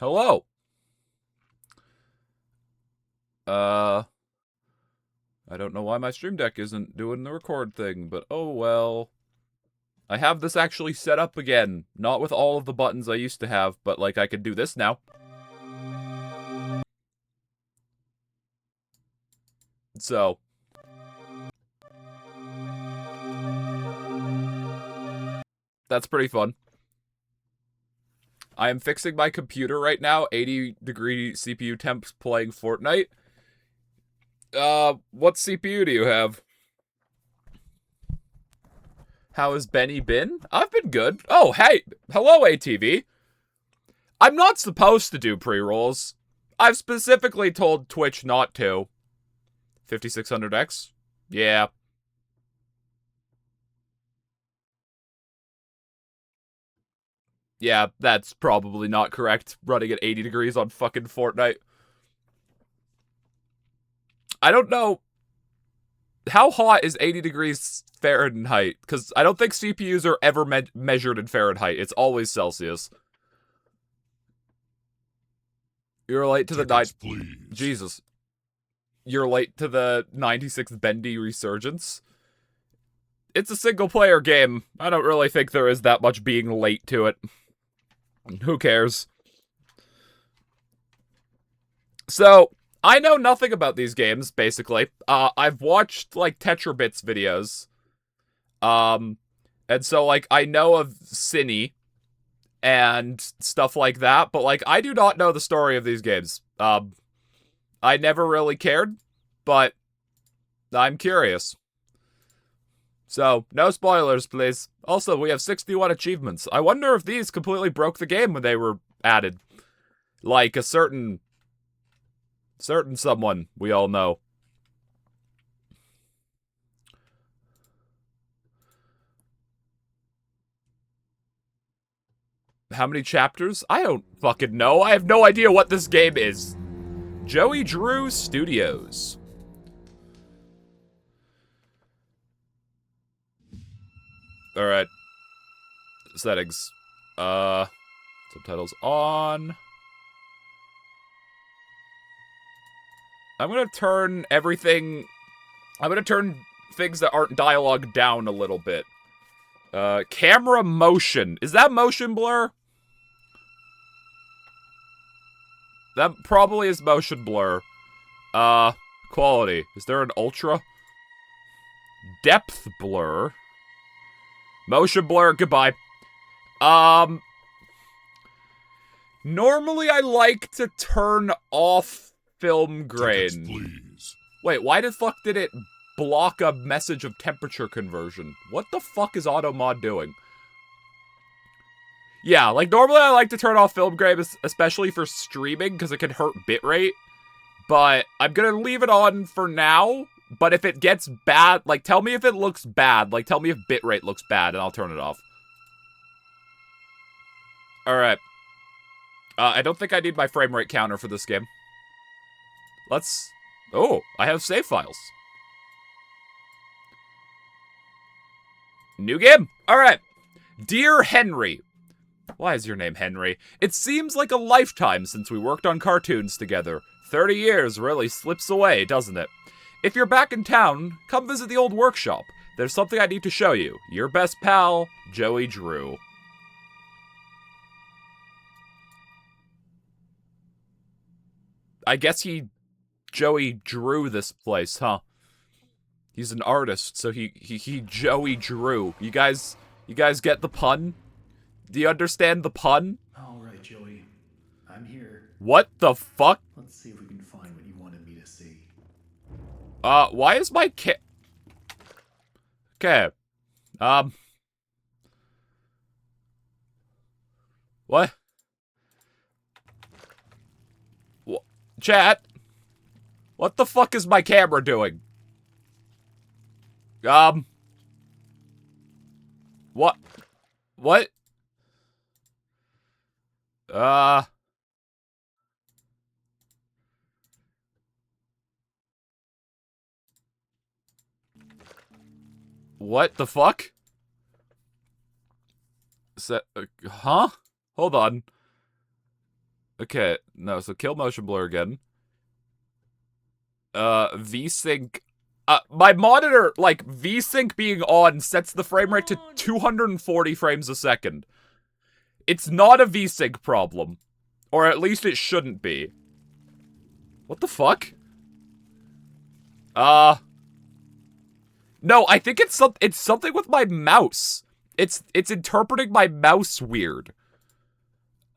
Hello. I don't know why my stream deck isn't doing the record thing, but oh well. I have this actually set up again. Not with all of the buttons I used to have, but like I can do this now. So. That's pretty fun. I am fixing my computer right now. 80-degree CPU temps playing Fortnite. What CPU do you have? How has Benny been? I've been good. Oh, hey. Hello, ATV. I'm not supposed to do pre-rolls. I've specifically told Twitch not to. 5600X? Yeah. Yeah, that's probably not correct. Running at 80 degrees on fucking Fortnite. I don't know. How hot is 80 degrees Fahrenheit? Because I don't think CPUs are ever measured in Fahrenheit. It's always Celsius. You're late to Tickets, the please. Jesus. You're late to the 96th Bendy resurgence. It's a single-player game. I don't really think there is that much being late to it. Who cares? So, I know nothing about these games, basically. I've watched, like, Tetrabits videos. And so, like, I know of Cine and stuff like that, but, like, I do not know the story of these games. I never really cared, but I'm curious. So, no spoilers, please. Also, we have 61 achievements. I wonder if these completely broke the game when they were added. Like a certain someone we all know. How many chapters? I don't fucking know. I have no idea what this game is. Joey Drew Studios. Alright. Settings. Subtitles on. I'm gonna turn everything... I'm gonna turn things that aren't dialogue down a little bit. Camera motion. Is that motion blur? That probably is motion blur. Quality. Is there an ultra? Depth blur. Motion blur, goodbye. Normally I like to turn off film grain. Tickets, please. Wait, why the fuck did it block a message of temperature conversion? What the fuck is auto mod doing? Yeah, like normally I like to turn off film grain, especially for streaming, because it can hurt bitrate. But I'm gonna leave it on for now. But if it gets bad, like tell me if it looks bad. Like tell me if bitrate looks bad and I'll turn it off. Alright. I don't think I need my frame rate counter for this game. Let's... Oh, I have save files. New game? Alright. Dear Henry. Why is your name Henry? It seems like a lifetime since we worked on cartoons together. 30 years really slips away, doesn't it? If you're back in town, come visit the old workshop. There's something I need to show you. Your best pal, Joey Drew. I guess Joey drew this place, huh? He's an artist, so he Joey Drew. You guys get the pun? Do you understand the pun? All right, Joey. I'm here. What the fuck? Let's see if we can find what you wanted me to see. Why is my Okay. What? Chat? What the fuck is my camera doing? What? What? What the fuck? Huh? Hold on. Okay, no, so kill motion blur again. VSync. My monitor, like, VSync being on sets the frame rate to 240 frames a second. It's not a VSync problem. Or at least it shouldn't be. What the fuck? No, I think it's something with my mouse. It's interpreting my mouse weird.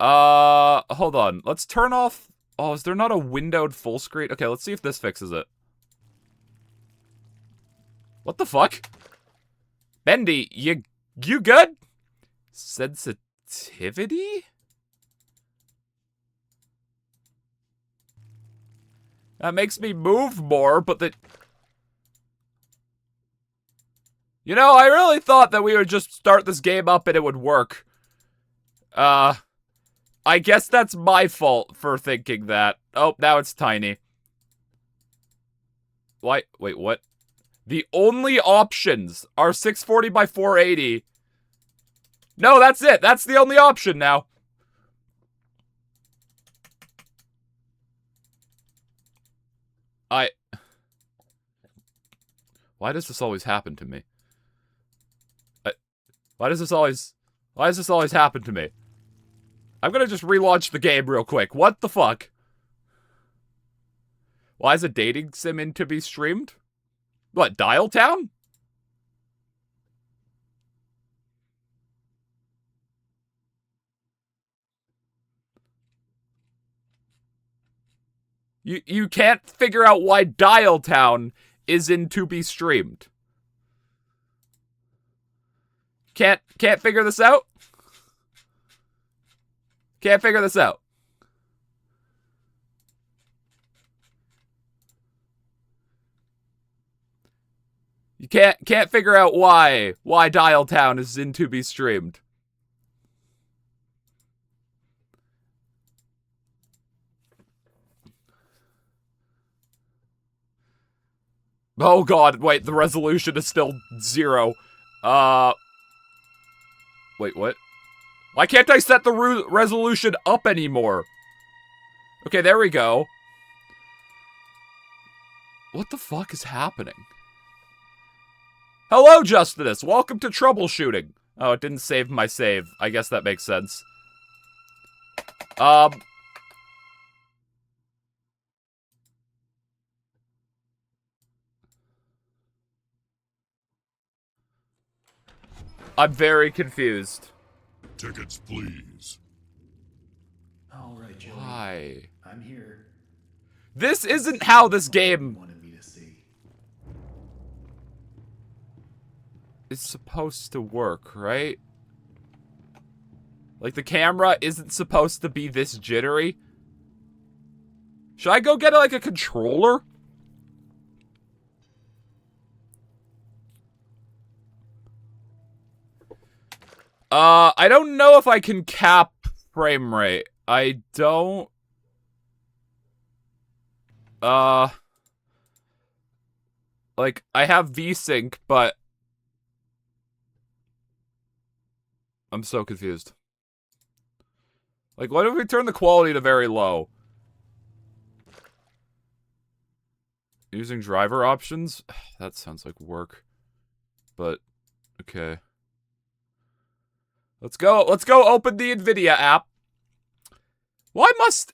Hold on. Let's turn off. Oh, is there not a windowed full screen? Okay, let's see if this fixes it. What the fuck? Bendy, you good? Sensitivity? That makes me move more, but you know, I really thought that we would just start this game up and it would work. I guess that's my fault for thinking that. Oh, now it's tiny. Why? Wait, what? The only options are 640 by 480. No, that's it. That's the only option now. Why does this always happen to me? Why does this always happen to me? I'm gonna just relaunch the game real quick. What the fuck? Why is a dating sim in to be streamed? What, Dial Town? You can't figure out why Dial Town is in to be streamed. Can't figure this out? Can't figure this out. You can't figure out why Dial Town is in to be streamed. Oh god, wait, the resolution is still 0. Wait, what? Why can't I set the resolution up anymore? Okay, there we go. What the fuck is happening? Hello, Justinus! Welcome to troubleshooting. Oh, it didn't save my save. I guess that makes sense. I'm very confused. Tickets, please. All right, Joey. Why? I'm here. This isn't how this game Wanted me to see. is supposed to work, right? Like, the camera isn't supposed to be this jittery. Should I go get, like, a controller? I don't know if I can cap frame rate. I don't... Like, I have VSync, but... I'm so confused. Like, what if we turn the quality to very low? Using driver options? That sounds like work. But, okay. Let's go open the NVIDIA app. Why does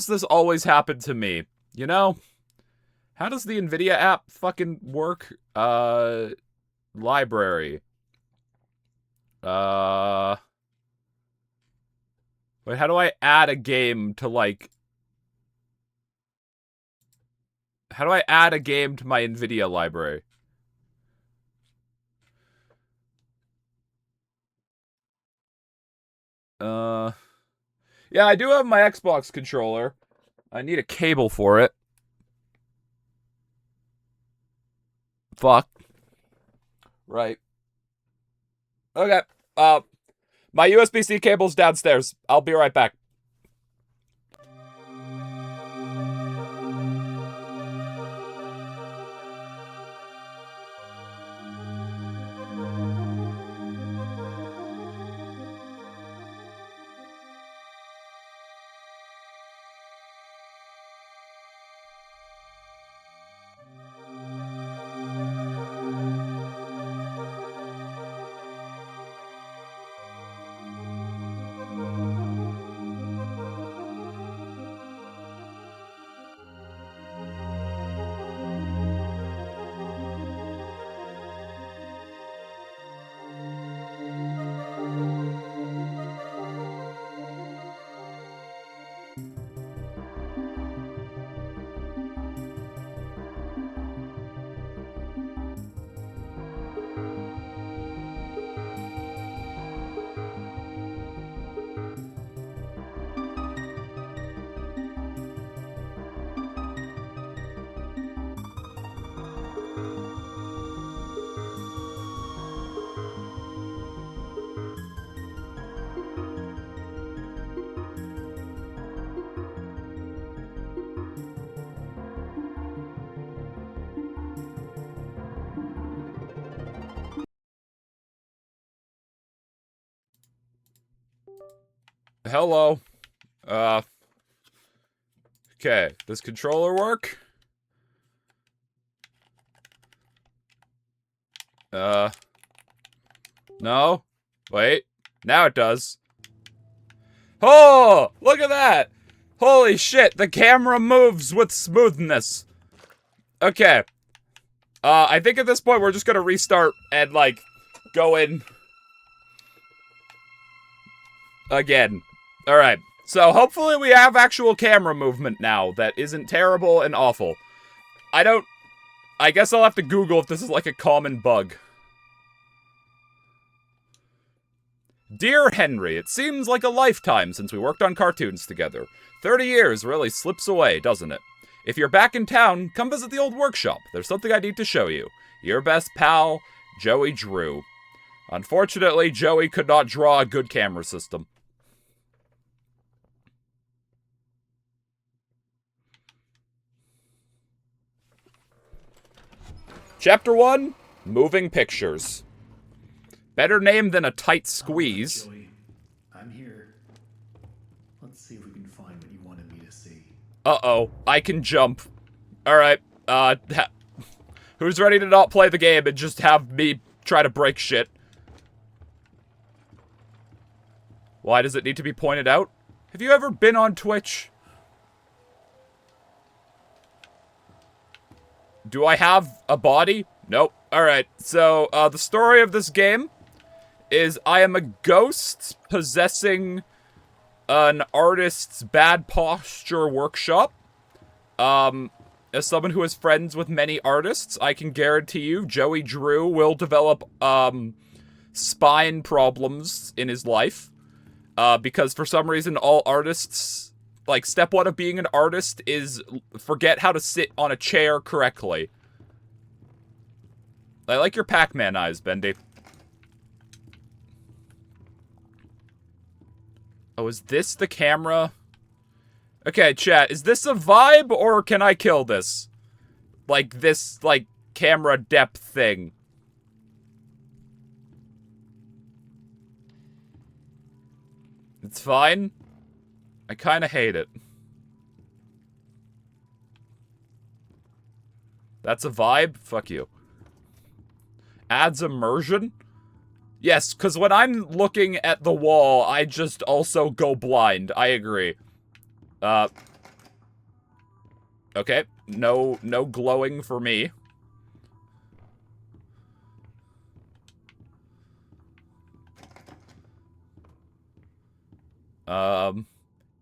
this always happen to me? You know? How does the NVIDIA app fucking work? Library. Wait, how do I add a game to, like... How do I add a game to my NVIDIA library? Yeah, I do have my Xbox controller. I need a cable for it. Fuck. Right. Okay. My USB-C cable's downstairs. I'll be right back. Hello. Okay. Does controller work? No? Wait. Now it does. Oh! Look at that! Holy shit, the camera moves with smoothness. Okay. I think at this point we're just gonna restart and, like, go in again. Alright. So hopefully we have actual camera movement now that isn't terrible and awful. I guess I'll have to Google if this is like a common bug. Dear Henry, it seems like a lifetime since we worked on cartoons together. 30 years really slips away, doesn't it? If you're back in town, come visit the old workshop. There's something I need to show you. Your best pal, Joey Drew. Unfortunately, Joey could not draw a good camera system. Chapter 1, Moving Pictures. Better name than a tight squeeze. Joey, I'm here. Let's see if we can find what you wanted me to see. Uh-oh, I can jump. Alright, who's ready to not play the game and just have me try to break shit? Why does it need to be pointed out? Have you ever been on Twitch? Do I have a body? Nope. Alright, so, the story of this game is I am a ghost possessing an artist's bad posture workshop. As someone who is friends with many artists, I can guarantee you Joey Drew will develop, spine problems in his life. Because for some reason all artists, like, step one of being an artist is forget how to sit on a chair correctly. I like your Pac-Man eyes, Bendy. Oh, is this the camera? Okay, chat, is this a vibe, or can I kill this? Like, this, like, camera depth thing. It's fine. I kinda hate it. That's a vibe? Fuck you. Adds immersion? Yes, because when I'm looking at the wall, I just also go blind. I agree. Okay. No glowing for me.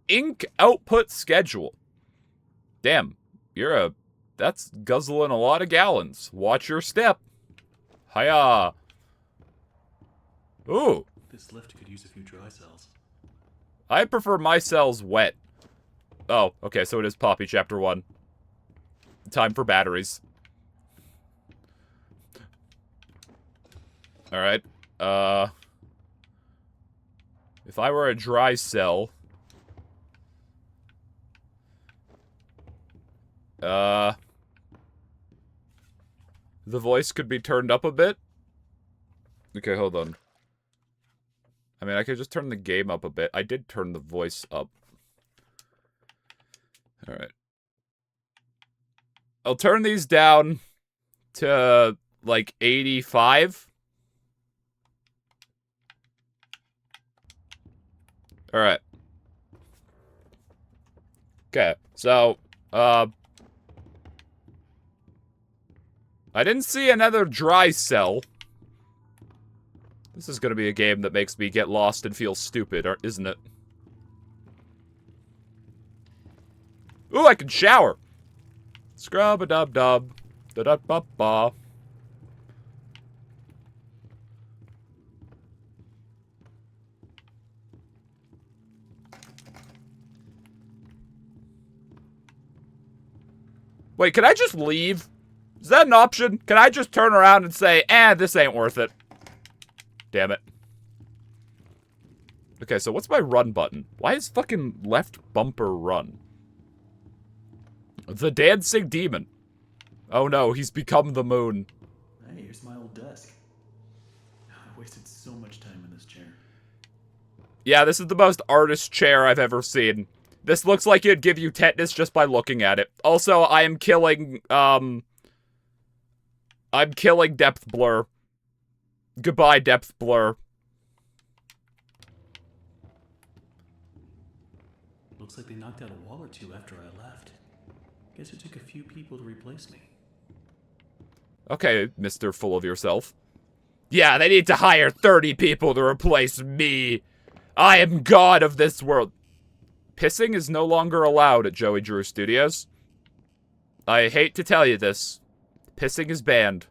Ink output schedule. Damn. That's guzzling a lot of gallons. Watch your step. Hiya. Ooh. This lift could use a few dry cells. I prefer my cells wet. Oh, okay, so it is Poppy Chapter 1. Time for batteries. Alright. If I were a dry cell... the voice could be turned up a bit. Okay, hold on. I mean, I could just turn the game up a bit. I did turn the voice up. Alright. I'll turn these down to, like, 85. Alright. Okay, so, I didn't see another dry cell. This is gonna be a game that makes me get lost and feel stupid, isn't it? Ooh, I can shower! Scrub-a-dub-dub. Da-da-ba-ba. Wait, can I just leave? Is that an option? Can I just turn around and say, this ain't worth it? Damn it. Okay, so what's my run button? Why is fucking left bumper run? The dancing demon. Oh no, he's become the moon. Hey, here's my old desk. I wasted so much time in this chair. Yeah, this is the most artist chair I've ever seen. This looks like it'd give you tetanus just by looking at it. Also, I am killing, I'm killing depth blur. Goodbye, depth blur. Looks like they knocked out a wall or two after I left. Guess it took a few people to replace me. Okay, Mr. Full of Yourself. Yeah, they need to hire 30 people to replace me. I am god of this world. Pissing is no longer allowed at Joey Drew Studios. I hate to tell you this. Pissing is banned.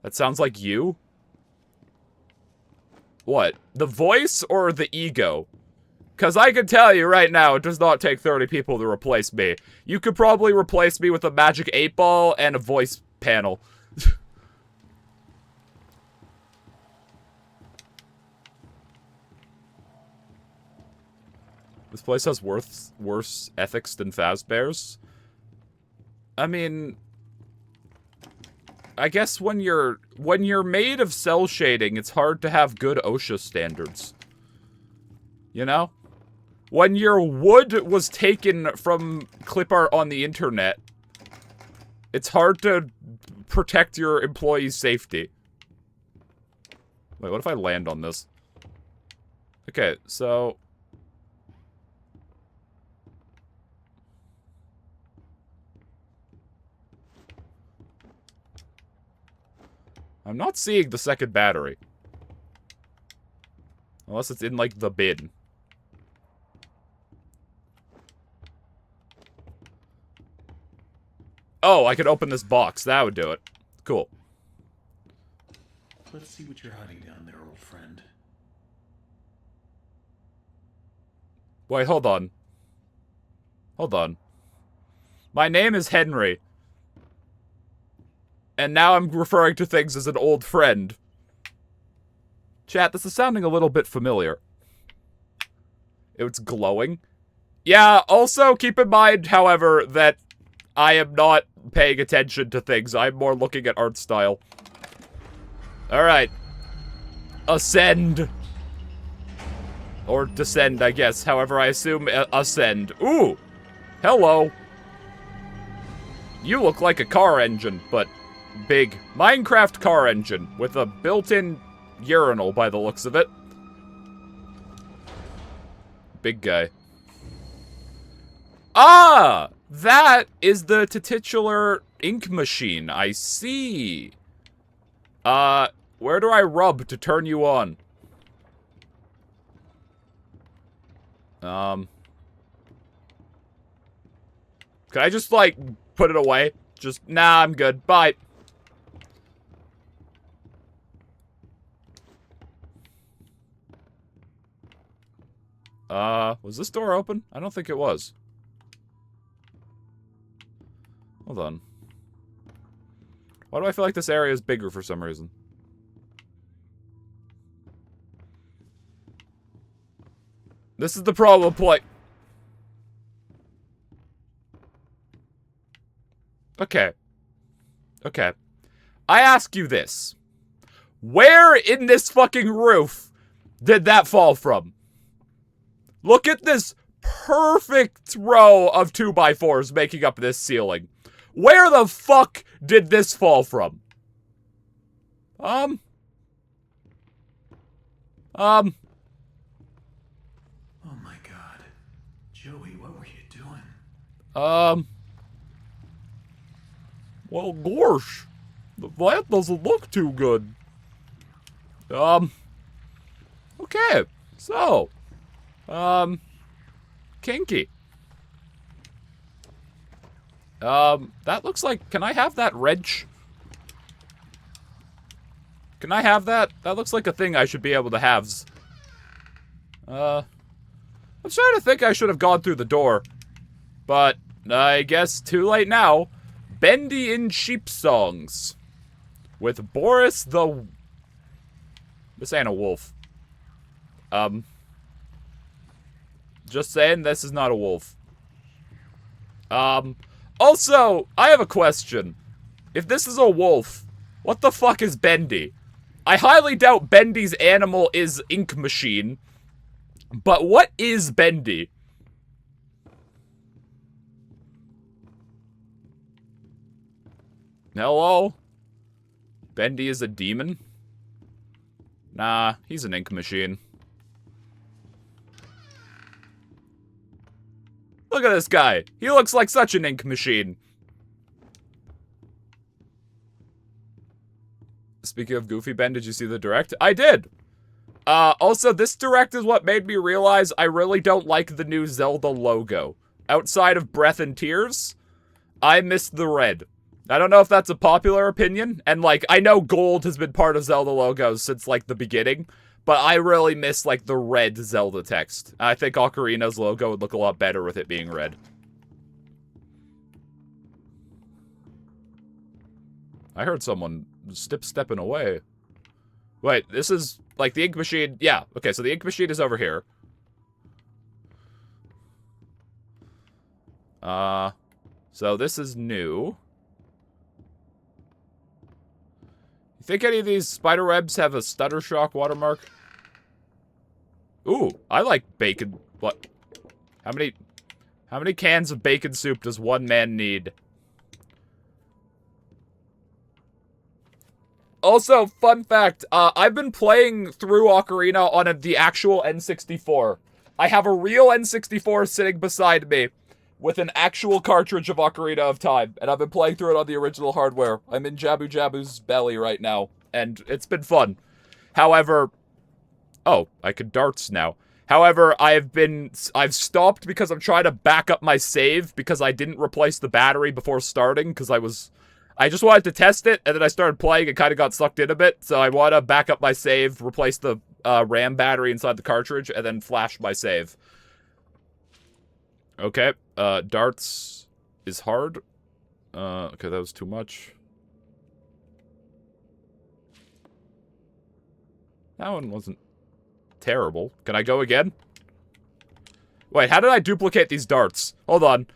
That sounds like you? What? The voice or the ego? Because I can tell you right now, it does not take 30 people to replace me. You could probably replace me with a magic 8-ball and a voice panel. This place has worse ethics than Fazbear's. I mean, I guess when you're made of cell shading, it's hard to have good OSHA standards. You know? When your wood was taken from clip art on the internet, it's hard to protect your employees' safety. Wait, what if I land on this? Okay, so... I'm not seeing the second battery. Unless it's in, like, the bin. Oh, I could open this box. That would do it. Cool. Let's see what you're hiding down there, old friend. Wait, hold on. Hold on. My name is Henry. And now I'm referring to things as an old friend. Chat, this is sounding a little bit familiar. It's glowing. Yeah, also keep in mind, however, that I am not paying attention to things. I'm more looking at art style. Alright. Ascend. Or descend, I guess. However, I assume ascend. Ooh! Hello. You look like a car engine, but big. Minecraft car engine with a built-in urinal by the looks of it. Big guy. Ah! That is the titular ink machine. I see. Where do I rub to turn you on? Can I just, like, put it away? Just, nah, I'm good. Bye. Was this door open? I don't think it was. Hold on. Why do I feel like this area is bigger for some reason? This is the problem play. Okay. Okay. I ask you this. Where in this fucking roof did that fall from? Look at this perfect row of 2x4s making up this ceiling. Where the fuck did this fall from? Oh my god. Joey, what were you doing? Well, gosh. That doesn't look too good. Okay. So. Kinky. That looks like, can I have that wrench? Can I have that? That looks like a thing I should be able to have. I'm starting to think I should have gone through the door. But, I guess too late now. Bendy in Sheep Songs. With Boris the... This ain't a wolf. Just saying, this is not a wolf. Also, I have a question. If this is a wolf, what the fuck is Bendy? I highly doubt Bendy's animal is Ink Machine. But what is Bendy? Hello? Bendy is a demon? Nah, he's an ink machine. Look at this guy. He looks like such an ink machine. Speaking of Goofy, Ben, did you see the direct? I did. Also, this direct is what made me realize I really don't like the new Zelda logo. Outside of Breath and Tears, I missed the red. I don't know if that's a popular opinion, and, like, I know gold has been part of Zelda logos since, like, the beginning, but I really miss, like, the red Zelda text. I think Ocarina's logo would look a lot better with it being red. I heard someone stepping away. Wait, this is, like, the ink machine. Yeah, okay, so the ink machine is over here. So this is new. You think any of these spider webs have a stutter shock watermark? Ooh, I like bacon. What? How many cans of bacon soup does one man need? Also, fun fact, I've been playing through Ocarina on the actual N64. I have a real N64 sitting beside me with an actual cartridge of Ocarina of Time, and I've been playing through it on the original hardware. I'm in Jabu Jabu's belly right now, and it's been fun. However, oh, I can darts now. However, I've stopped because I'm trying to back up my save because I didn't replace the battery before starting because I just wanted to test it, and then I started playing and kind of got sucked in a bit, so I want to back up my save, replace the RAM battery inside the cartridge, and then flash my save. Okay, darts is hard. Okay, that was too much. That one wasn't terrible. Can I go again? Wait, how did I duplicate these darts? Hold on.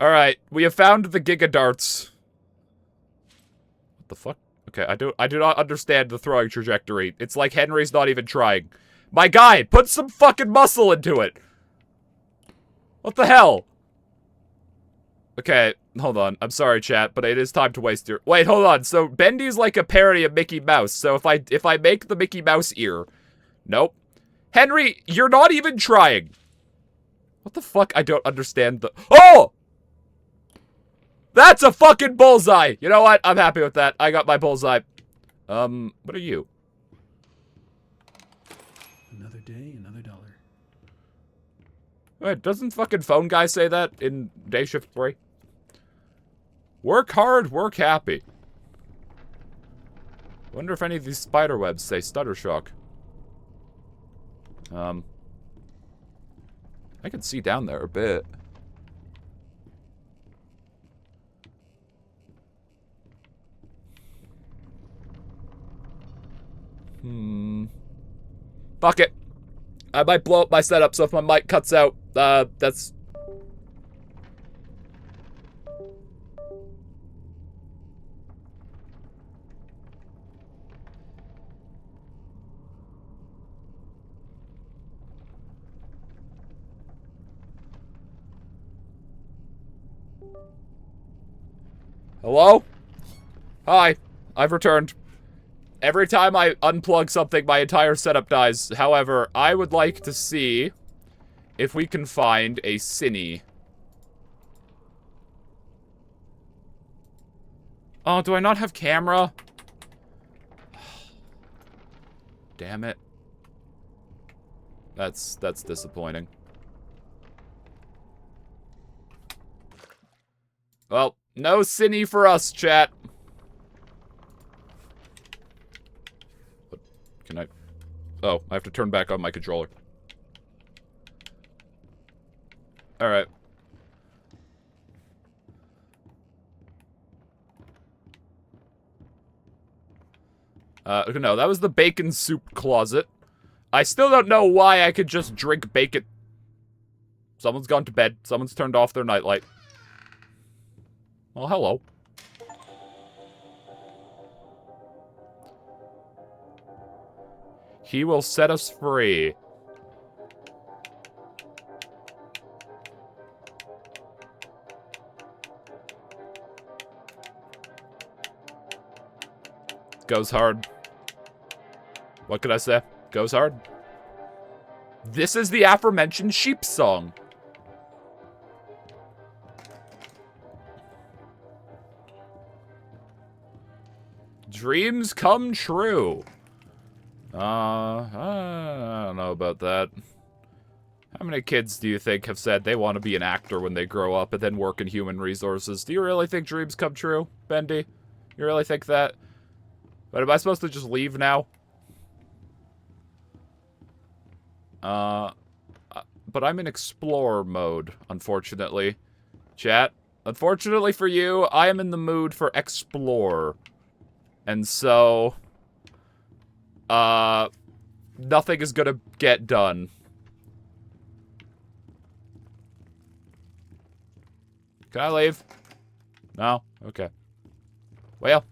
Alright, we have found the Giga Darts. What the fuck? Okay, I do not understand the throwing trajectory. It's like Henry's not even trying. My guy, put some fucking muscle into it! What the hell? Okay, hold on. I'm sorry, chat, but it is time to waste your— Wait, hold on. So, Bendy's like a parody of Mickey Mouse. So, if I make the Mickey Mouse ear... Nope. Henry, you're not even trying. What the fuck? I don't understand the— Oh! That's a fucking bullseye! You know what? I'm happy with that. I got my bullseye. What are you? Another day, another dollar. Wait, doesn't fucking Phone Guy say that in Day Shift 3? Work hard, work happy. Wonder if any of these spider webs say stutter shock. I can see down there a bit. Fuck it. I might blow up my setup, so if my mic cuts out, that's... Hello? Hi. I've returned. Every time I unplug something, my entire setup dies. However, I would like to see if we can find a cine. Oh, do I not have camera? Damn it. That's disappointing. Well, no cine for us, chat. Can I... Oh, I have to turn back on my controller. Alright. No, that was the bacon soup closet. I still don't know why I could just drink bacon. Someone's gone to bed. Someone's turned off their nightlight. Well, hello. He will set us free. Goes hard. What could I say? Goes hard. This is the aforementioned sheep song. Dreams come true. I don't know about that. How many kids do you think have said they want to be an actor when they grow up and then work in human resources? Do you really think dreams come true, Bendy? You really think that? But am I supposed to just leave now? But I'm in explorer mode, unfortunately. Chat, unfortunately for you, I am in the mood for explore. And so, nothing is gonna get done. Can I leave? No? Okay. Well,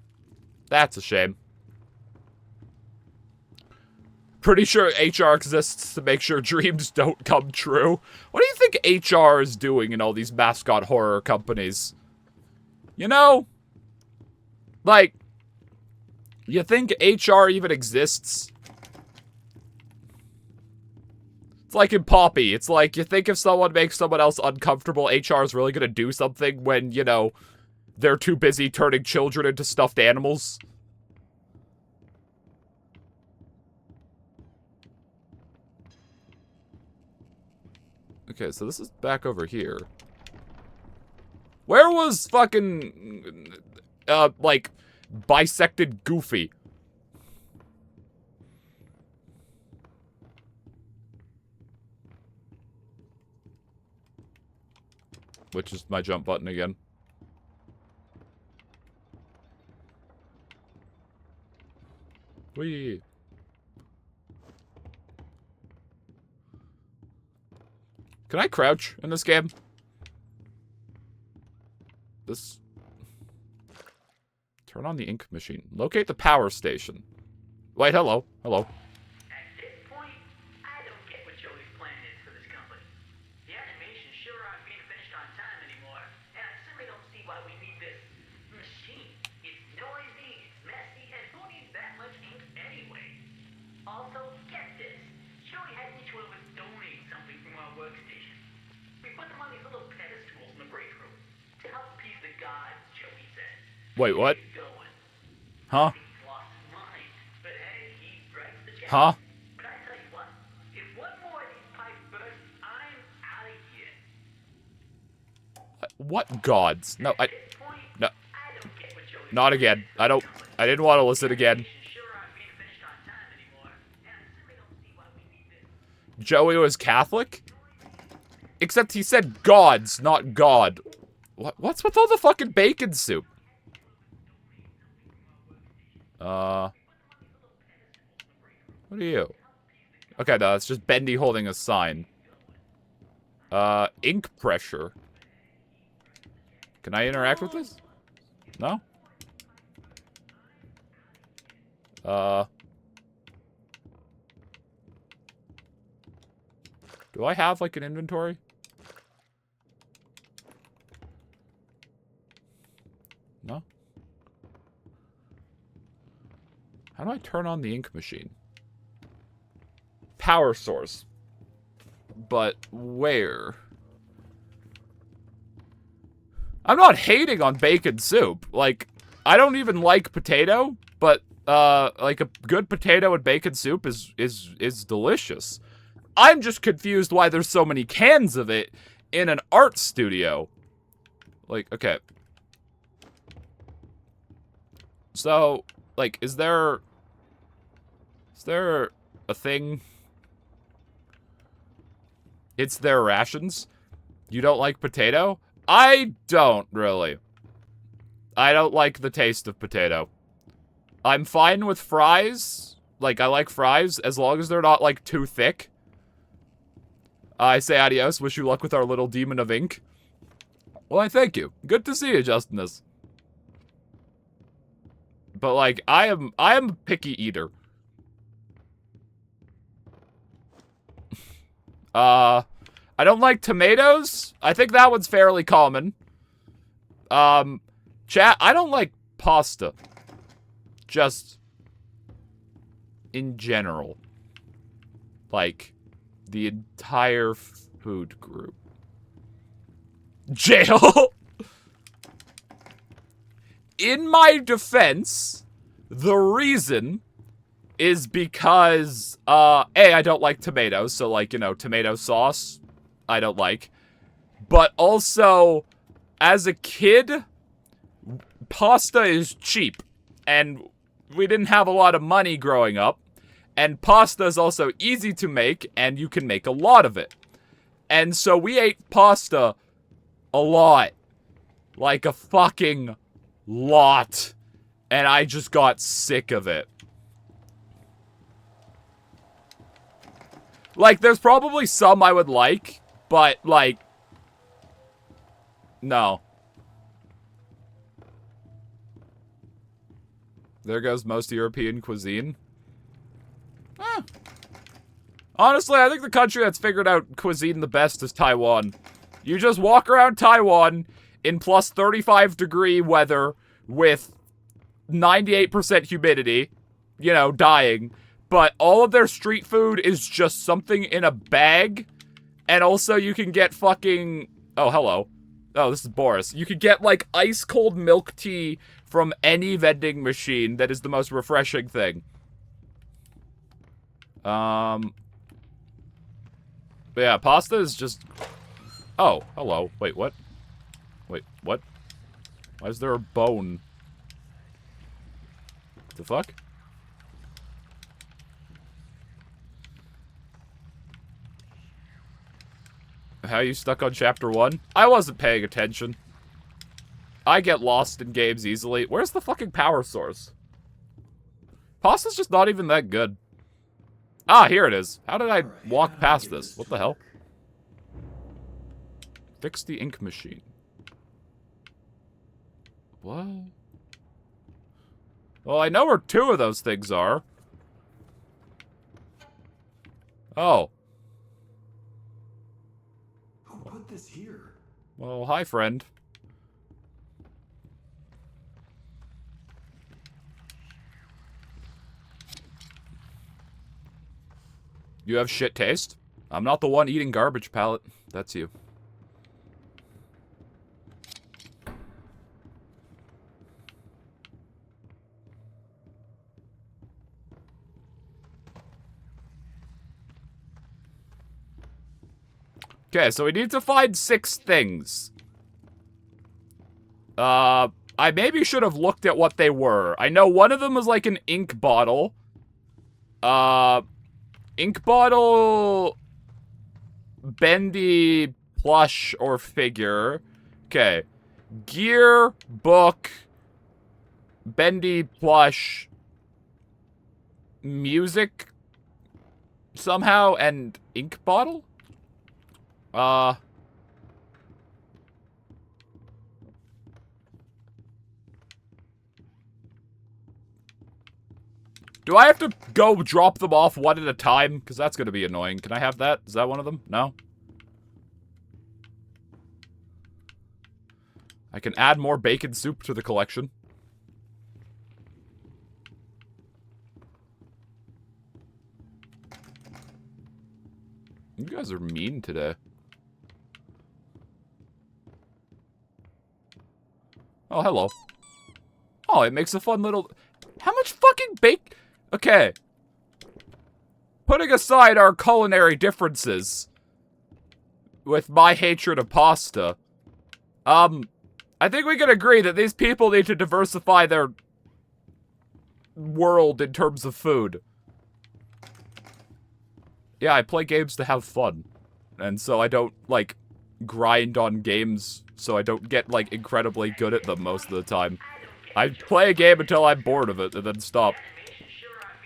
that's a shame. Pretty sure HR exists to make sure dreams don't come true. What do you think HR is doing in all these mascot horror companies? You know? Like, you think HR even exists? It's like in Poppy. It's like, you think if someone makes someone else uncomfortable, HR is really gonna do something when, you know, they're too busy turning children into stuffed animals? Okay, so this is back over here. Where was fucking, like, bisected Goofy? Which is my jump button again. Whee! Can I crouch in this game? This... Turn on the ink machine. Locate the power station. Wait, hello. Hello. At this point, I don't get what Joey's plan is for this company. The animations sure aren't being finished on time anymore, and I certainly don't see why we need this machine. It's noisy, it's messy, and who needs that much ink anyway? Also, get this. Joey had each one of us donate something from our workstation. We put them on these little pedestals in the break room to help appease the gods, Joey said. Wait, what? Keep going. Huh? He's lost his mind, but hey, he writes the check. Huh? But I tell you what, if one more of these pipes burst, I'm out of here. What gods? No, At this point, no, I don't get what Joey's not again. I didn't want to listen again. animations sure aren't being finished on time anymore, and I certainly don't see why we need this. Joey was Catholic? Except he said gods, not God. What's with all the fucking bacon soup? What are you? Okay, no, it's just Bendy holding a sign. Ink pressure. Can I interact with this? No? Do I have, like, an inventory? No? How do I turn on the ink machine? Power source. But where? I'm not hating on bacon soup. Like, I don't even like potato, but like a good potato and bacon soup is delicious. I'm just confused why there's so many cans of it in an art studio. Like, okay. So, like, is there a thing? It's their rations? You don't like potato? I don't, really. I don't like the taste of potato. I'm fine with fries. Like, I like fries as long as they're not, like, too thick. I say adios. Wish you luck with our little demon of ink. Well, I thank you. Good to see you, Justinus. But, like, I am a picky eater. I don't like tomatoes. I think that one's fairly common. Chat, I don't like pasta. Just in general. Like, the entire food group. Jail! In my defense, the reason is because, A, I don't like tomatoes, so, like, you know, tomato sauce, I don't like. But also, as a kid, pasta is cheap, and we didn't have a lot of money growing up, and pasta is also easy to make, and you can make a lot of it. And so we ate pasta a lot. Like a fucking lot. And I just got sick of it. Like, there's probably some I would like, but, like, no. There goes most European cuisine. Honestly, I think the country that's figured out cuisine the best is Taiwan. You just walk around Taiwan in plus 35-degree weather with 98% humidity, you know, dying. But all of their street food is just something in a bag. And also you can get fucking... Oh, hello. Oh, this is Boris. You could get, like, ice-cold milk tea from any vending machine. That is the most refreshing thing. But yeah, pasta is just... Oh, hello. Wait, what? Wait, what? Why is there a bone? What the fuck? How are you stuck on chapter 1? I wasn't paying attention. I get lost in games easily. Where's the fucking power source? Pasta's just not even that good. Ah, here it is. How did I walk past this? What the hell? Fix the ink machine. What? Well, I know where 2 of those things are. Oh. Who put this here? Well, hi, friend. You have shit taste? I'm not the one eating garbage, pallet. That's you. Okay, so we need to find 6 things. I maybe should have looked at what they were. I know one of them was like an ink bottle. Ink bottle... Bendy plush or figure. Okay. Gear, book, Bendy plush, music, somehow, and ink bottle? Do I have to go drop them off one at a time? Because that's going to be annoying. Can I have that? Is that one of them? No? I can add more bacon soup to the collection. You guys are mean today. Oh, hello. Oh, it makes a fun little... How much fucking bacon... Okay. Putting aside our culinary differences with my hatred of pasta, I think we can agree that these people need to diversify their world in terms of food. Yeah, I play games to have fun. And so I don't, like, grind on games so I don't get, like, incredibly good at them most of the time. I play a game until I'm bored of it and then stop.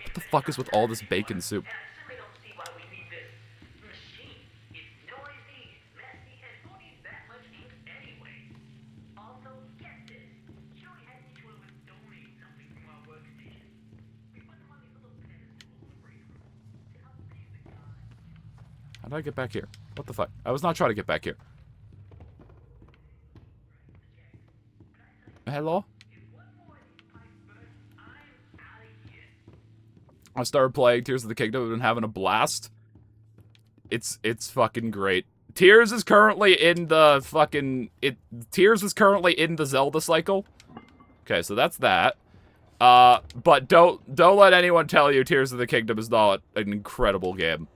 What the fuck is with all this bacon soup? How did I get back here? What the fuck? I was not trying to get back here. Hello? I started playing Tears of the Kingdom and having a blast. It's fucking great. Tears is currently in the fucking... Tears is currently in the Zelda cycle. Okay, so that's that. But don't let anyone tell you Tears of the Kingdom is not an incredible game.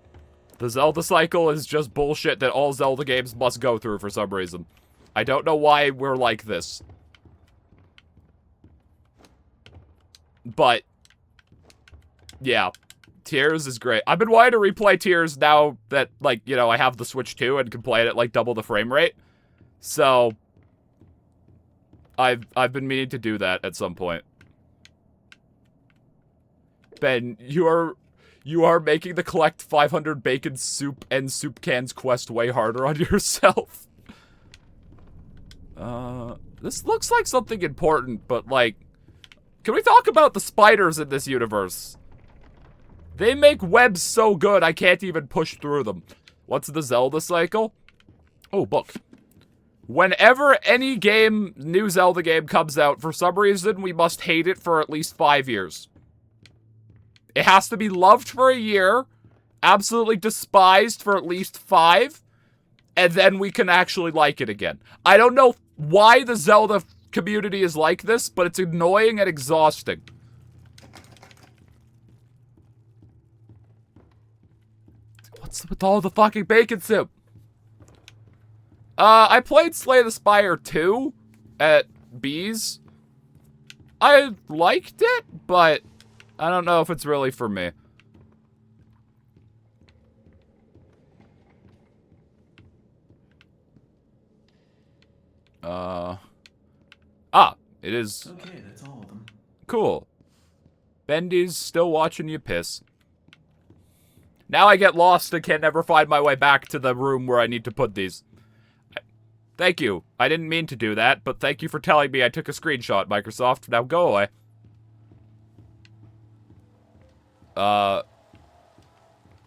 The Zelda cycle is just bullshit that all Zelda games must go through for some reason. I don't know why we're like this. But, yeah. Tears is great. I've been wanting to replay Tears now that, like, you know, I have the Switch 2 and can play it at, like, double the frame rate. So, I've been meaning to do that at some point. Ben, you are making the collect 500 bacon soup and soup cans quest way harder on yourself. This looks like something important, but, like, can we talk about the spiders in this universe? They make webs so good, I can't even push through them. What's the Zelda cycle? Oh, book. Whenever any game, new Zelda game comes out, for some reason, we must hate it for at least 5 years. It has to be loved for a year, absolutely despised for at least 5, and then we can actually like it again. I don't know why the Zelda community is like this, but it's annoying and exhausting. What's with all the fucking bacon soup? I played Slay the Spire 2 at Bees. I liked it, but I don't know if it's really for me. It is. Okay, that's all of them. Cool. Bendy's still watching you piss. Now I get lost and can never find my way back to the room where I need to put these. Thank you. I didn't mean to do that, but thank you for telling me I took a screenshot, Microsoft. Now go away.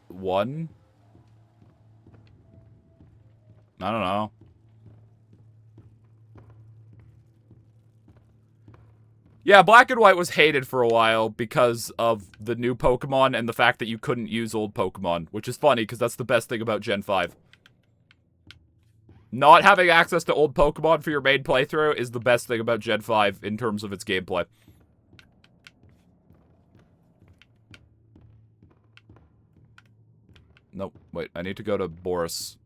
One? I don't know. Yeah, Black and White was hated for a while because of the new Pokemon and the fact that you couldn't use old Pokemon, which is funny because that's the best thing about Gen 5. Not having access to old Pokemon for your main playthrough is the best thing about Gen 5 in terms of its gameplay. Nope, wait, I need to go to Boris.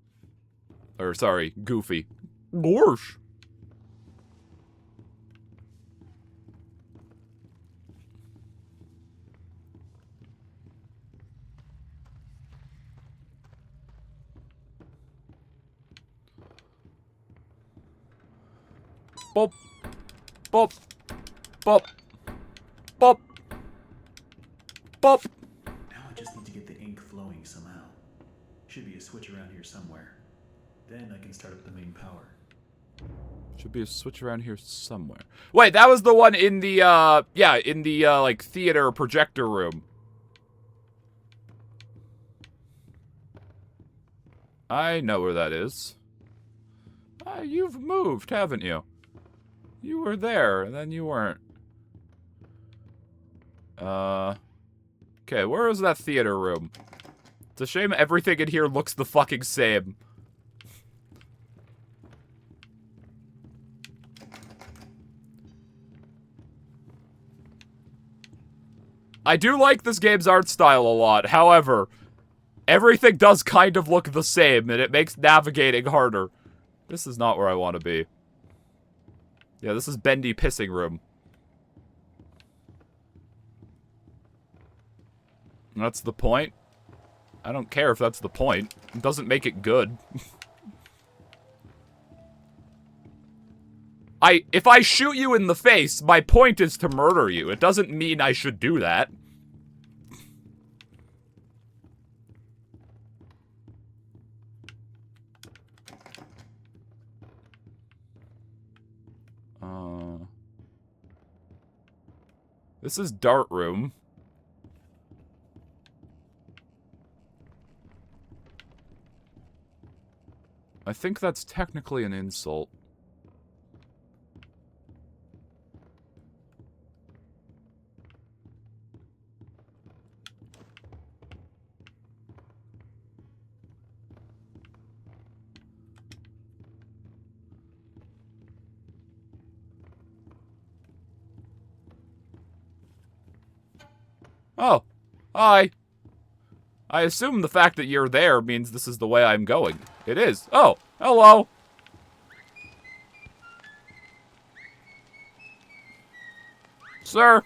Or, sorry, Goofy. Boris! Bop. Bop. Bop. Bop. Bop. Now I just need to get the ink flowing somehow. Should be a switch around here somewhere. Then I can start up the main power. Should be a switch around here somewhere. Wait, that was the one in the, yeah, in the, like, theater projector room. I know where that is. You've moved, haven't you? You were there, and then you weren't. Okay, where is that theater room? It's a shame everything in here looks the fucking same. I do like this game's art style a lot, however, everything does kind of look the same, and it makes navigating harder. This is not where I want to be. Yeah, this is Bendy pissing room. That's the point? I don't care if that's the point. It doesn't make it good. If I shoot you in the face, my point is to murder you. It doesn't mean I should do that. This is Dart Room. I think that's technically an insult. Oh. Hi. I assume the fact that you're there means this is the way I'm going. It is. Oh. Hello. Sir,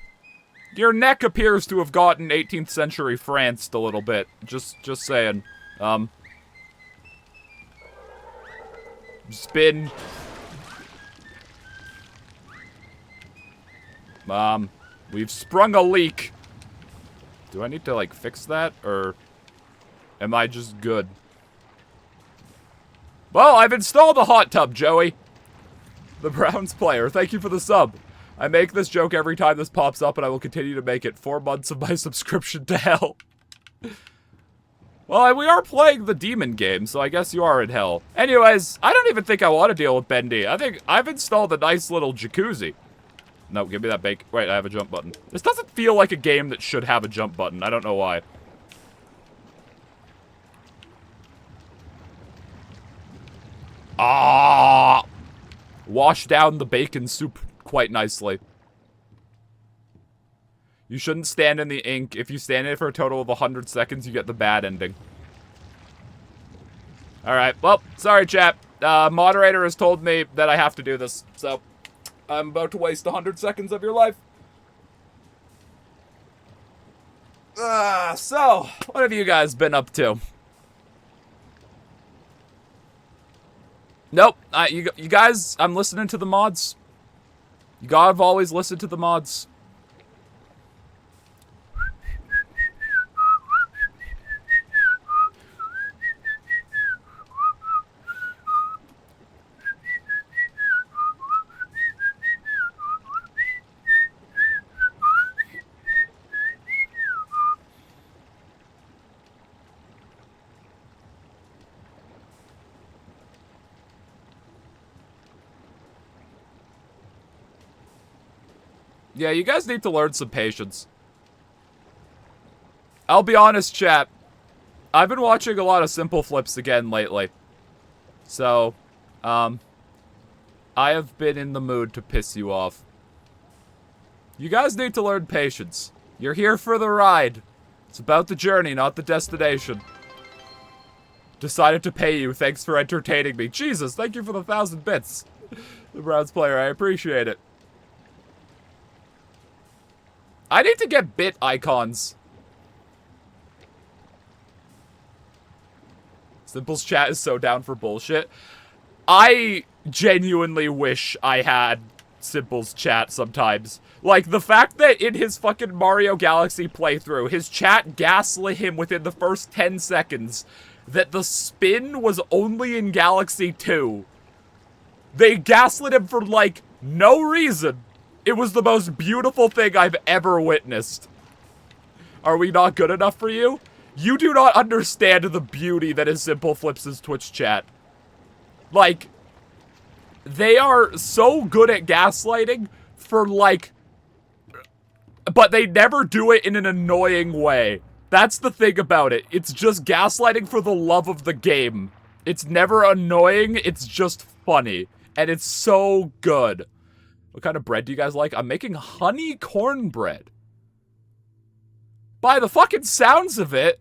your neck appears to have gotten 18th century Franced a little bit. Just saying. Spin. We've sprung a leak. Do I need to, like, fix that, or am I just good? Well, I've installed a hot tub, Joey. The Browns player, thank you for the sub. I make this joke every time this pops up, and I will continue to make it. 4 months of my subscription to hell. Well, we are playing the demon game, so I guess you are in hell. Anyways, I don't even think I want to deal with Bendy. I think I've installed a nice little jacuzzi. No, give me that bake. Wait, I have a jump button. This doesn't feel like a game that should have a jump button. I don't know why. Ah! Wash down the bacon soup quite nicely. You shouldn't stand in the ink. If you stand in it for a total of 100 seconds, you get the bad ending. Alright, well, sorry, chat. Moderator has told me that I have to do this, so I'm about to waste 100 seconds of your life. So, what have you guys been up to? Nope, you guys, I'm listening to the mods. You gotta always listen to the mods. Yeah, you guys need to learn some patience. I'll be honest, chat. I've been watching a lot of Simple Flips again lately. So, I have been in the mood to piss you off. You guys need to learn patience. You're here for the ride. It's about the journey, not the destination. Decided to pay you. Thanks for entertaining me. Jesus, thank you for the 1,000 bits. The Browns player, I appreciate it. I need to get bit icons. Simple's chat is so down for bullshit. I genuinely wish I had Simple's chat sometimes. Like, the fact that in his fucking Mario Galaxy playthrough, his chat gaslit him within the first 10 seconds that the spin was only in Galaxy 2. They gaslit him for, like, no reason. It was the most beautiful thing I've ever witnessed. Are we not good enough for you? You do not understand the beauty that is Simple Flips' Twitch chat. Like, they are so good at gaslighting for, like... But they never do it in an annoying way. That's the thing about it. It's just gaslighting for the love of the game. It's never annoying, it's just funny. And it's so good. What kind of bread do you guys like? I'm making honey cornbread. By the fucking sounds of it,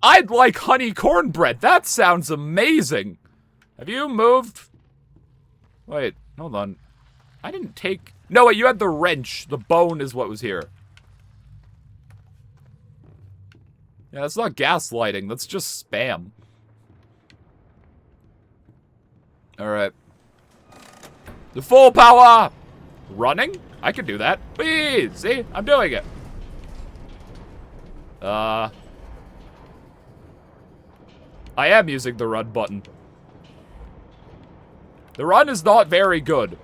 I'd like honey cornbread. That sounds amazing. Have you moved? Wait, hold on. I didn't take... No, wait, you had the wrench. The bone is what was here. Yeah, that's not gaslighting. That's just spam. Alright. The full power! Running? I can do that. Whee! See? I'm doing it. I am using the run button. The run is not very good.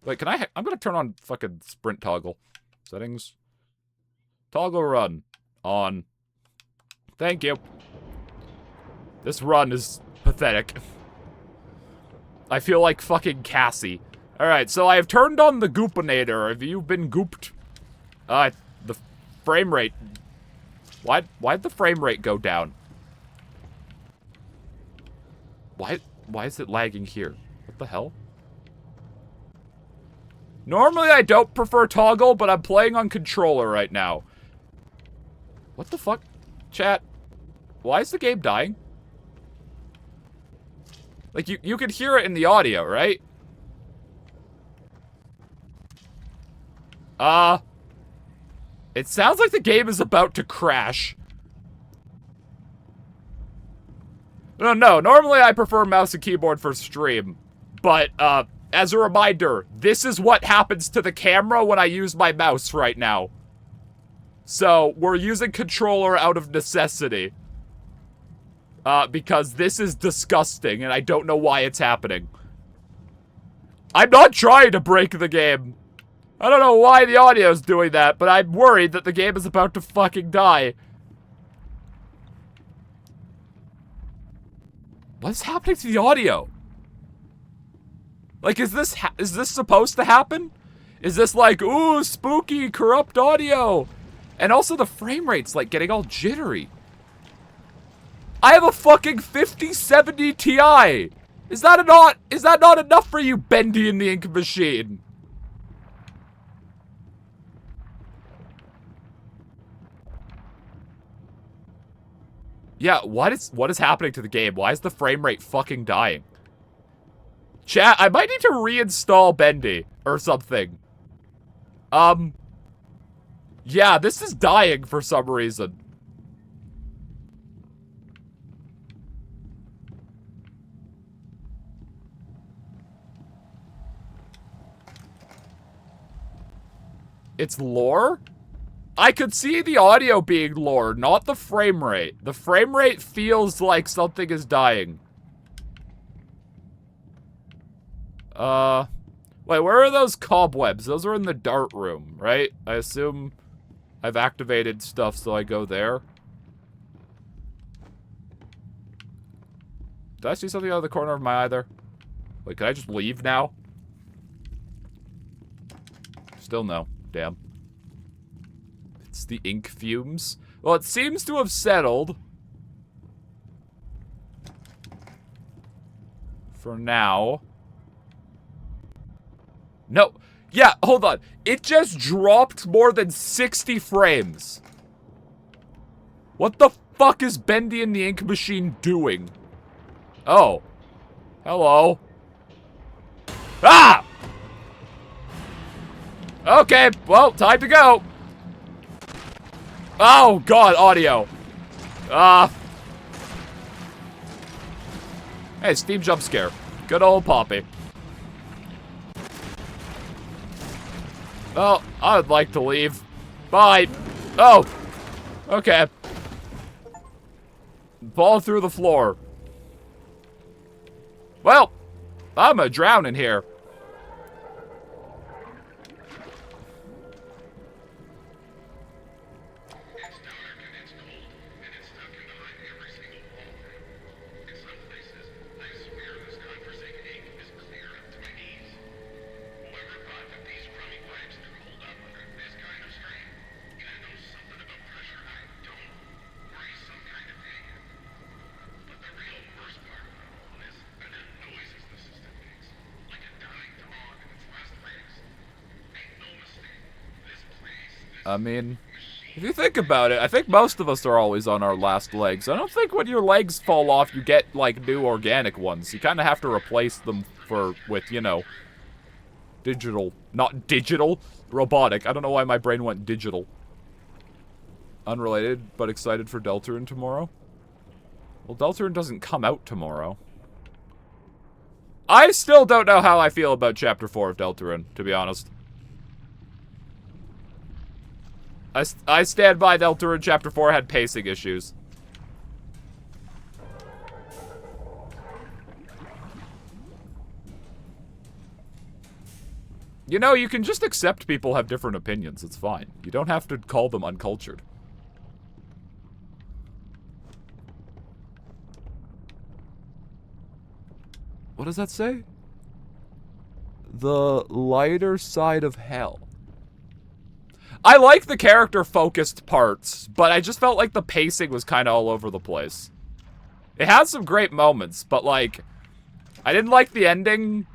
Wait, can I'm gonna turn on fucking sprint toggle. Settings. Toggle run. On. Thank you. This run is pathetic. I feel like fucking Cassie. Alright, so I have turned on the goopinator. Have you been gooped? The frame rate. Why'd the frame rate go down? Why is it lagging here? What the hell? Normally I don't prefer toggle, but I'm playing on controller right now. What the fuck? Chat. Why is the game dying? Like, you could hear it in the audio, right? It sounds like the game is about to crash. No, normally I prefer mouse and keyboard for stream. But, as a reminder, this is what happens to the camera when I use my mouse right now. So, we're using controller out of necessity. Because this is disgusting, and I don't know why it's happening. I'm not trying to break the game. I don't know why the audio's doing that, but I'm worried that the game is about to fucking die. What's happening to the audio? Like, is this supposed to happen? Is this like, ooh, spooky, corrupt audio? And also the frame rate's like getting all jittery. I have a fucking 5070 Ti. Is that not enough for you, Bendy in the Ink Machine? Yeah, what is happening to the game? Why is the frame rate fucking dying? Chat, I might need to reinstall Bendy or something. Yeah, this is dying for some reason. It's lore? I could see the audio being lore, not the frame rate. The frame rate feels like something is dying. Wait, where are those cobwebs? Those are in the dart room, right? I assume I've activated stuff, so I go there. Did I see something out of the corner of my eye there? Wait, can I just leave now? Still no. Damn. It's the ink fumes. Well, it seems to have settled. For now. No. Yeah, hold on. It just dropped more than 60 frames. What the fuck is Bendy in the Ink Machine doing? Oh. Hello. Ah! Okay, well, time to go. Oh, God, audio. Hey, Steam jump scare. Good old Poppy. Well, I would like to leave. Bye. Oh. Okay. Fall through the floor. Well, I'm gonna drown in here. I mean, if you think about it, I think most of us are always on our last legs. I don't think when your legs fall off, you get, like, new organic ones. You kind of have to replace them with, you know, digital. Not digital, robotic. I don't know why my brain went digital. Unrelated, but excited for Deltarune tomorrow. Well, Deltarune doesn't come out tomorrow. I still don't know how I feel about Chapter 4 of Deltarune, to be honest. I stand by Deltarune Chapter 4 had pacing issues. You know, you can just accept people have different opinions. It's fine. You don't have to call them uncultured. What does that say? The lighter side of hell. I like the character-focused parts, but I just felt like the pacing was kind of all over the place. It had some great moments, but, like, I didn't like the ending,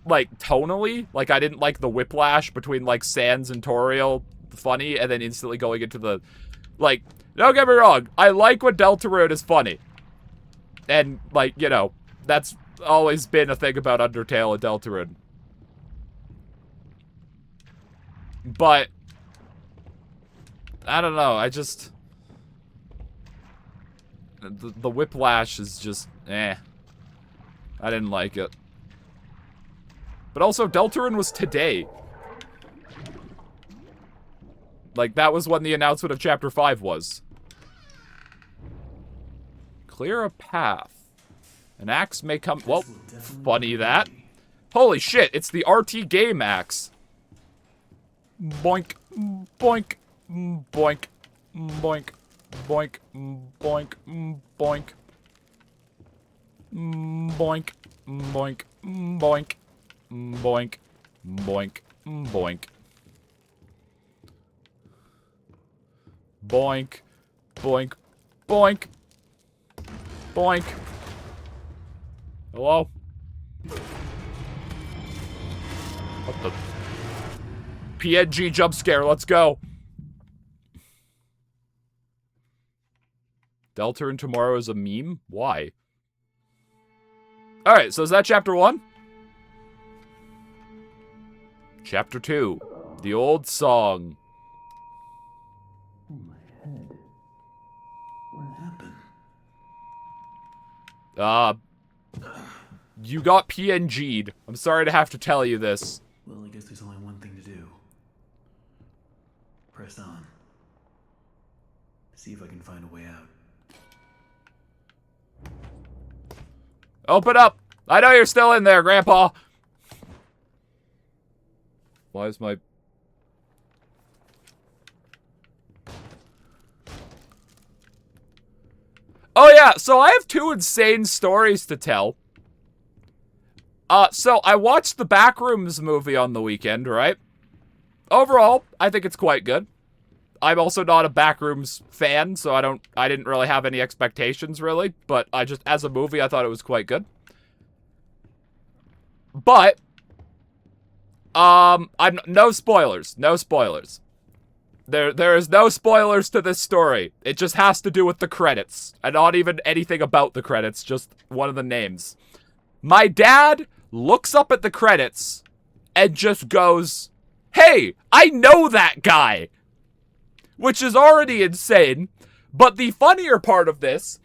like, tonally. Like, I didn't like the whiplash between, like, Sans and Toriel, funny, and then instantly going into the, like, don't get me wrong, I like when Deltarune is funny. And, like, you know, that's always been a thing about Undertale and Deltarune. But I don't know, I just... The whiplash is just, eh. I didn't like it. But also, Deltarune was today. Like, that was when the announcement of Chapter 5 was. Clear a path. An axe may come... Well, funny that. Holy shit, it's the RT game axe. Boink, boink, boink, boink, boink, boink, boink. Boink, boink, boink, boink, boink, boink. Boink, boink, boink, boink. Hello? What the? PNG jump scare, let's go. Deltarune tomorrow is a meme? Why? Alright, so is that chapter 1? Chapter 2. The old song. Oh, my head. What happened? You got PNG'd. I'm sorry to have to tell you this. Well, I guess there's only one thing to do. Press on. See if I can find a way out. Open up! I know you're still in there, Grandpa! Why is my... Oh yeah, so I have 2 insane stories to tell. So I watched the Backrooms movie on the weekend, right? Overall, I think it's quite good. I'm also not a Backrooms fan, so I didn't really have any expectations, really. But as a movie, I thought it was quite good. But, no spoilers. No spoilers. There is no spoilers to this story. It just has to do with the credits. And not even anything about the credits, just one of the names. My dad looks up at the credits and just goes, "Hey, I know that guy!" Which is already insane, but the funnier part of this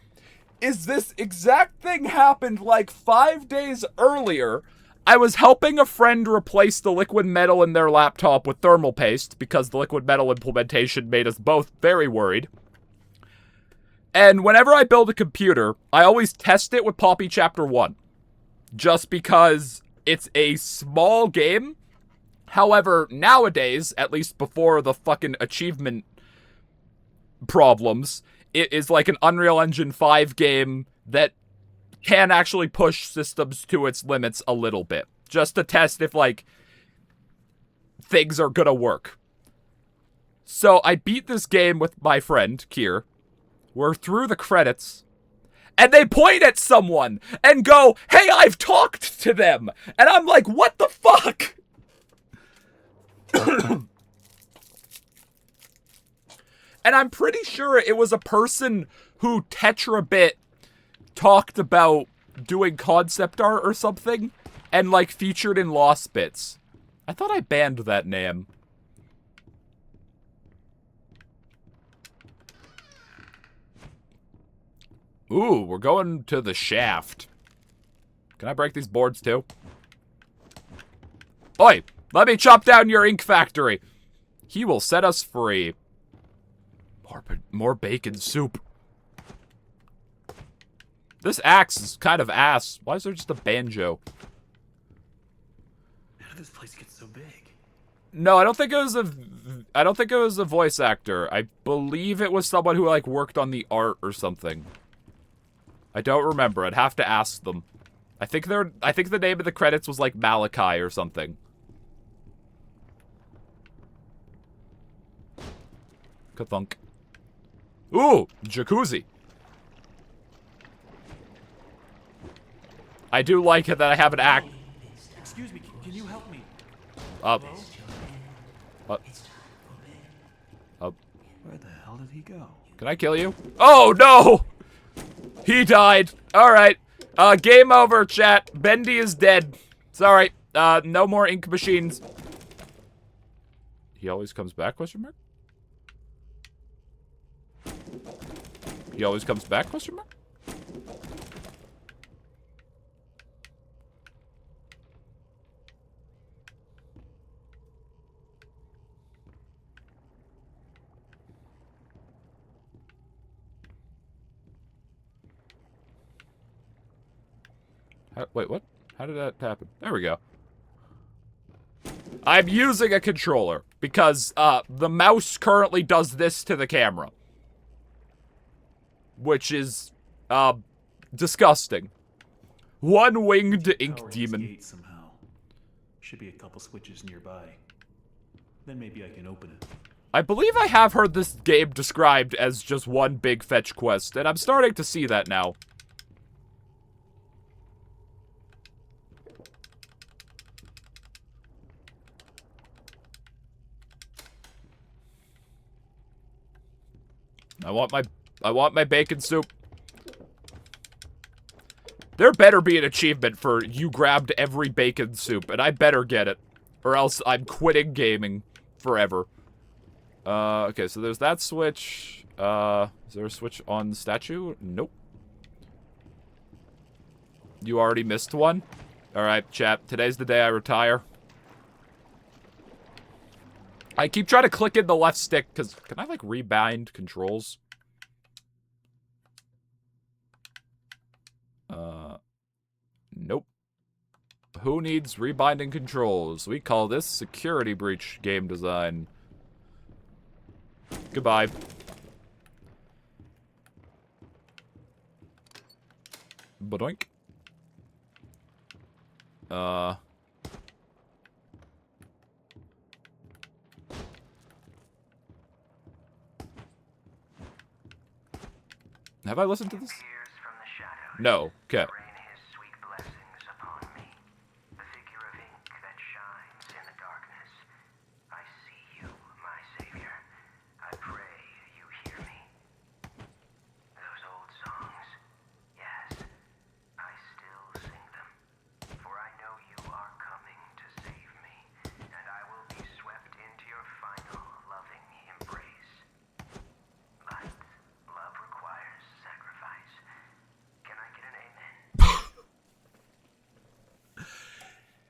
is this exact thing happened like 5 days earlier. I was helping a friend replace the liquid metal in their laptop with thermal paste because the liquid metal implementation made us both very worried. And whenever I build a computer, I always test it with Poppy Chapter 1. Just because it's a small game. However, nowadays, at least before the fucking achievement problems, it is like an Unreal Engine 5 game that can actually push systems to its limits a little bit. Just to test if, like, things are gonna work. So I beat this game with my friend, Kier. We're through the credits. And they point at someone and go, "Hey, I've talked to them." And I'm like, what the fuck? And I'm pretty sure it was a person who Tetrabit talked about doing concept art or something and, like, featured in Lost Bits. I thought I banned that name. Ooh, we're going to the shaft. Can I break these boards too? Oi, let me chop down your ink factory. He will set us free. More bacon soup. This axe is kind of ass. Why is there just a banjo? How did this place get so big? No, I don't think it was a voice actor. I believe it was someone who, like, worked on the art or something. I don't remember. I'd have to ask them. I think the name of the credits was like Malachi or something. Kathunk. Ooh, jacuzzi. I do like it that I have an act. Excuse me, can you help me? Up. Where the hell did he go? Can I kill you? Oh no! He died. Alright. Game over, chat. Bendy is dead. Sorry. No more ink machines. He always comes back, question mark? He always comes back, question mark? Wait, what? How did that happen? There we go. I'm using a controller because the mouse currently does this to the camera. Which is disgusting. One-winged ink Power this demon. gate somehow. Should be a couple switches nearby. Then maybe I can open it. I believe I have heard this game described as just one big fetch quest, and I'm starting to see that now. I want my bacon soup. There better be an achievement for you grabbed every bacon soup, and I better get it. Or else I'm quitting gaming forever. Okay, so there's that switch. Is there a switch on the statue? Nope. You already missed one? Alright, chat. Today's the day I retire. I keep trying to click in the left stick, because... Can I, like, rebind controls? Nope. Who needs rebinding controls? We call this security breach game design. Goodbye. Badoink. Have I listened to this? No. Okay.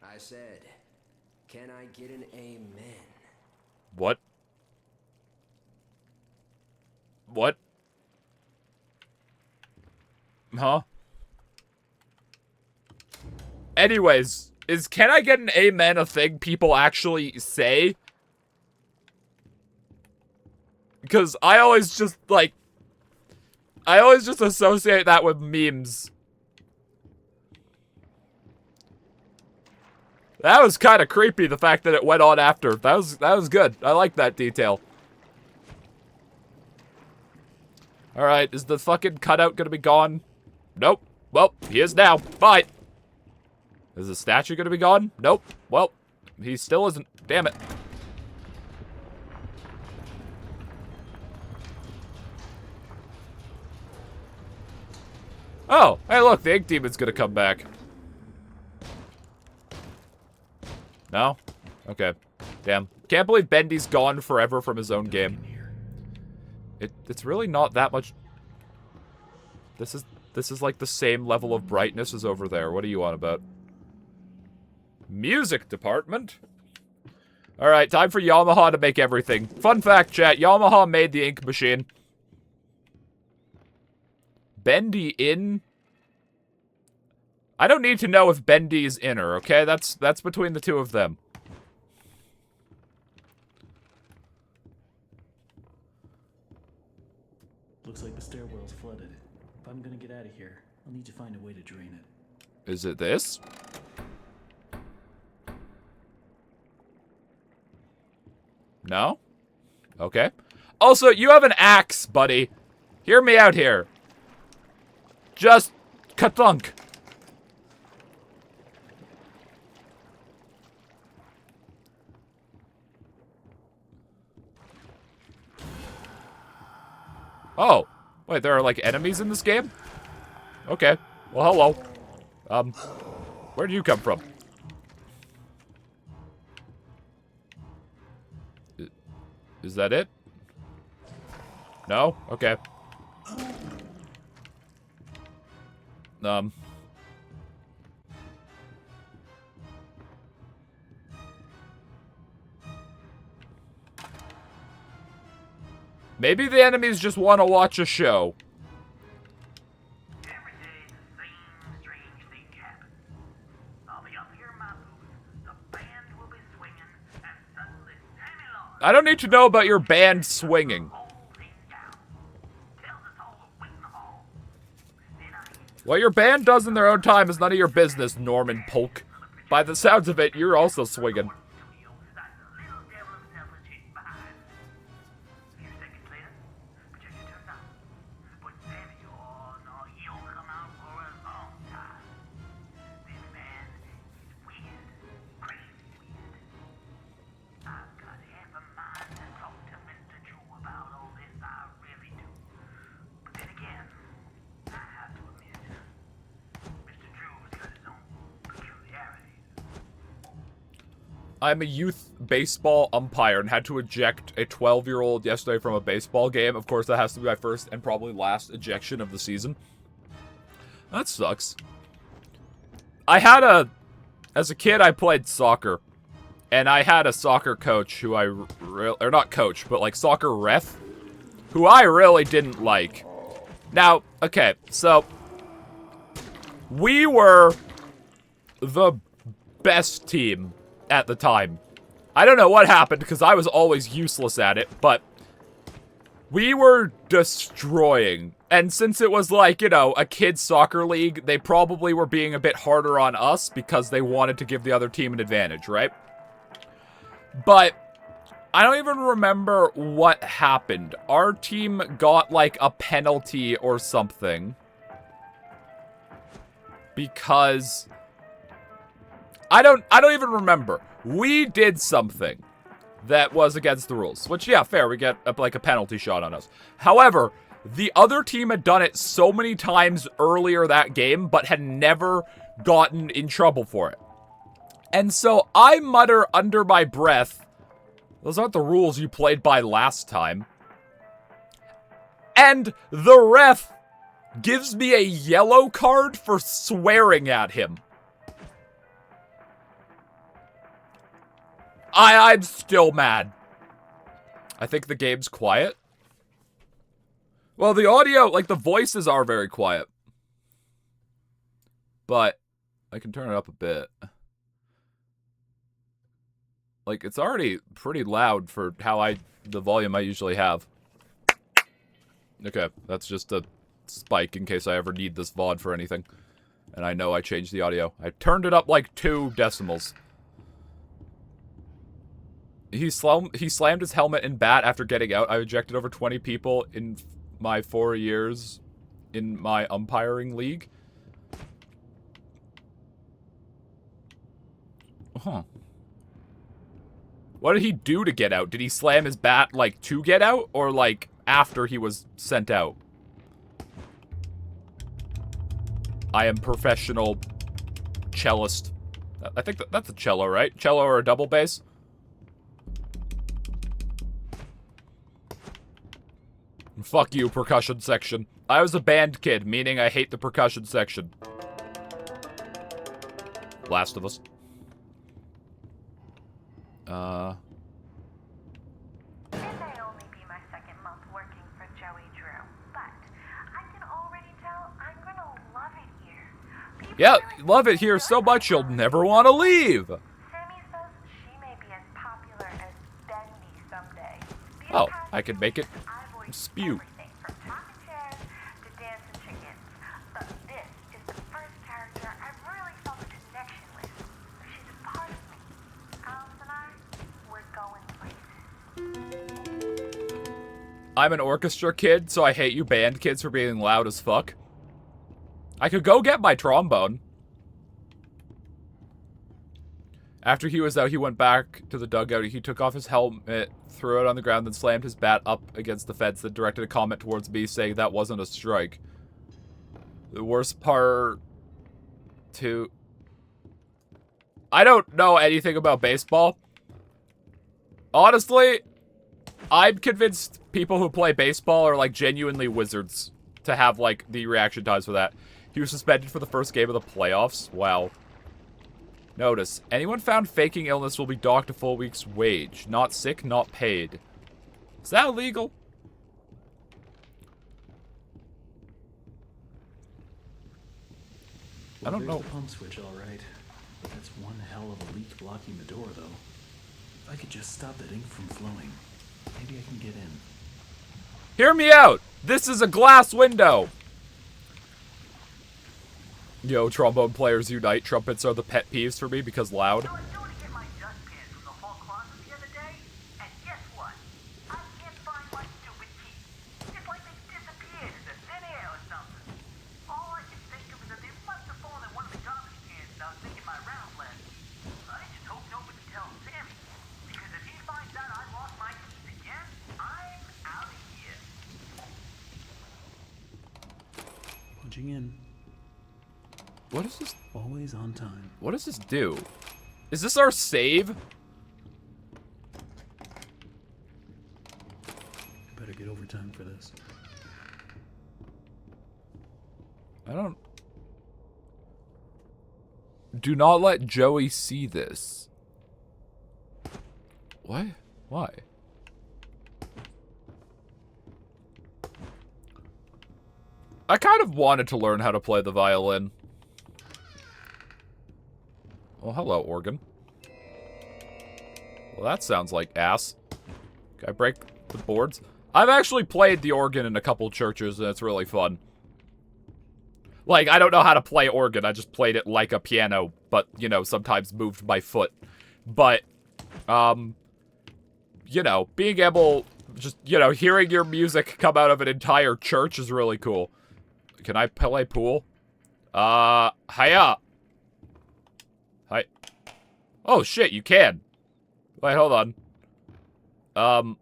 I said, can I get an amen? What? What? Huh? Anyways, is can I get an amen a thing people actually say? Because I always just, like... I always just associate that with memes. That was kind of creepy, the fact that it went on after. That was good. I like that detail. Alright, is the fucking cutout gonna be gone? Nope. Well, he is now. Bye. Is the statue gonna be gone? Nope. Well, he still isn't. Damn it. Oh, hey look, the ink demon's gonna come back. No? Okay. Damn. Can't believe Bendy's gone forever from his own game. It's really not that much. This is like the same level of brightness as over there. What are you on about? Music department? Alright, time for Yamaha to make everything. Fun fact, chat, Yamaha made the ink machine. Bendy in? I don't need to know if Bendy's inner, okay? That's between the two of them. Looks like the stairwell's flooded. If I'm gonna get out of here, I'll need to find a way to drain it. Is it this? No? Okay. Also, you have an axe, buddy. Hear me out here. Just ka-thunk. Oh. Wait, there are like enemies in this game? Okay. Well, hello. Where do you come from? Is that it? No? Okay. Maybe the enemies just want to watch a show. Every day, the same strange thing happens. I'll be up here in my booth, the band will be swinging, and suddenly Sammy Lawrence I don't need to know about your band swinging. whole thing down. Tells us all to wait in the hall. Then I hit What your band does in their own time is none of your business, Norman Polk. By the sounds of it, you're also swinging. the studio like the little devil himself was hidden behind. A few seconds later, projector turns on. But Sammy, oh no, he don't come out for a long time. This man is weird, crazy weird. I've got half a mind to talk to Mr. Drew about all this, I really do. But then again, I have to admit, Mr. Drew's got his own peculiarities. I'm a youth baseball umpire and had to eject a 12-year-old yesterday from a baseball game. Of course, that has to be my first and probably last ejection of the season. That sucks. As a kid, I played soccer. And I had a soccer coach who or not coach, but like soccer ref, who I really didn't like. Now, okay, so we were the best team at the time. I don't know what happened because I was always useless at it, but we were destroying. And since it was like, you know, a kids soccer league, they probably were being a bit harder on us because they wanted to give the other team an advantage, right? But I don't even remember what happened. Our team got like a penalty or something because I don't even remember. We did something that was against the rules, which, yeah, fair. We get like a penalty shot on us. However, the other team had done it so many times earlier that game, but had never gotten in trouble for it. And so I mutter under my breath, those aren't the rules you played by last time. And the ref gives me a yellow card for swearing at him. I'm still mad. I think the game's quiet. Well, the audio, like the voices are very quiet. But I can turn it up a bit. Like, it's already pretty loud for the volume I usually have. Okay, that's just a spike in case I ever need this VOD for anything. And I know I changed the audio. I turned it up like 2 decimals. He slammed his helmet and bat after getting out. I ejected over 20 people in my 4 years in my umpiring league. Huh. What did he do to get out? Did he slam his bat, like, to get out? Or, like, after he was sent out? I am professional cellist. I think that's a cello, right? Cello or a double bass? Fuck you, percussion section. I was a band kid, meaning I hate the percussion section. Last of Us. This may only be my second month working for Joey Drew, but I can already tell I'm gonna love it here. People Yeah, really love it here so much you'll never want to leave. Sammy says she may be as popular as Bendy someday. These Oh, past I can make it I voiced spew. everything from talking chairs to dancing chickens, but this is the first character I've really I'm an orchestra kid, so I hate you band kids for being loud as fuck. I could go get my trombone. After he was out, he went back to the dugout. He took off his helmet, threw it on the ground, then slammed his bat up against the fence, then directed a comment towards me, saying that wasn't a strike. The worst part... I don't know anything about baseball. Honestly, I'm convinced people who play baseball are, like, genuinely wizards to have, like, the reaction times for that. He was suspended for the first game of the playoffs. Wow. Notice, anyone found faking illness will be docked a full week's wage. Not sick, not paid. Is that illegal? I don't know. The pump switch, all right. That's one hell of a leak blocking the door, though. If I could just stop that ink from flowing, maybe I can get in. Hear me out! This is a glass window! Yo, trombone players unite. Trumpets are the pet peeves for me because loud. So I was going to get my dustpan from the hall closet the other day, and guess what? I can't find my stupid key. It's like they disappeared into thin air or something. All I can think of is that they must have fallen in one of the garbage cans when I was making my rounds last week. I just hope nobody tells Sammy, because if he finds out I lost my keys again, I'm out of here. Punching in. What is this? Always on time. What does this do? Is this our save? I better get overtime for this. I don't... Do not let Joey see this. What? Why? I kind of wanted to learn how to play the violin. Well, hello, organ. Well, that sounds like ass. Can I break the boards? I've actually played the organ in a couple churches, and it's really fun. Like, I don't know how to play organ. I just played it like a piano, but, you know, sometimes moved my foot. But, you know, being able, just, you know, hearing your music come out of an entire church is really cool. Can I play pool? Hiya. Hi. Oh, shit, you can. Wait, hold on.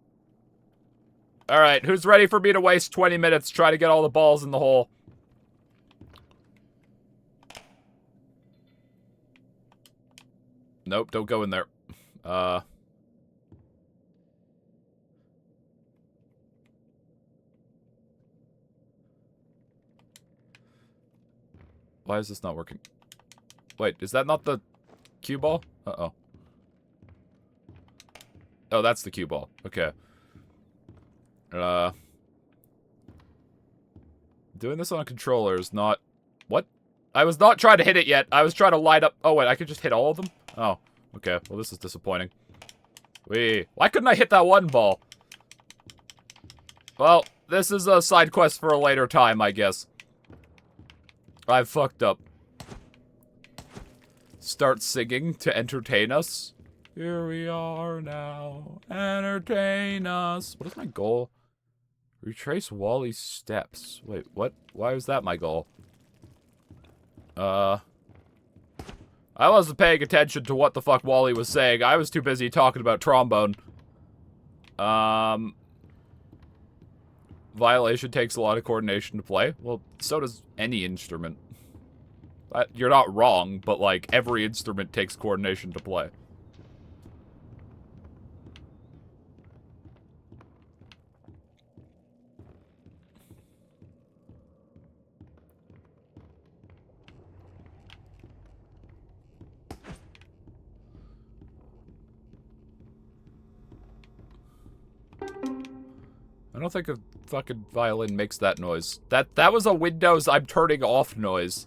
Alright, who's ready for me to waste 20 minutes trying to get all the balls in the hole? Nope, don't go in there. Why is this not working? Wait, is that not the cue ball? Uh-oh. Oh, that's the cue ball. Okay. Doing this on a controller is not... What? I was not trying to hit it yet. I was trying to light up... Oh, wait, I could just hit all of them? Oh, okay. Well, this is disappointing. Why couldn't I hit that one ball? Well, this is a side quest for a later time, I guess. I fucked up. Start singing to entertain us. Here we are now. Entertain us. What is my goal? Retrace Wally's steps. Wait, what? Why was that my goal? I wasn't paying attention to what the fuck Wally was saying. I was too busy talking about trombone. Violation takes a lot of coordination to play. Well, so does any instrument. You're not wrong, but, like, every instrument takes coordination to play. I don't think a fucking violin makes that noise. That was a Windows I'm turning off noise.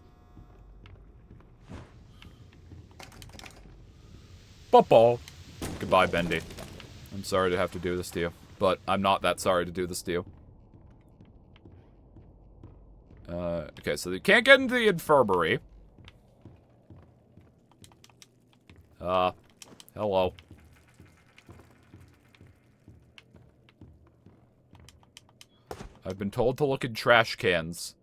Ball. Goodbye, Bendy. I'm sorry to have to do this to you, but I'm not that sorry to do this to you. Okay, so you can't get into the infirmary. Hello. I've been told to look in trash cans.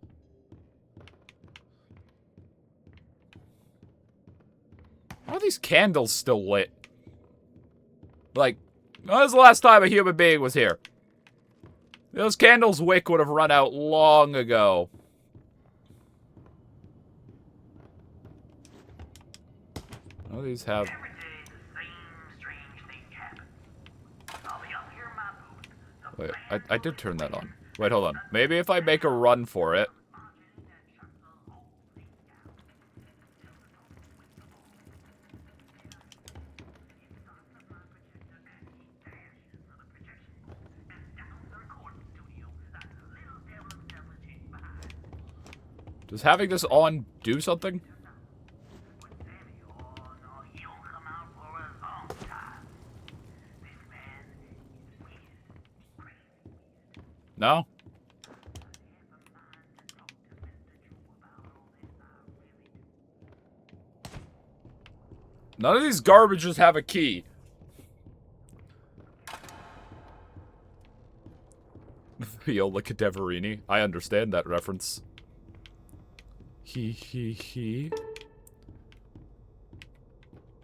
How are these candles still lit? Like, when was the last time a human being was here? Those candles' wick would have run out long ago. Oh, these have... Every day the same strange thing happens. I'll be up here in my booth. Wait, I did turn that on. Wait, hold on. Maybe if I make a run for it. Does having this on do something? No? None of these garbages have a key. Viola Cadaverini. I understand that reference. He.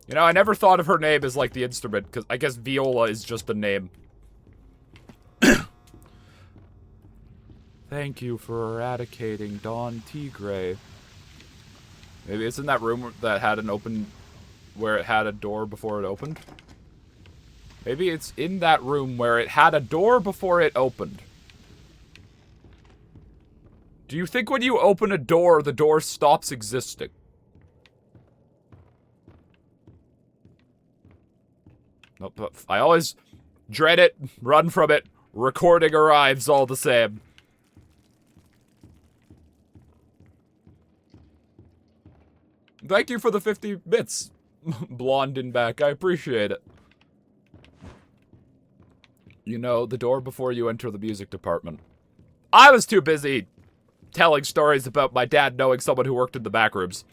You know, I never thought of her name as like the instrument, because I guess viola is just a name. Thank you for eradicating Don Tigre. Maybe it's in that room that had an open... where it had a door before it opened? Maybe it's in that room where it had a door before it opened. Do you think when you open a door, the door stops existing? Nope, but I always dread it, run from it, recording arrives all the same. Thank you for the 50 bits, Blonde in back. I appreciate it. You know, the door before you enter the music department. I was too busy telling stories about my dad knowing someone who worked in the back rooms.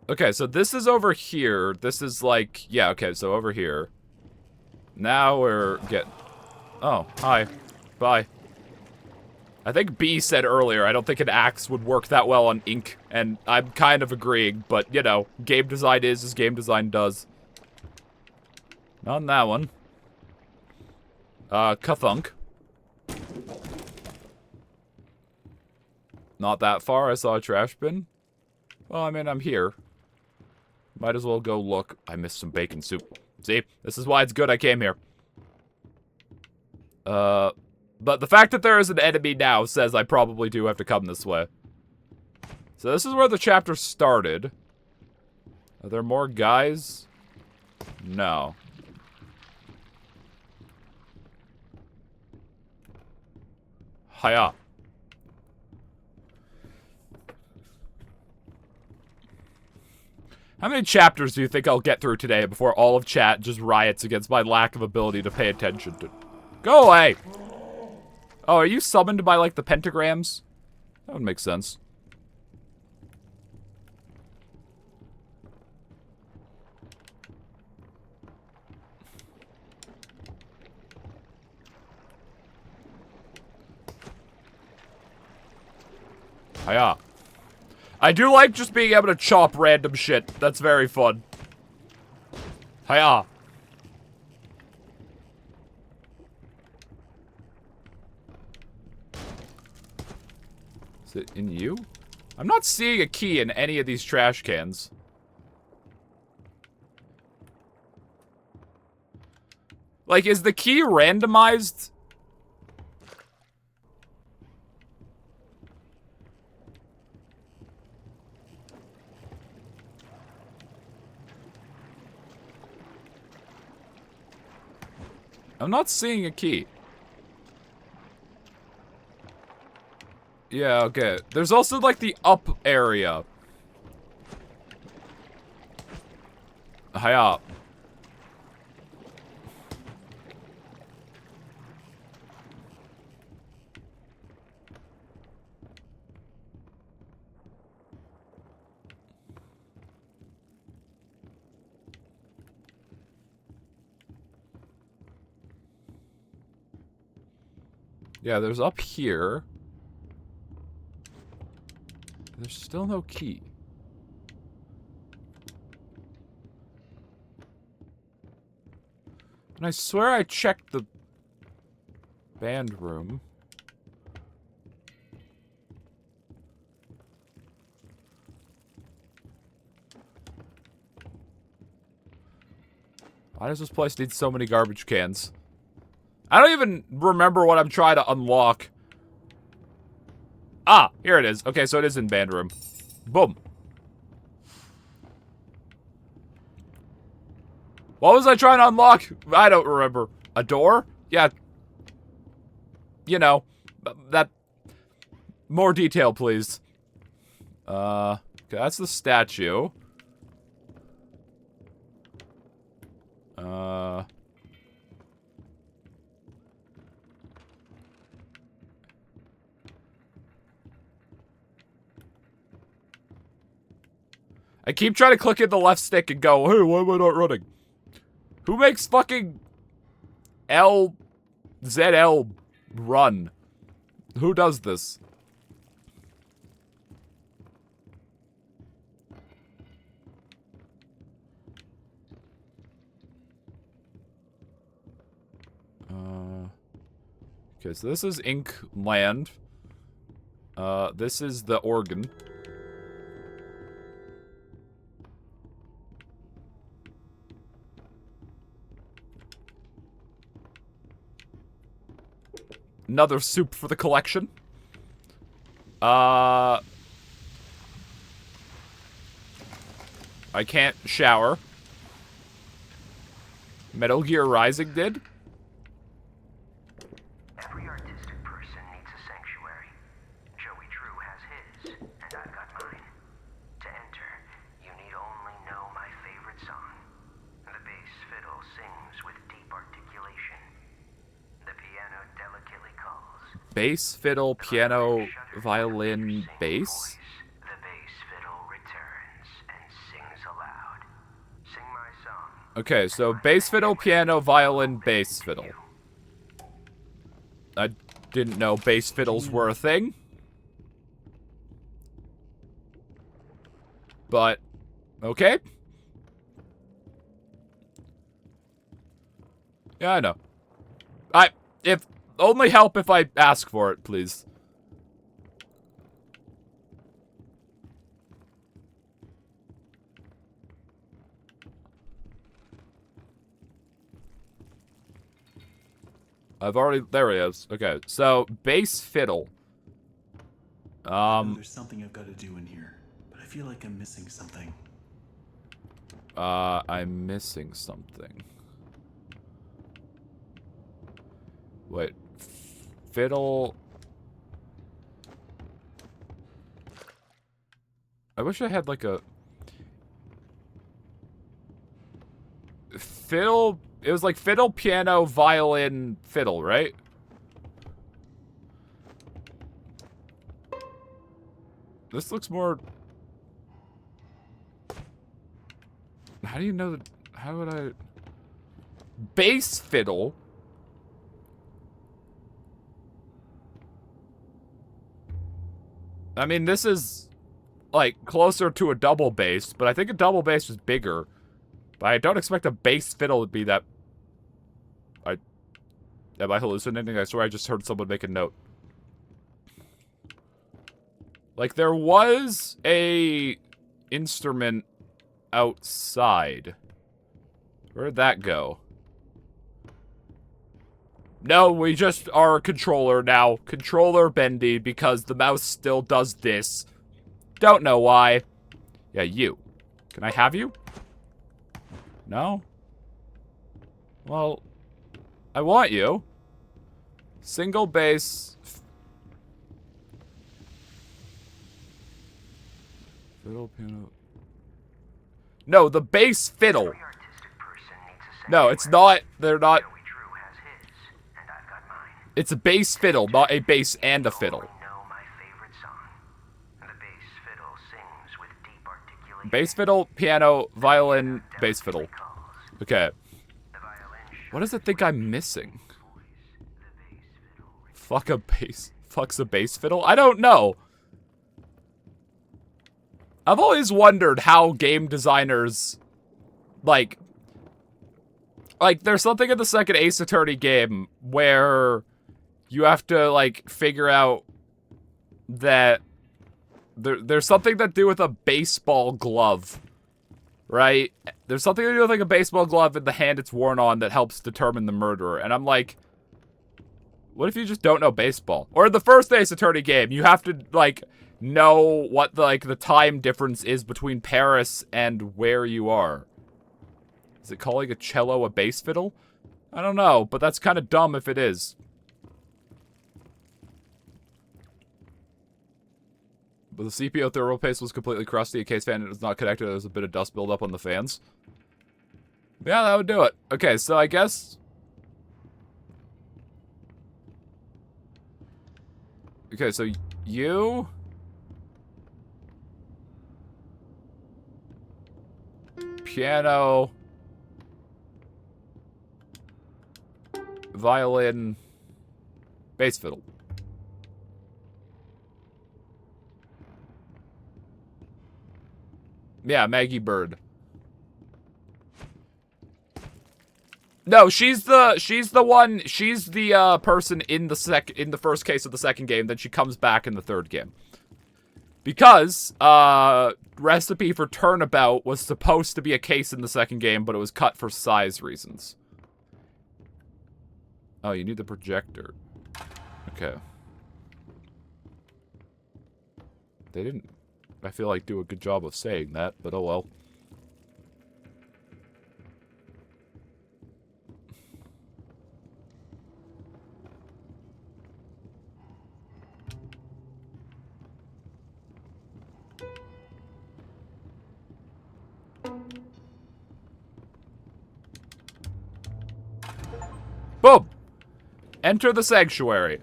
Okay, so this is over here. This is like, yeah, okay, so over here. Now we're getting... Oh, hi. Bye. I think B said earlier, I don't think an axe would work that well on ink, and I'm kind of agreeing, but, you know, game design is as game design does. Not on that one. Kathunk. Not that far, I saw a trash bin. Well, I mean, I'm here. Might as well go look. I missed some bacon soup. See? This is why it's good I came here. But the fact that there is an enemy now says I probably do have to come this way. So this is where the chapter started. Are there more guys? No. Hiya. How many chapters do you think I'll get through today before all of chat just riots against my lack of ability to pay attention to... Go away! Oh, are you summoned by, like, the pentagrams? That would make sense. Hiya. I do like just being able to chop random shit. That's very fun. Hiya. Is it in you? I'm not seeing a key in any of these trash cans. Like, is the key randomized? I'm not seeing a key. Yeah, okay. There's also, like, the up area. Hiya. Yeah, there's up here. There's still no key. And I swear I checked the band room. Why does this place need so many garbage cans? I don't even remember what I'm trying to unlock. Ah, here it is. Okay, so it is in band room. Boom. What was I trying to unlock? I don't remember. A door? Yeah. You know, that... More detail, please. Okay, that's the statue. I keep trying to click in the left stick and go, hey, why am I not running? Who makes fucking ZL run? Who does this? Okay, so this is Ink Land. This is the organ. Another soup for the collection. I can't shower. Metal Gear Rising did. Every artistic person needs a sanctuary. Joey Drew has his, and I've got mine. To enter, you need only know my favorite song. The bass fiddle sings with deep articulation. The piano delicately calls. Bass, fiddle, piano, violin, bass? The bass fiddle returns and sings aloud. Sing my song. Okay, so bass, fiddle, piano, violin, bass, fiddle. I didn't know bass fiddles were a thing. But, okay. Yeah, I know. If only help if I ask for it, please. There he is. Okay, so bass fiddle. I know there's something I've got to do in here, but I feel like I'm missing something. I'm missing something. Wait. Fiddle. I wish I had like a... Fiddle... It was like fiddle, piano, violin, fiddle, right? This looks more... How do you know that... How would I... Bass fiddle? I mean, this is, like, closer to a double bass, but I think a double bass is bigger. But I don't expect a bass fiddle to be that... Am I hallucinating? I swear I just heard someone make a note. Like, there was a instrument outside. Where'd that go? No, we just are a controller now. Controller Bendy, because the mouse still does this. Don't know why. Yeah, you. Can I have you? No? Well, I want you. Single bass. Fiddle, piano. No, the bass fiddle. No, it's not. They're not. It's a bass fiddle, not a bass and a fiddle. Bass fiddle, piano, violin, bass fiddle. Okay. What does it think I'm missing? Fucks a bass fiddle? I don't know. I've always wondered how game designers, like, there's something in the second Ace Attorney game where you have to, like, figure out that there's something to do with a baseball glove, right? There's something to do with, like, a baseball glove in the hand it's worn on that helps determine the murderer. And I'm like, what if you just don't know baseball? Or in the first Ace Attorney game, you have to, like, know what, the time difference is between Paris and where you are. Is it calling a cello a bass fiddle? I don't know, but that's kind of dumb if it is. But the CPO thermal paste was completely crusty. A case fan was not connected. There was a bit of dust buildup on the fans. Yeah, that would do it. Okay, so I guess... Okay, so you... Piano... Violin... Bass fiddle. Yeah, Maggie Bird. No, she's the person in the first case of the second game, then she comes back in the third game. Because Recipe for Turnabout was supposed to be a case in the second game, but it was cut for size reasons. Oh, you need the projector. Okay. They didn't, I feel like, do a good job of saying that, but oh well. Boom! Enter the sanctuary.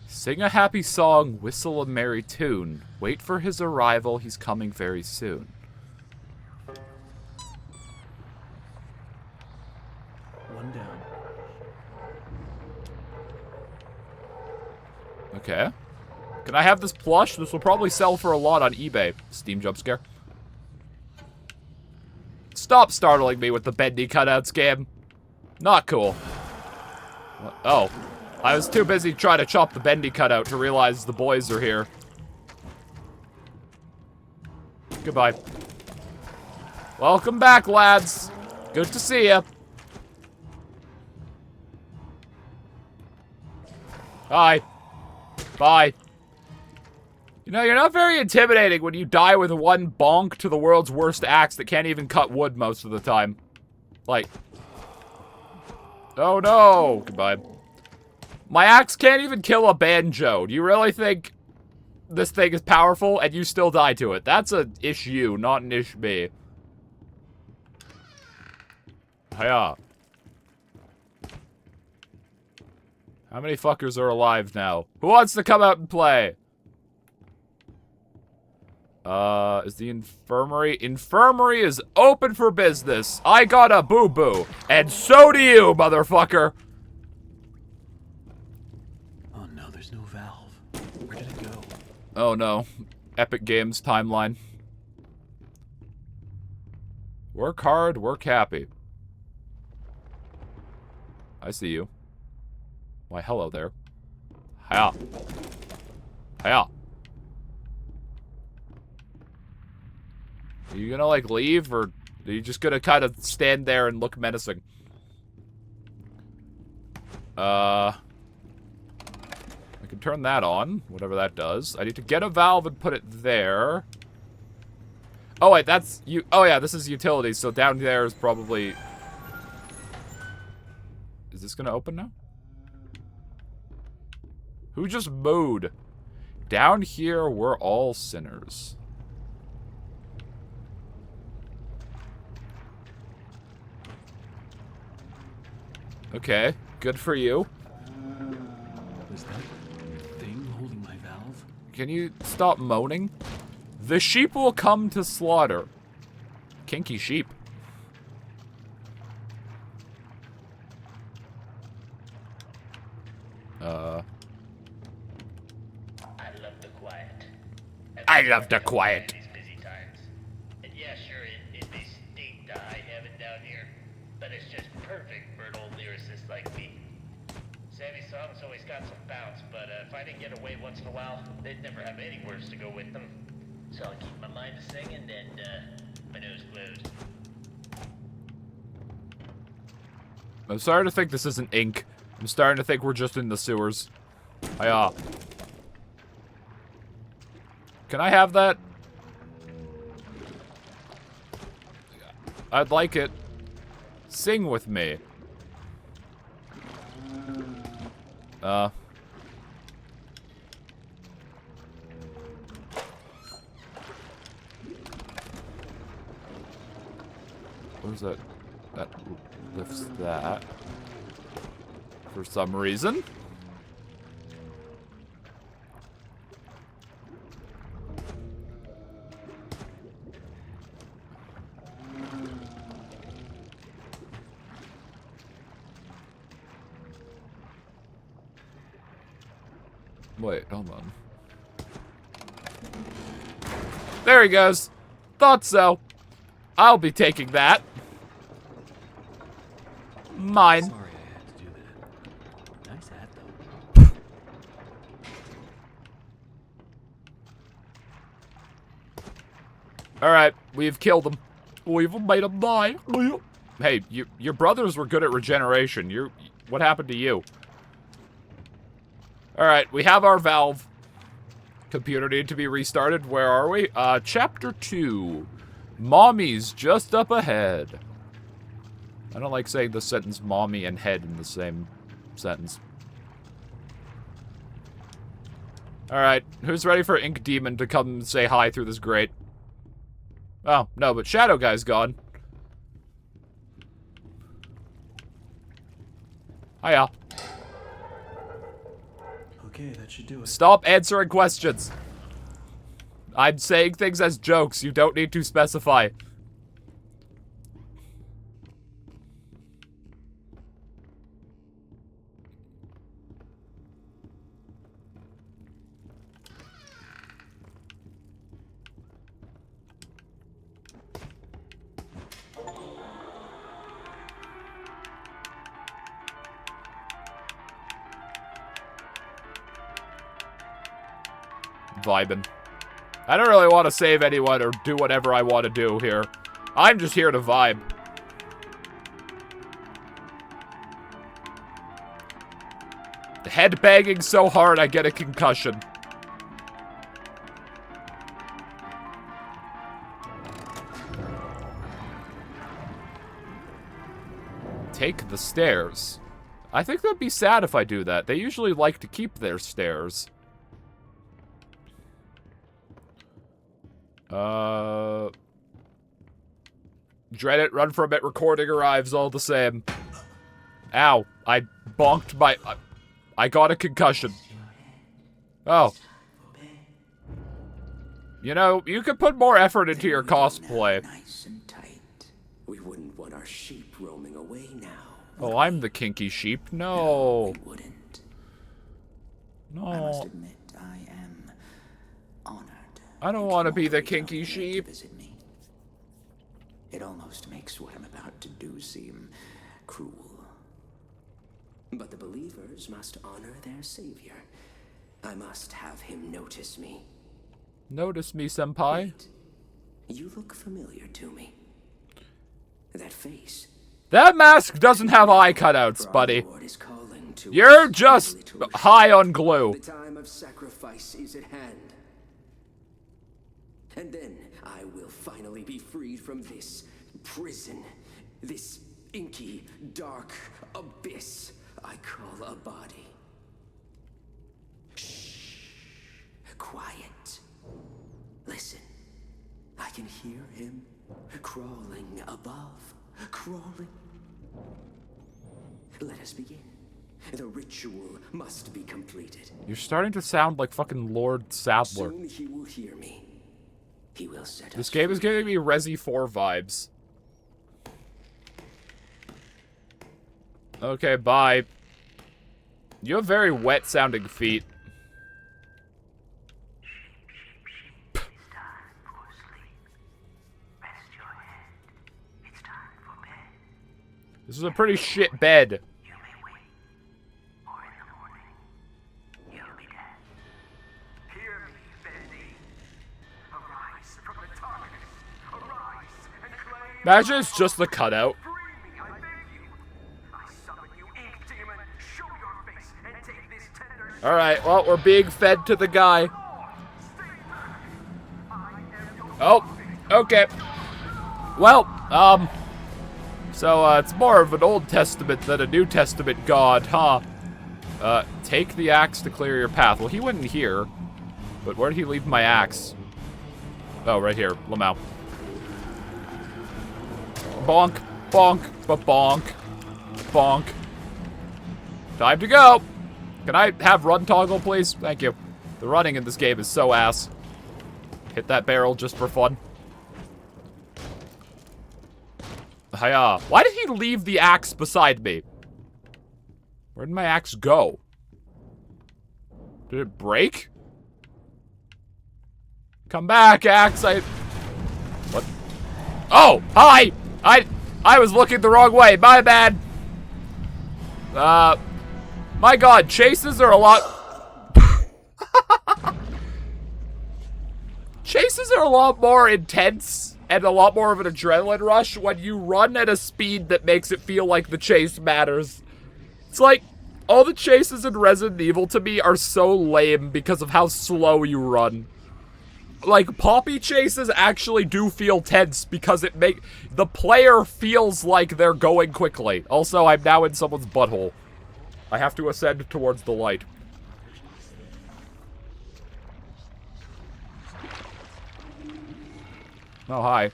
Sing a happy song, whistle a merry tune. Wait for his arrival, he's coming very soon. One down. Okay. Can I have this plush? This will probably sell for a lot on eBay. Steam jump scare. Stop startling me with the Bendy cutouts game. Not cool. What? Oh. I was too busy trying to chop the Bendy cutout to realize the boys are here. Goodbye. Welcome back, lads. Good to see ya. Hi. Bye. You know, you're not very intimidating when you die with one bonk to the world's worst axe that can't even cut wood most of the time. Like... Oh no! Goodbye. My axe can't even kill a banjo. Do you really think this thing is powerful and you still die to it? That's an issue, not an ish me. Hiya. How many fuckers are alive now? Who wants to come out and play? Is the infirmary? Infirmary is open for business. I got a boo-boo. And so do you, motherfucker. Oh no, there's no valve. Where did it go? Oh no. Epic Games timeline. Work hard, work happy. I see you. Why, hello there. Hiya. Hiya. Are you gonna, like, leave, or are you just gonna kind of stand there and look menacing? I can turn that on, whatever that does. I need to get a valve and put it there. Oh, wait, that's... Oh, yeah, this is utilities, so down there is probably... Is this gonna open now? Who just mooed? Down here, we're all sinners. Okay, good for you. Was that thing holding my valve? Can you stop moaning? The sheep will come to slaughter. Kinky sheep. I love the quiet. These busy times. And yeah, sure, it may stink to high heaven down here, but it's just perfect for an old lyricist like me. Savvy songs always got some bounce, but if I didn't get away once in a while, they'd never have any words to go with them. So I'll keep my mind to singing and my nose closed. I'm starting to think this isn't ink. I'm starting to think we're just in the sewers. Hiya. Can I have that? I'd like it. Sing with me. What is that? That lifts that. For some reason. Wait, hold on. There he goes. Thought so. I'll be taking that. Mine. Sorry I had to do that. Nice hat, though. Alright, we've killed him. We've made him die. Hey, your brothers were good at regeneration. What happened to you? Alright, we have our valve. Computer need to be restarted. Where are we? Chapter 2. Mommy's just up ahead. I don't like saying the sentence mommy and head in the same sentence. Alright, who's ready for Ink Demon to come say hi through this grate? Oh, no, but Shadow Guy's gone. Hiya. Okay, that should do it. Stop answering questions. I'm saying things as jokes. You don't need to specify. Vibin'. I don't really want to save anyone or do whatever I want to do here. I'm just here to vibe. Head banging so hard I get a concussion. Take the stairs. I think that'd be sad if I do that. They usually like to keep their stairs. Dread it, run from it, recording arrives all the same. Ow, I bonked my... I got a concussion. Oh. You know, you could put more effort into your cosplay. Nice and tight. We wouldn't want our sheep roaming away now. Oh, I'm the kinky sheep. No. We wouldn't. No. I must admit, I am honored. I don't want to be the kinky sheep. Visit me. It almost makes what I'm about to do seem cruel. But the believers must honor their savior. I must have him notice me. Notice me, senpai. Wait. You look familiar to me. That face. That mask doesn't have eye cutouts, buddy. Lord is calling to You're us, just to high on glue. The time of sacrifice is at hand. And then I will finally be freed from this prison, this inky, dark abyss I call a body. Shh. Quiet. Listen. I can hear him crawling above. Crawling. Let us begin. The ritual must be completed. You're starting to sound like fucking Lord Sadler. Soon he will hear me. He will set This us game is free. giving me Resi 4 vibes. Okay, bye. You have very wet-sounding feet. It's time for sleep. Rest your head. It's time for bed. This is a pretty shit bed. You may wait, or in the morning, you'll be dead. Hear me, Bendy. Arise from the darkness. Arise and claim. Imagine it's just the cutout. Free me, I beg you. I summon you, ink demon. Show your face and take this tender. Alright, well, we're being fed to the guy. Oh, okay. Well, so, it's more of an Old Testament than a New Testament god, huh? Take the axe to clear your path. Well, he went in here. But where did he leave my axe? Oh, right here. Lamau. Bonk, bonk, bonk, bonk. Time to go. Can I have run toggle, please? Thank you. The running in this game is so ass. Hit that barrel just for fun. Hiya. Why did he leave the axe beside me? Where did my axe go? Did it break? Come back, axe. What? Oh, hi. I was looking the wrong way. My bad. My God, chases are a lot. Chases are a lot more intense and a lot more of an adrenaline rush when you run at a speed that makes it feel like the chase matters. It's like, all the chases in Resident Evil to me are so lame because of how slow you run. Like, Poppy chases actually do feel tense because the player feels like they're going quickly. Also, I'm now in someone's butthole. I have to ascend towards the light. Oh, hi.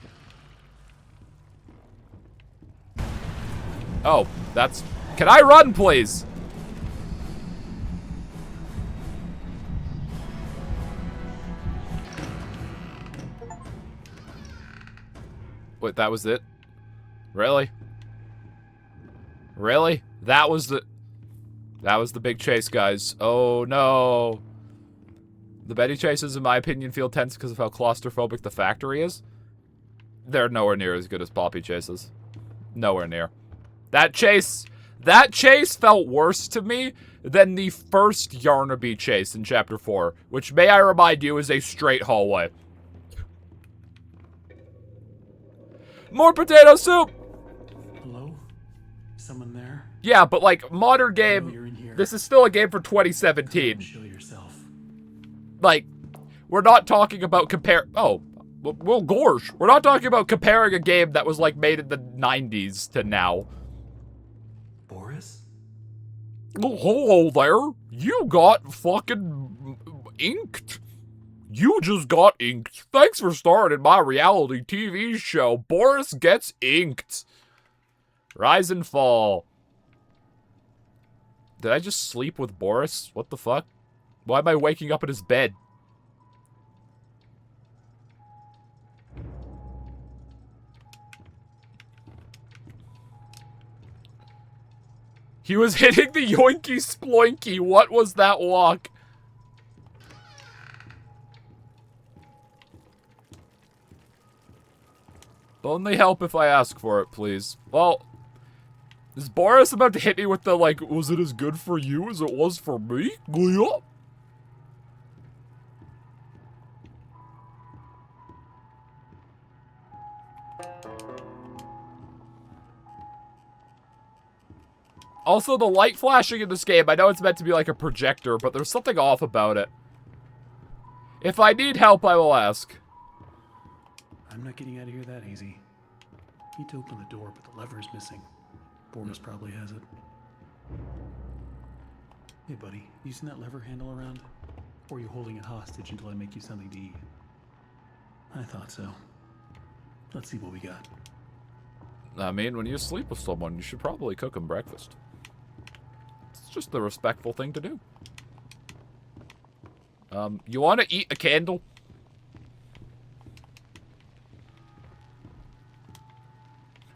Oh, that's... Can I run, please? Wait, that was it? Really? Really? That was the big chase, guys. Oh, no. The Bendy chases, in my opinion, feel tense because of how claustrophobic the factory is. They're nowhere near as good as Poppy chases. Nowhere near. That chase felt worse to me than the first Yarnaby chase in Chapter 4, which, may I remind you, is a straight hallway. More potato soup! Hello? Someone there? Yeah, but like, modern You're game, in here. this is still a game for 2017. Show yourself. Like, we're not talking about well, gorge. We're not talking about comparing a game that was, like, made in the 90s to now. Boris? Oh, hello there. You got fucking inked. You just got inked. Thanks for starting my reality TV show. Boris gets inked. Rise and fall. Did I just sleep with Boris? What the fuck? Why am I waking up in his bed? He was hitting the yoinky sploinky. What was that walk? Only help if I ask for it, please. Well, is Boris about to hit me with the, like, was it as good for you as it was for me? Yeah. Also, the light flashing in this game, I know it's meant to be like a projector, but there's something off about it. If I need help, I will ask. I'm not getting out of here that easy. Need to open the door, but the lever is missing. Boris probably has it. Hey, buddy, you seen that lever handle around? Or are you holding it hostage until I make you something to eat? I thought so. Let's see what we got. I mean, when you sleep with someone, you should probably cook them breakfast. It's just the respectful thing to do. You want to eat a candle?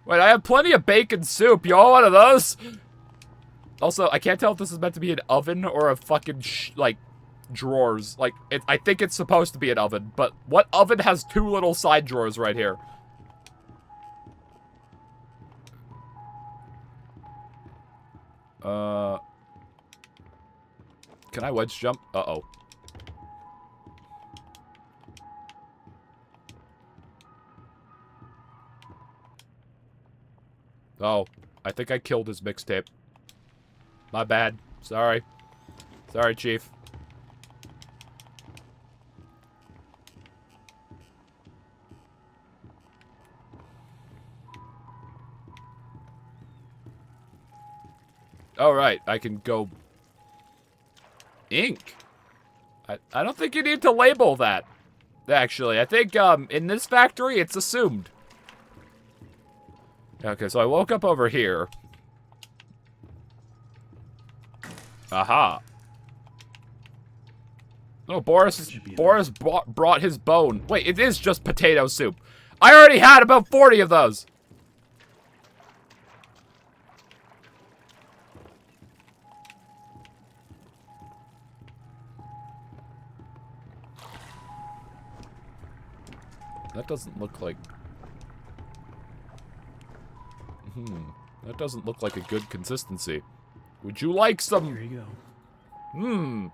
Wait, I have plenty of bacon soup. You want one of those? Also, I can't tell if this is meant to be an oven or a fucking, like, drawers. Like, I think it's supposed to be an oven, but what oven has two little side drawers right here? Can I wedge jump? Uh-oh. Oh, I think I killed his mixtape. My bad. Sorry. Sorry, Chief. All right, I can go... Ink? I don't think you need to label that. Actually, I think in this factory, it's assumed. Okay, so I woke up over here. Aha. Oh, Boris brought his bone. Wait, it is just potato soup. I already had about 40 of those. That doesn't look like... That doesn't look like a good consistency. Would you like some... Here you go.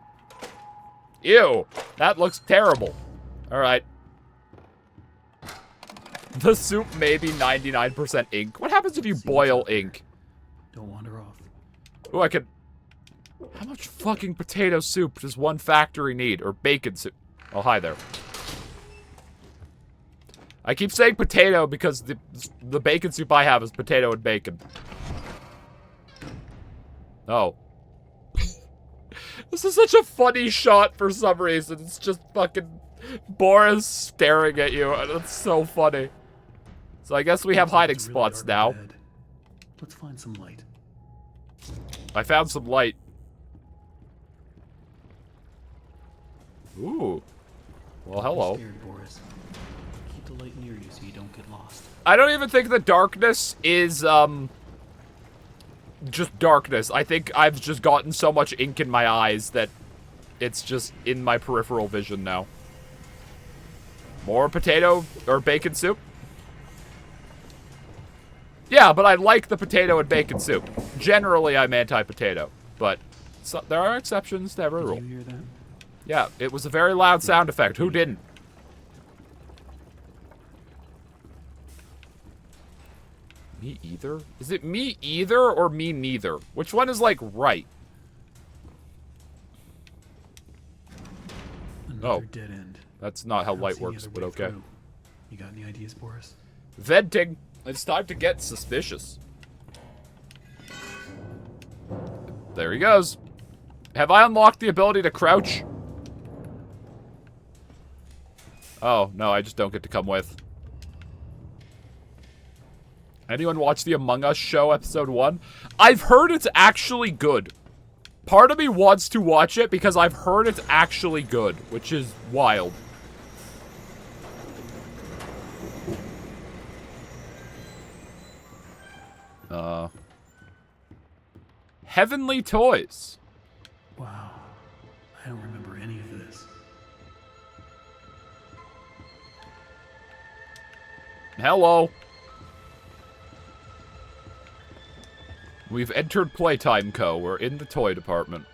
Ew. That looks terrible. Alright. The soup may be 99% ink. What happens if you boil ink? Don't wander off. Oh, I could... How much fucking potato soup does one factory need? Or bacon soup? Oh, hi there. I keep saying potato because the bacon soup I have is potato and bacon. Oh. This is such a funny shot for some reason. It's just fucking Boris staring at you, and it's so funny. So I guess we have hiding spots now. Let's find some light. I found some light. Ooh. Well, hello. Scared, Boris. Keep the light near you so you don't get lost. I don't even think the darkness is, just darkness. I think I've just gotten so much ink in my eyes that it's just in my peripheral vision now. More potato or bacon soup? Yeah, but I like the potato and bacon soup. Generally, I'm anti-potato, but there are exceptions to every rule. Did you hear that? Yeah, it was a very loud sound effect. Who didn't? Me either? Is it me either or me neither? Which one is, like, right? Another dead end. That's not how I don't light see any works, other but way okay. through. You got any ideas, Boris? Venting. It's time to get suspicious. There he goes. Have I unlocked the ability to crouch? Oh, no, I just don't get to come with. Anyone watch the Among Us show, episode 1? I've heard it's actually good. Part of me wants to watch it because I've heard it's actually good, which is wild. Heavenly Toys. Wow. I don't remember any of this. Hello. We've entered Playtime Co. We're in the toy department.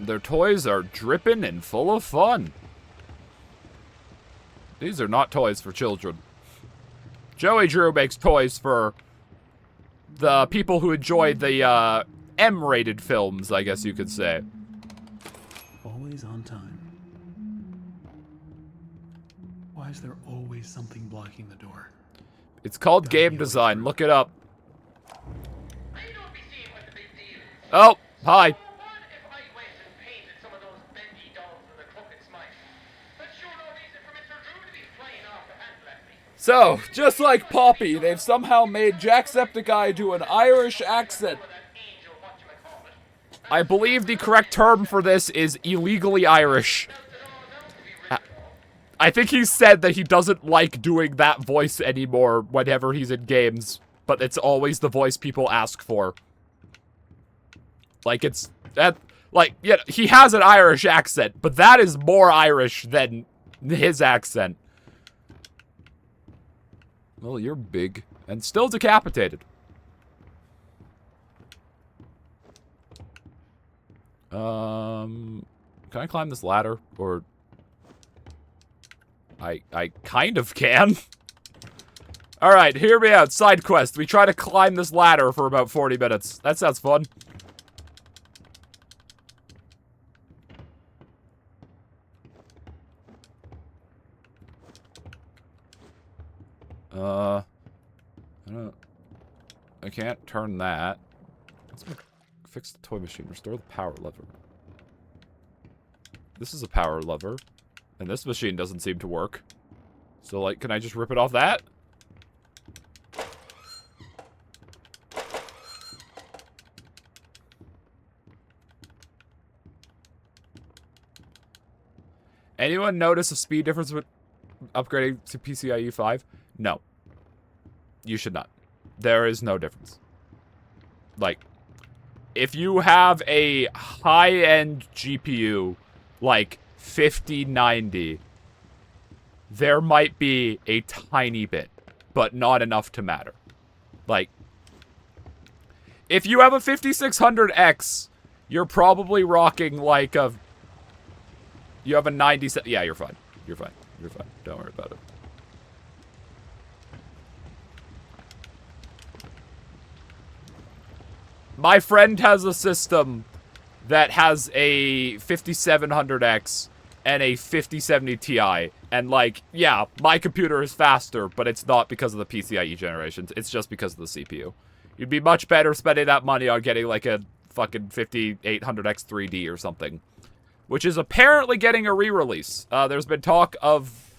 Their toys are dripping and full of fun. These are not toys for children. Joey Drew makes toys for the people who enjoy the M-rated films, I guess you could say. Always on time. Why is there always something blocking the door? It's called game design. Look it up. Oh, hi. So, just like Poppy, they've somehow made Jacksepticeye do an Irish accent. I believe the correct term for this is illegally Irish. I think he said that he doesn't like doing that voice anymore whenever he's in games, but it's always the voice people ask for. Like, it's... Like, yeah, he has an Irish accent, but that is more Irish than his accent. Well, you're big and still decapitated. Can I climb this ladder? Or... I kind of can. Alright, hear me out. Side quest. We try to climb this ladder for about 40 minutes. That sounds fun. I can't turn that. Let's fix the toy machine. Restore the power lever. This is a power lever. And this machine doesn't seem to work. So, like, can I just rip it off that? Anyone notice a speed difference with upgrading to PCIe 5? No. You should not. There is no difference. Like, if you have a high-end GPU, like 5090, there might be a tiny bit, but not enough to matter. Like, if you have a 5600X, you're probably rocking like a... You have a 97... Yeah, you're fine. You're fine. You're fine. Don't worry about it. My friend has a system that has a 5700X and a 5070 Ti. And, like, yeah, my computer is faster, but it's not because of the PCIe generations. It's just because of the CPU. You'd be much better spending that money on getting, like, a fucking 5800X 3D or something. Which is apparently getting a re-release. There's been talk of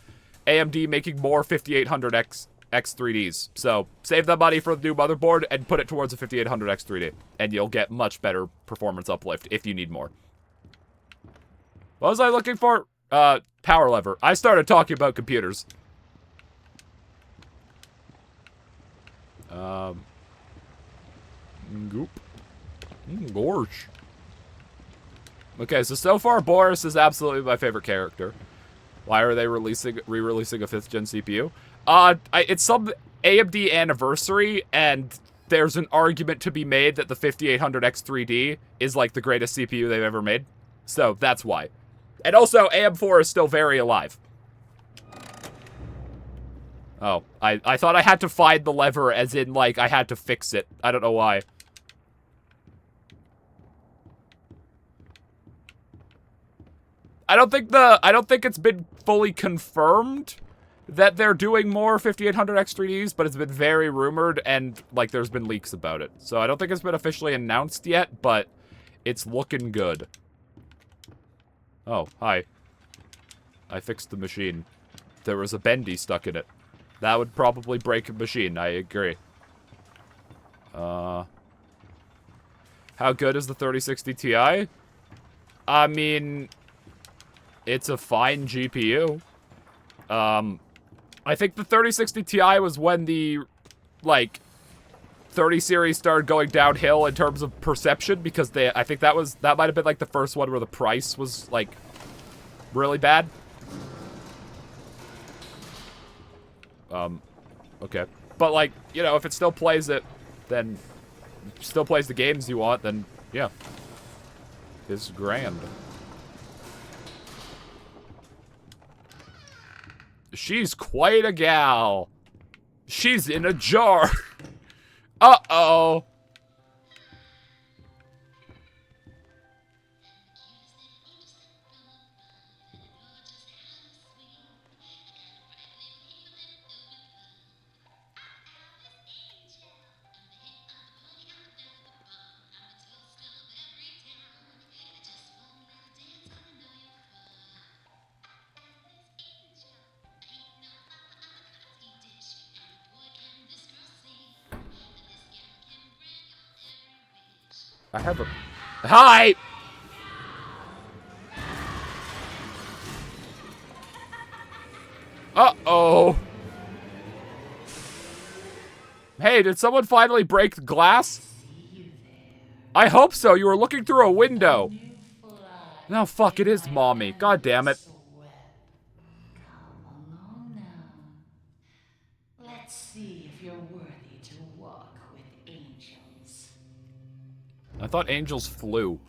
AMD making more 5800X X3Ds. So, save that money for the new motherboard and put it towards a 5800X 3D. And you'll get much better performance uplift if you need more. What was I looking for? Power lever. I started talking about computers. Goop. Gorge. Okay, so far Boris is absolutely my favorite character. Why are they re-releasing a 5th gen CPU? It's some AMD anniversary, and there's an argument to be made that the 5800X 3D is like the greatest CPU they've ever made. So that's why. And also, AM4 is still very alive. Oh, I thought I had to find the lever as in, like, I had to fix it. I don't know why. I don't think it's been fully confirmed that they're doing more 5800X 3Ds, but it's been very rumored and, like, there's been leaks about it. So I don't think it's been officially announced yet, but it's looking good. Oh, hi. I fixed the machine. There was a Bendy stuck in it. That would probably break a machine, I agree. How good is the 3060 Ti? I mean... It's a fine GPU. I think the 3060 Ti was when the, like, 30 series started going downhill in terms of perception, because I think that might have been, like, the first one where the price was, like, really bad. Okay. But, like, you know, if it still plays it, then, still plays the games you want, then, yeah. It's grand. She's quite a gal. She's in a jar. Uh-oh. I have a... Hi! I Hey, did someone finally break the glass? I hope so. You were looking through a window. No, fuck, it is Mommy. God damn it. Come along now. Let's see if you're worthy to walk with angels. I thought angels flew.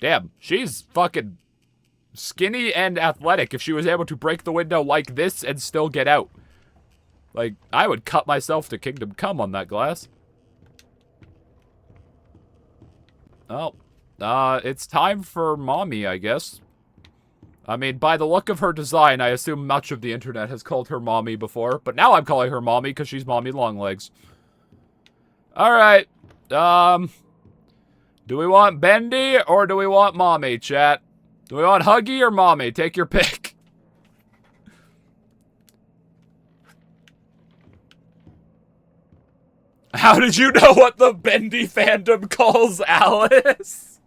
Damn, she's fucking skinny and athletic if she was able to break the window like this and still get out. Like, I would cut myself to kingdom come on that glass. Oh, it's time for Mommy, I guess. I mean, by the look of her design, I assume much of the internet has called her Mommy before, but now I'm calling her Mommy because she's Mommy Longlegs. Alright, do we want Bendy or do we want Mommy, chat? Do we want Huggy or Mommy? Take your pick. How did you know what the Bendy fandom calls Alice?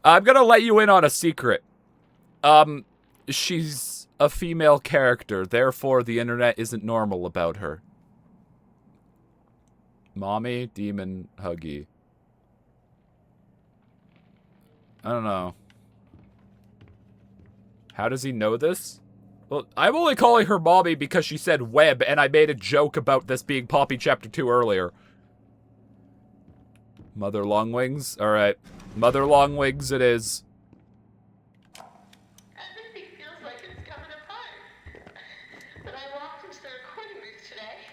I'm gonna let you in on a secret. She's a female character, therefore the internet isn't normal about her. Mommy, Demon, Huggy. I don't know. How does he know this? Well, I'm only calling her Mommy because she said web, and I made a joke about this being Poppy Chapter 2 earlier. Mother Longwings? Alright. Mother Longwings it is. Everything feels like it's coming apart. When I walked into the recording booth today,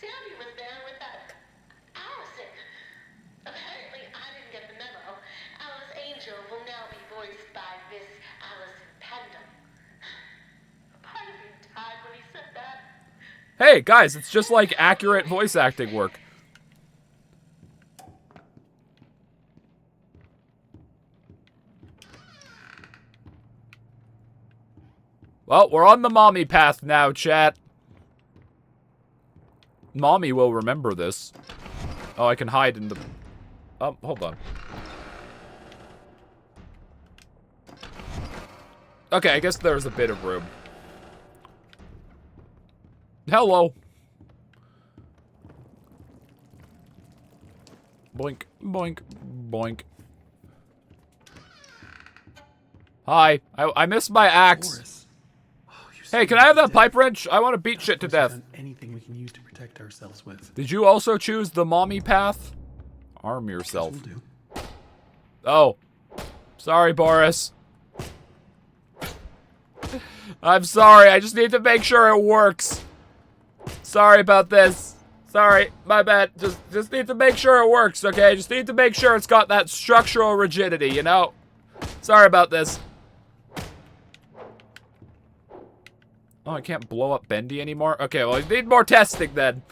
Sandy was there with that Allison. Apparently, I didn't get the memo. Alice Angel will now be voiced by Miss Allison Pendle. Part of me died when he said that. Hey, guys, it's just like accurate voice acting work. Well, we're on the Mommy path now, chat. Mommy will remember this. Oh, I can hide in the... Oh, hold on. Okay, I guess there's a bit of room. Hello. Boink, boink, boink. Hi. I missed my axe. Boris. Oh, you're Hey, so can I have that dead. pipe wrench? I want to beat shit to Of course we've death. done anything we can use to protect ourselves with. Did you also choose the Mommy path? Arm yourself. Will do. Oh. Sorry, Boris. I'm sorry, I just need to make sure it works. Sorry about this. Sorry, my bad. Just need to make sure it works, okay? Just need to make sure it's got that structural rigidity, you know? Sorry about this. Oh, I can't blow up Bendy anymore? Okay, well, I need more testing then.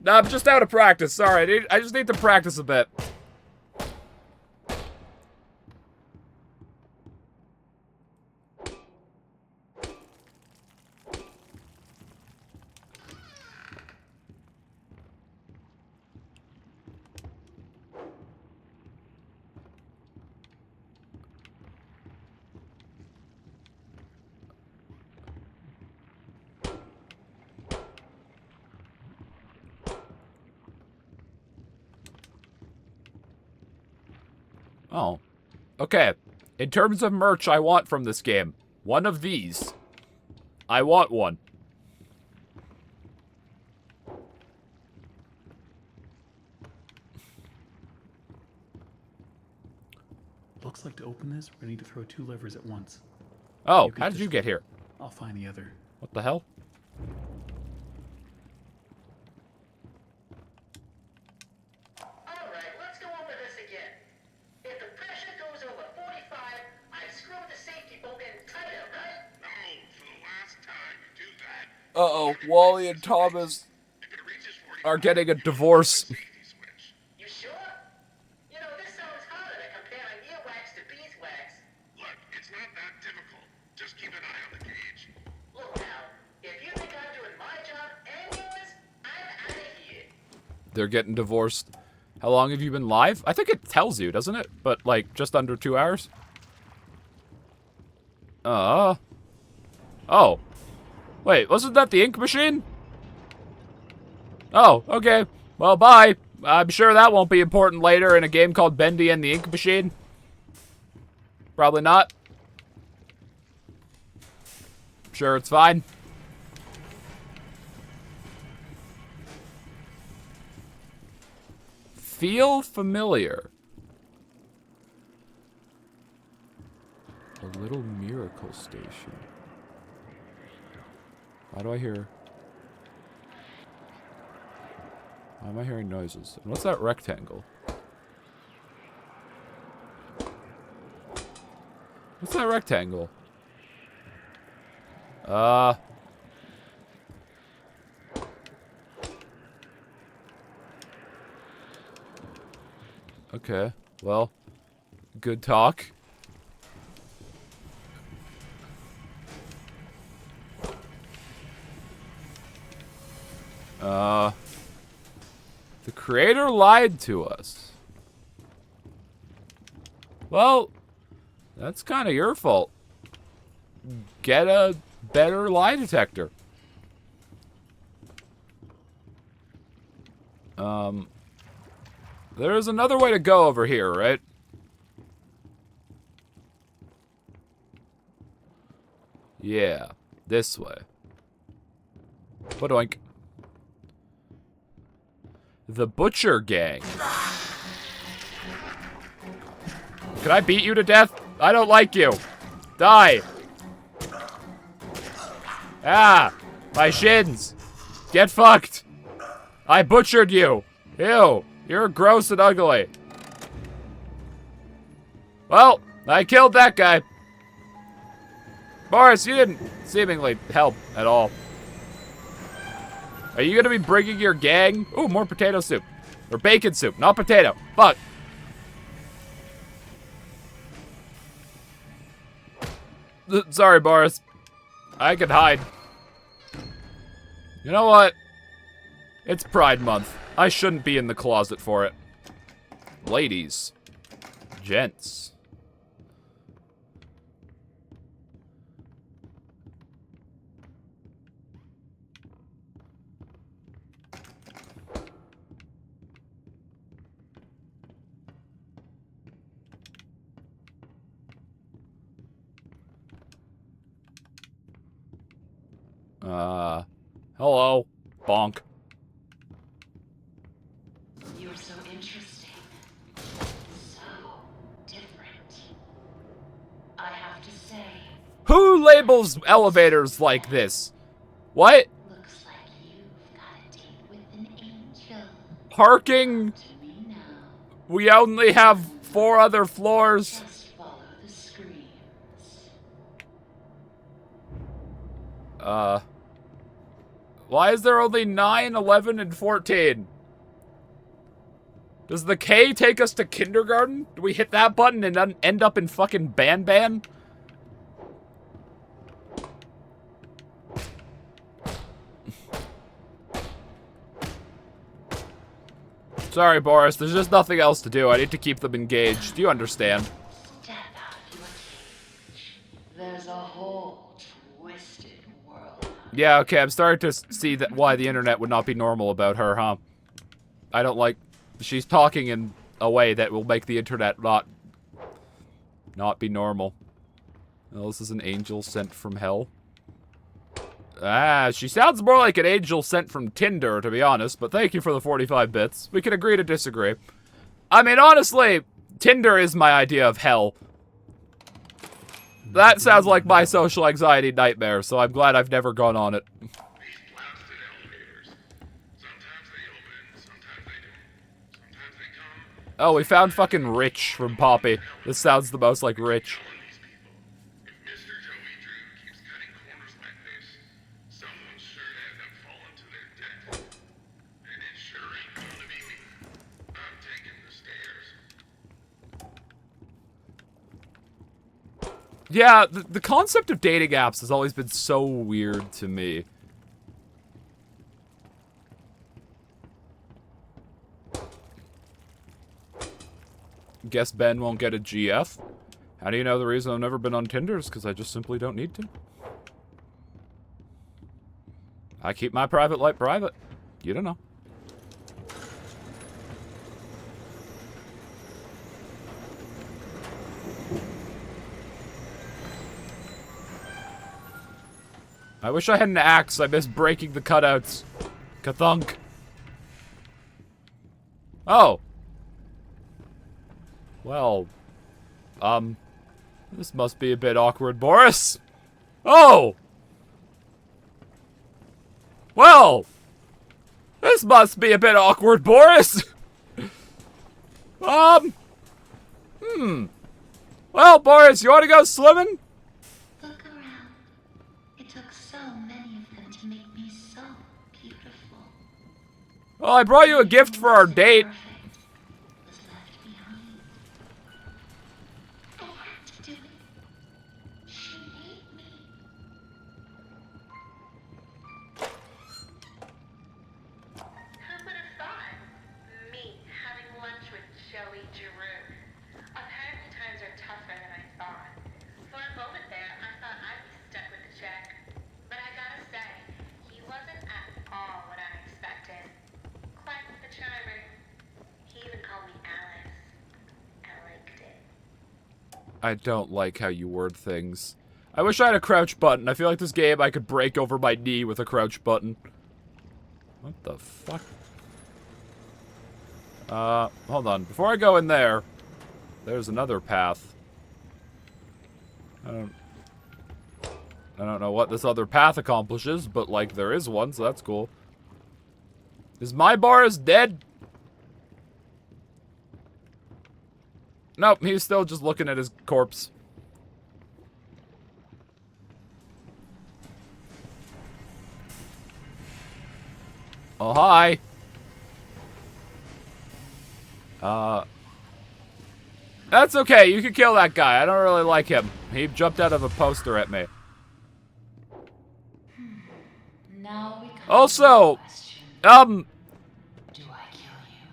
No, I'm just out of practice. Sorry, I just need to practice a bit. Oh. Okay. In terms of merch I want from this game, one of these. I want one. Looks like to open this, we're gonna need to throw 2 levers at once. Oh, You could how did you just- get here? I'll find the other. What the hell? Alright, let's go over this again. If the pressure goes over 45, I screw the safety bolt and cut it, right? No, for the last time you do that. Uh-oh, Wally and Thomas If it reaches 45, are getting a divorce. safety switch. You sure? You know, this sounds harder than comparing earwax to beeswax. Look, it's not that difficult. Just keep an eye on the cage. Look now, if you think I'm doing my job and yours, I'm out of here. They're getting divorced. How long have you been live? I think it tells you, doesn't it? But, like, just under 2 hours? Oh. Wait, wasn't that the ink machine? Oh, okay. Well, bye. I'm sure that won't be important later in a game called Bendy and the Ink Machine. Probably not. Sure, it's fine. Feel familiar. A little miracle station. Why do I hear... Why am I hearing noises? And what's that rectangle? What's that rectangle? Okay. Well, good talk. The creator lied to us. Well, that's kind of your fault. Get a better lie detector. There's another way to go over here, right? Yeah, this way. Ba-doink. The Butcher Gang. Can I beat you to death? I don't like you. Die. Ah, my shins. Get fucked. I butchered you. Ew, you're gross and ugly. Well, I killed that guy. Boris, you didn't seemingly help at all. Are you gonna be bringing your gang? Ooh, more potato soup. Or bacon soup, not potato. Fuck. Sorry, Boris. I can hide. You know what? It's Pride Month. I shouldn't be in the closet for it. Ladies. Gents. Hello. Bonk. You're so interesting. So different. I have to say. Who labels elevators like this? What? Looks like you've got a date with an angel. Parking? To me now. We only have 4 other floors. Just follow the screams. Why is there only 9, 11, and 14? Does the K take us to kindergarten? Do we hit that button and then end up in fucking Ban? Sorry, Boris. There's just nothing else to do. I need to keep them engaged. Do you understand? Step out of your cage. There's a whole twisted world. Yeah, okay. I'm starting to see that why the internet would not be normal about her, huh? I don't like... She's talking in a way that will make the internet not be normal. Well, this is an angel sent from hell. Ah, she sounds more like an angel sent from Tinder, to be honest, but thank you for the 45 bits. We can agree to disagree. I mean, honestly, Tinder is my idea of hell. That sounds like my social anxiety nightmare, so I'm glad I've never gone on it. These blasted elevators. Sometimes they open, sometimes they don't. Sometimes they come. Oh, we found fucking Rich from Poppy. This sounds the most like Rich. These people. If Mr. Joey Drew keeps cutting corners like this, someone's sure to end up falling to their death. And it sure ain't gonna be me. I'm taking the stairs. Yeah, the concept of dating apps has always been so weird to me. Guess Ben won't get a GF. How do you know the reason I've never been on Tinder is because I just simply don't need to? I keep my private life private. You don't know. I wish I had an axe. I miss breaking the cutouts. Kathunk. Oh. Well. This must be a bit awkward, Boris. Oh! Well! This must be a bit awkward, Boris! Well, Boris, you wanna go swimming? Look around. It took so many of them to make me so beautiful. Well, I brought you a gift for our date. Perfect was left behind. I had to do it. She made me. Who would have thought? Me having lunch with Joey Drew. Apparently times are tougher than I thought. For a moment there, I thought I'd be stuck with the check. But I gotta say, he wasn't at all what I expected. Quite the charmer. He even called me Alice. I liked it. I don't like how you word things. I wish I had a crouch button. I feel like this game I could break over my knee with a crouch button. What the fuck? Hold on. Before I go in there, there's another path. I don't know what this other path accomplishes, but, like, there is one, so that's cool. Is my Boris dead? Nope, he's still just looking at his corpse. Oh, hi. That's okay. You can kill that guy. I don't really like him. He jumped out of a poster at me. Now we come Also, to the question. Do I kill you?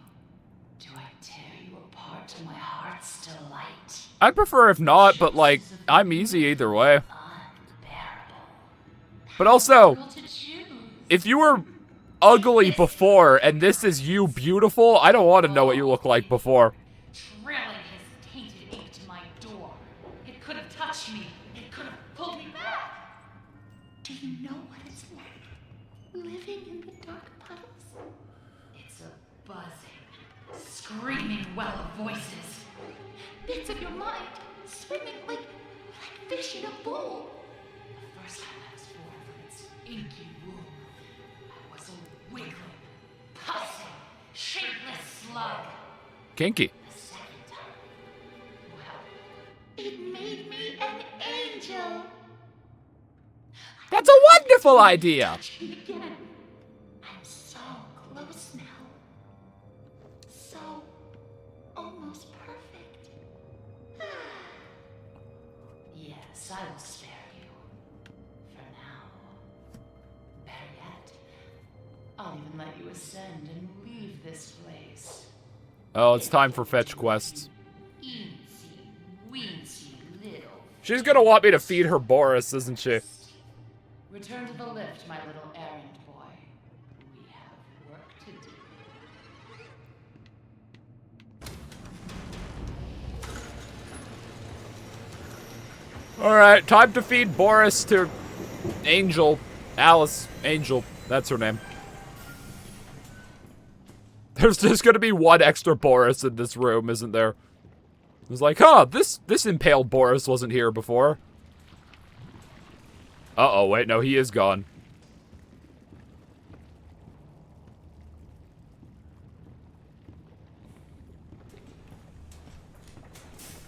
Do I tear you apart to my heart's delight? I'd prefer if not, but, like, I'm easy either way. Unbearable. But also, Difficult to choose. if you were ugly before and this is you beautiful, I don't want to know what you look like before. Trailing his tainted ink to my door. It could have touched me. It could have pulled me back. Do you know what it's like? Living in the dark puddles? It's a buzzing, screaming well of voices. Bits of your mind swimming like fish in a bowl. The first time I was born from its inky womb, I was a wiggling, pulsing, shapeless slug. Kinky. The second time, well, it made me an angel. That's a wonderful idea. Touch me again. I'm so close now. So almost perfect. Yes, I will spare you. For now. Better yet, I'll even let you ascend and leave this place. Oh, it's time for fetch quests. Eensy, weensy little. She's gonna want me to feed her Boris, isn't she? Return to the lift, my little errand boy. We have work to do. Alright, time to feed Boris to Angel. Alice Angel. That's her name. There's just gonna be one extra Boris in this room, isn't there? It's like, huh, this impaled Boris wasn't here before. Uh-oh, wait, no, he is gone.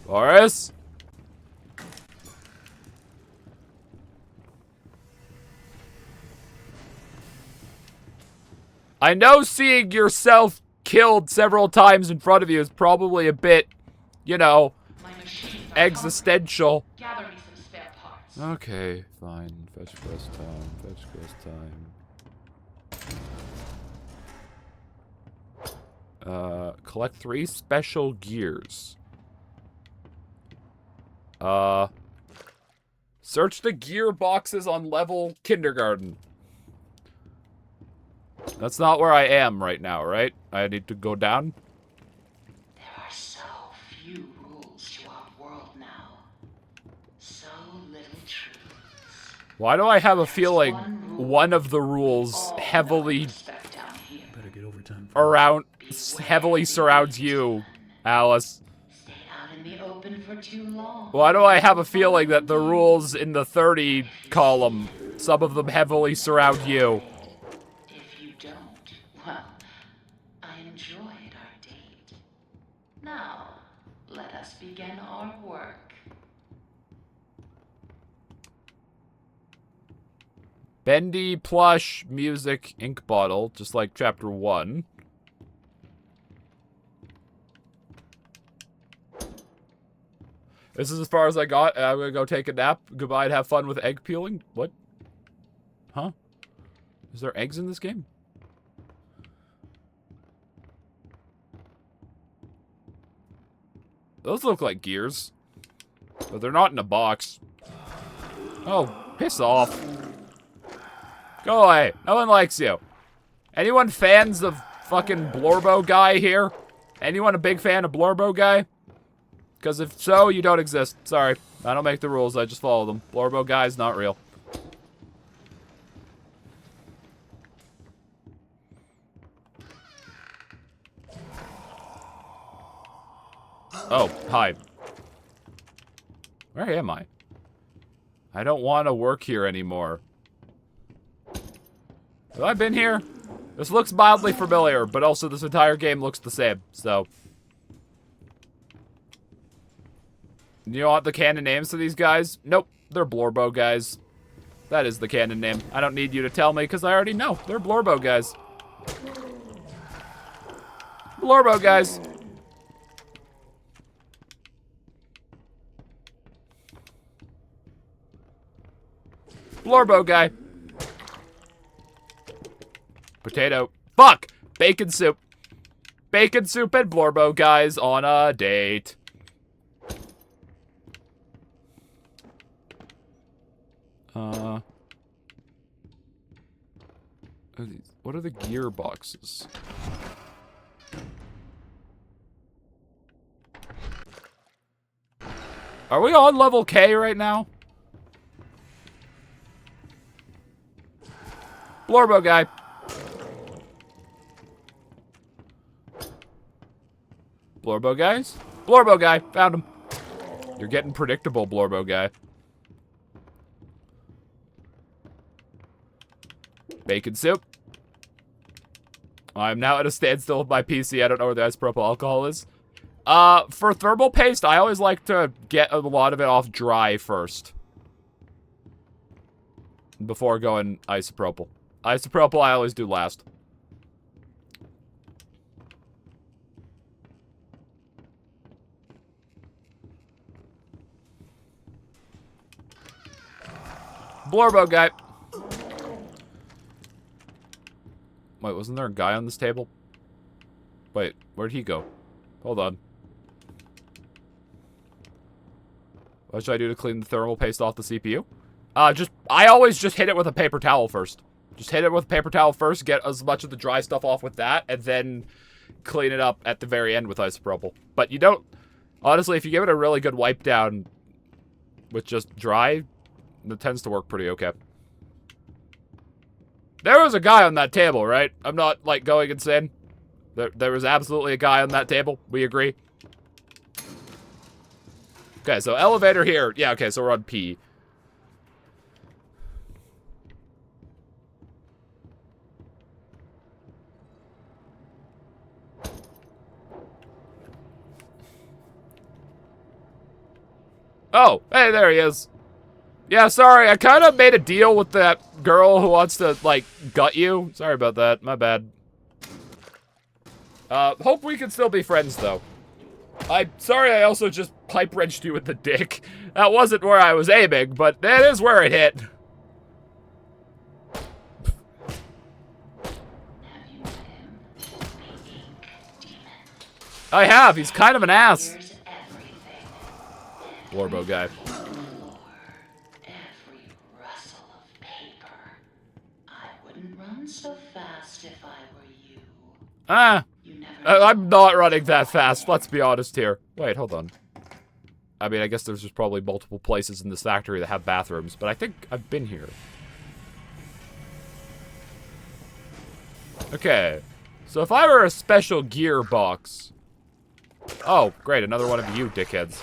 Boris? I know seeing yourself killed several times in front of you is probably a bit, you know, My machines are existential. Gather me some spare parts. Okay, fine. Fetch quest time. Fetch quest time. Collect 3 special gears. Search the gear boxes on level kindergarten. That's not where I am right now, right? I need to go down? There are so few rules to our world now. So little truths. Why do I have a feeling one of the rules heavily Better get overtime. heavily surrounds you, Alice? Stay out in the open for too long. Why do I have a feeling that the rules in the 30 column, some of them heavily surround you? If you don't, well, I enjoyed our date. Now, let us begin our work. Bendy plush music ink bottle, just like chapter 1. This is as far as I got. I'm gonna go take a nap. Goodbye and have fun with egg peeling. What? Huh? Is there eggs in this game? Those look like gears. But they're not in a box. Oh, piss off. Go away. No one likes you. Anyone fans of fucking Blorbo guy here? Anyone a big fan of Blorbo guy? Because if so, you don't exist. Sorry. I don't make the rules. I just follow them. Blorbo guy's not real. Oh, hi. Where am I? I don't want to work here anymore. Have I been here? This looks mildly familiar, but also this entire game looks the same, so. You know what the canon names to these guys? Nope, they're Blorbo guys. That is the canon name. I don't need you to tell me, because I already know. They're Blorbo guys. Blorbo guys. Blorbo guy. Potato. Fuck! Bacon soup. Bacon soup and Blorbo guys on a date. What are the gearboxes? Are we on level K right now? Blorbo guy. Blorbo guys? Blorbo guy. Found him. You're getting predictable, Blorbo guy. Bacon soup. I'm now at a standstill with my PC. I don't know where the isopropyl alcohol is. For thermal paste, I always like to get a lot of it off dry first. Before going isopropyl. Isopropyl I always do last. Blorbo guy. Wait, wasn't there a guy on this table? Wait, where'd he go? Hold on. What should I do to clean the thermal paste off the CPU? I always just hit it with a paper towel first. Just hit it with a paper towel first, get as much of the dry stuff off with that, and then clean it up at the very end with isopropyl. But you don't... Honestly, if you give it a really good wipe down with just dry, it tends to work pretty okay. There was a guy on that table, right? I'm not, like, going insane. There was absolutely a guy on that table. We agree. Okay, so elevator here. Yeah, okay, so we're on P. Oh, hey, there he is. Yeah, sorry, I kind of made a deal with that girl who wants to, like, gut you. Sorry about that, my bad. Hope we can still be friends, though. I'm sorry I also just pipe-wrenched you with the dick. That wasn't where I was aiming, but that is where it hit. I have, he's kind of an ass. Blorbo guy. Every rustle of paper. I wouldn't run so fast if I were you. I'm not running that fast, let's be honest here. Wait, hold on. I mean, I guess there's just probably multiple places in this factory that have bathrooms, but I think I've been here. Okay. So if I were a special gearbox... Oh, great, another one of you dickheads.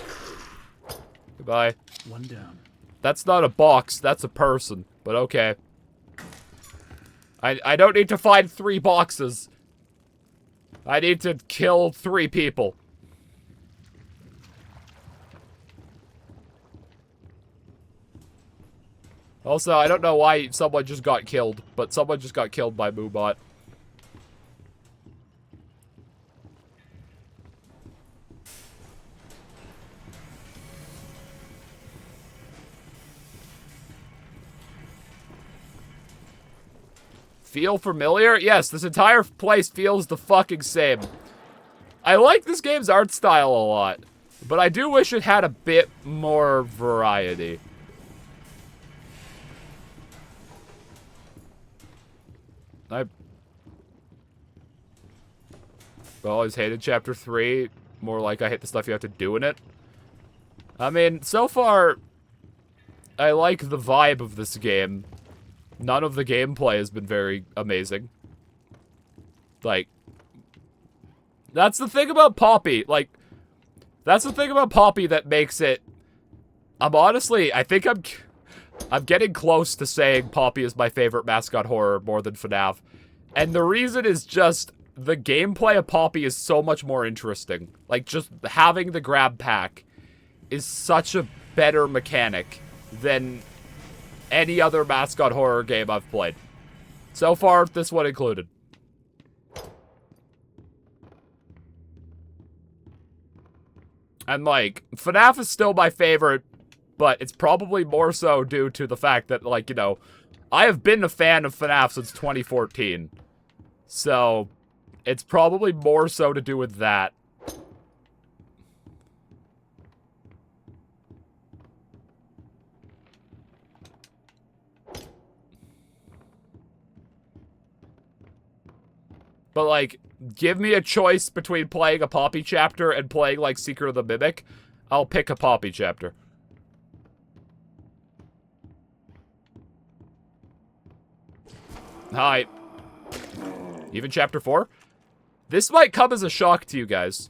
Goodbye. One down. That's not a box, that's a person, but okay. I don't need to find 3 boxes. I need to kill 3 people. Also, I don't know why someone just got killed, but someone just got killed by Moobot. Feel familiar? Yes, this entire place feels the fucking same. I like this game's art style a lot, but I do wish it had a bit more variety. I always hated Chapter 3, more like I hate the stuff you have to do in it. I mean, so far, I like the vibe of this game. None of the gameplay has been very amazing. Like, that's the thing about Poppy. Like, that's the thing about Poppy that makes it... I think I'm getting close to saying Poppy is my favorite mascot horror more than FNAF. And the reason is just the gameplay of Poppy is so much more interesting. Like, just having the grab pack is such a better mechanic than any other mascot horror game I've played. So far, this one included. And, like, FNAF is still my favorite, but it's probably more so due to the fact that, like, you know, I have been a fan of FNAF since 2014. So, it's probably more so to do with that. But, like, give me a choice between playing a Poppy chapter and playing, like, Secret of the Mimic. I'll pick a Poppy chapter. Hi. Even Chapter 4? This might come as a shock to you guys.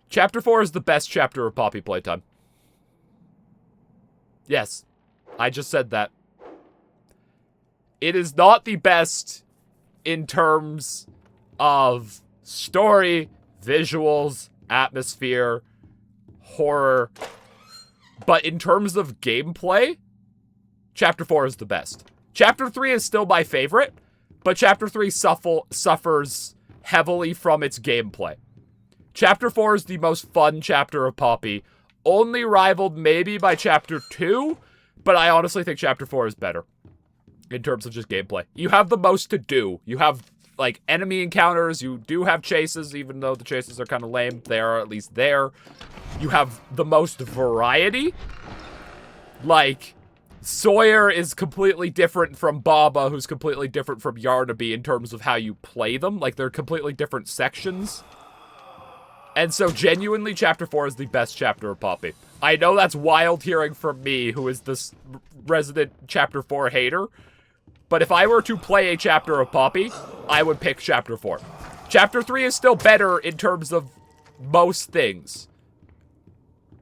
Chapter 4 is the best chapter of Poppy playtime. Yes. I just said that. It is not the best in terms of story, visuals, atmosphere, horror. But in terms of gameplay, Chapter 4 is the best. Chapter 3 is still my favorite, but Chapter 3 suffers heavily from its gameplay. Chapter 4 is the most fun chapter of Poppy, only rivaled maybe by Chapter 2, but I honestly think Chapter 4 is better in terms of just gameplay. You have the most to do. You have, like, enemy encounters. You do have chases, even though the chases are kind of lame. They are at least there. You have the most variety. Like, Sawyer is completely different from Baba, who's completely different from Yarnaby in terms of how you play them. Like, they're completely different sections. And so, genuinely, Chapter 4 is the best chapter of Poppy. I know that's wild hearing from me, who is this resident Chapter 4 hater. But if I were to play a chapter of Poppy, I would pick Chapter 4. Chapter 3 is still better in terms of most things.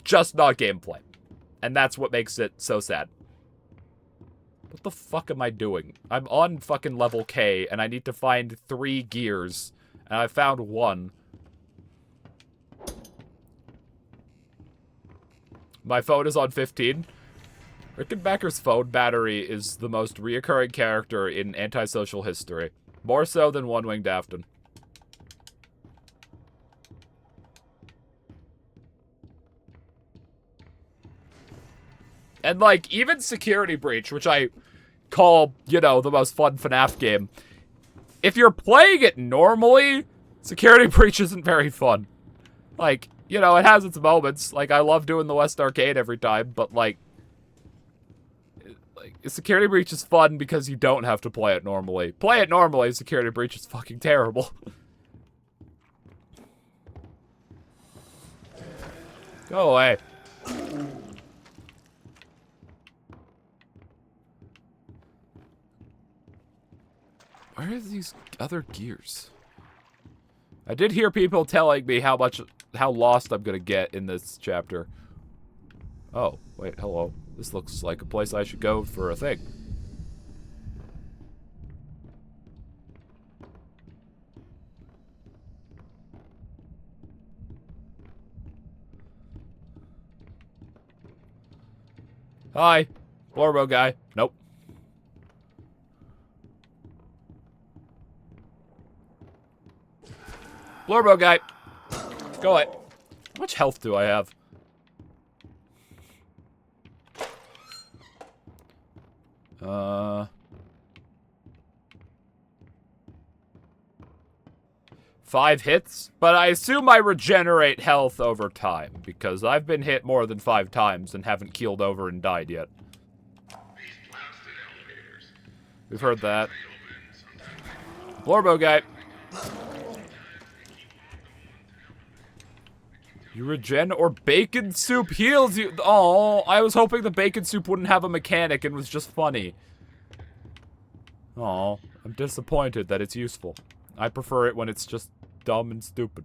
Just not gameplay. And that's what makes it so sad. What the fuck am I doing? I'm on fucking level K, and I need to find 3 gears. And I found 1. My phone is on 15. Rickenbacker's phone battery is the most reoccurring character in antisocial history. More so than One-Winged Afton. And, like, even Security Breach, which I call, you know, the most fun FNAF game. If you're playing it normally, Security Breach isn't very fun. Like, you know, it has its moments. Like, I love doing the West Arcade every time, but, like, Security Breach is fun because you don't have to play it normally. Play it normally, Security Breach is fucking terrible. Go away. Where are these other gears? I did hear people telling me how lost I'm gonna get in this chapter. Oh, wait, hello. This looks like a place I should go for a thing. Hi. Blorbo guy. Nope. Blorbo guy. Go away. How much health do I have? Five hits? But I assume I regenerate health over time, because I've been hit more than 5 times and haven't keeled over and died yet. We've heard that. Blorbo guy. You regen or bacon soup heals you. Oh, I was hoping the bacon soup wouldn't have a mechanic and was just funny. Oh, I'm disappointed that it's useful. I prefer it when it's just dumb and stupid.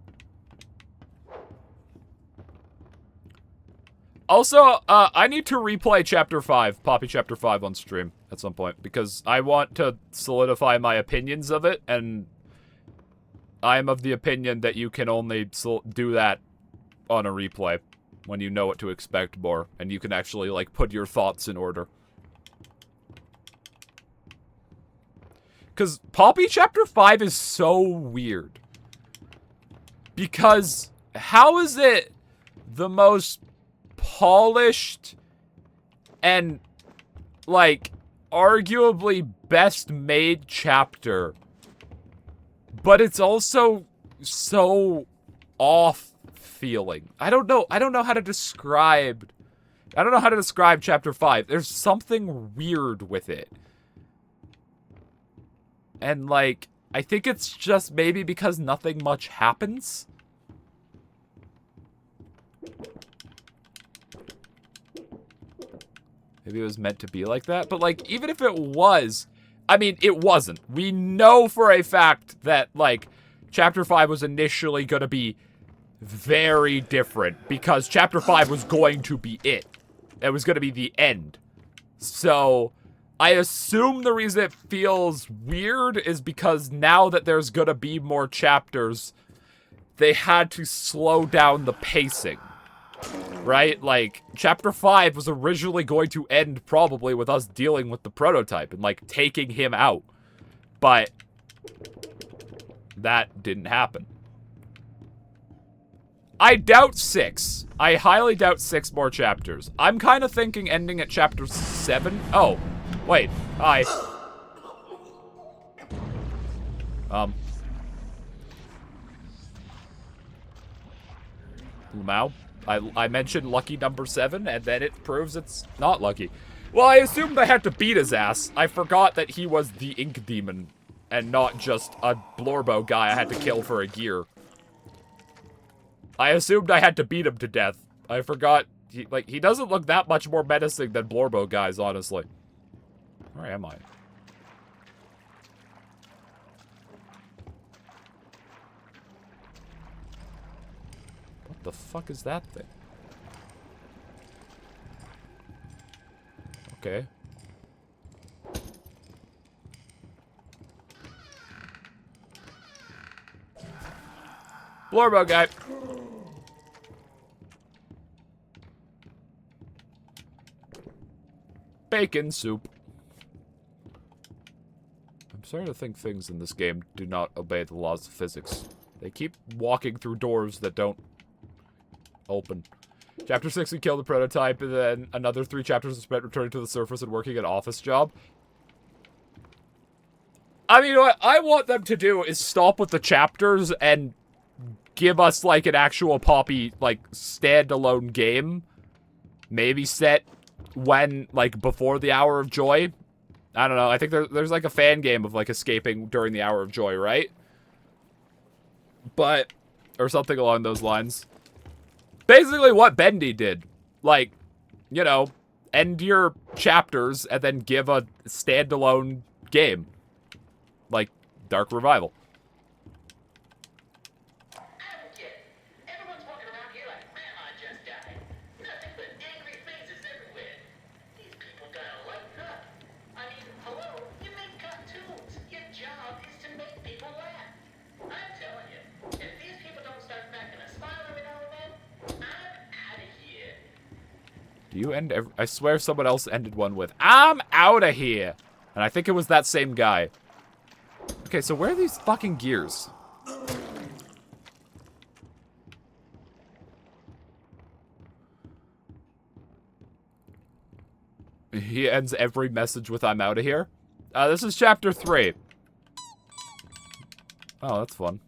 Also, I need to replay Chapter 5, Poppy Chapter 5 on stream at some point, because I want to solidify my opinions of it, and I'm of the opinion that you can only do that on a replay when you know what to expect more, and you can actually, like, put your thoughts in order. Because Poppy Chapter 5 is so weird. Because how is it the most polished and, like, arguably best made chapter, but it's also so off feeling? I don't know how to describe Chapter 5. There's something weird with it. And, like, I think it's just maybe because nothing much happens. Maybe it was meant to be like that. But, like, even if it was, I mean, it wasn't. We know for a fact that, like, Chapter 5 was initially going to be very different. Because Chapter 5 was going to be it. It was going to be the end. So I assume the reason it feels weird is because now that there's gonna be more chapters, they had to slow down the pacing. Right? Like, Chapter 5 was originally going to end probably with us dealing with the prototype and, like, taking him out. But that didn't happen. I doubt 6. I highly doubt 6 more chapters. I'm kind of thinking ending at Chapter 7. Oh. Wait, hi. Lumao? I mentioned lucky number 7, and then it proves it's not lucky. Well, I assumed I had to beat his ass. I forgot that he was the ink demon, and not just a Blorbo guy I had to kill for a gear. I assumed I had to beat him to death. I forgot, he doesn't look that much more menacing than Blorbo guys, honestly. Where am I? What the fuck is that thing? Okay. Blorbo guy. Bacon soup. I'm starting to think things in this game do not obey the laws of physics. They keep walking through doors that don't open. Chapter 6, we kill the prototype, and then another 3 chapters are spent returning to the surface and working an office job. I mean, what I want them to do is stop with the chapters and give us, like, an actual Poppy, like, standalone game. Maybe set when, like, before the Hour of Joy. I don't know. I think there's, like, a fan game of, like, escaping during the Hour of Joy, right? But, or something along those lines. basically what Bendy did. Like, you know, end your chapters and then give a standalone game. Like Dark Revival. I don't get it. Everyone's walking around here like Grandma just died. Nothing but angry faces everywhere. These people gotta lighten up. I mean, hello, you make cartoons. Your job is to make people laugh. I'm telling you, if these people don't start cracking a smile every now and then, I'm out of here. Do you end I swear someone else ended one with, I'm out of here. And I think it was that same guy. Okay, so where are these fucking gears? He ends every message with, I'm out of here. This is chapter 3. Oh, that's fun.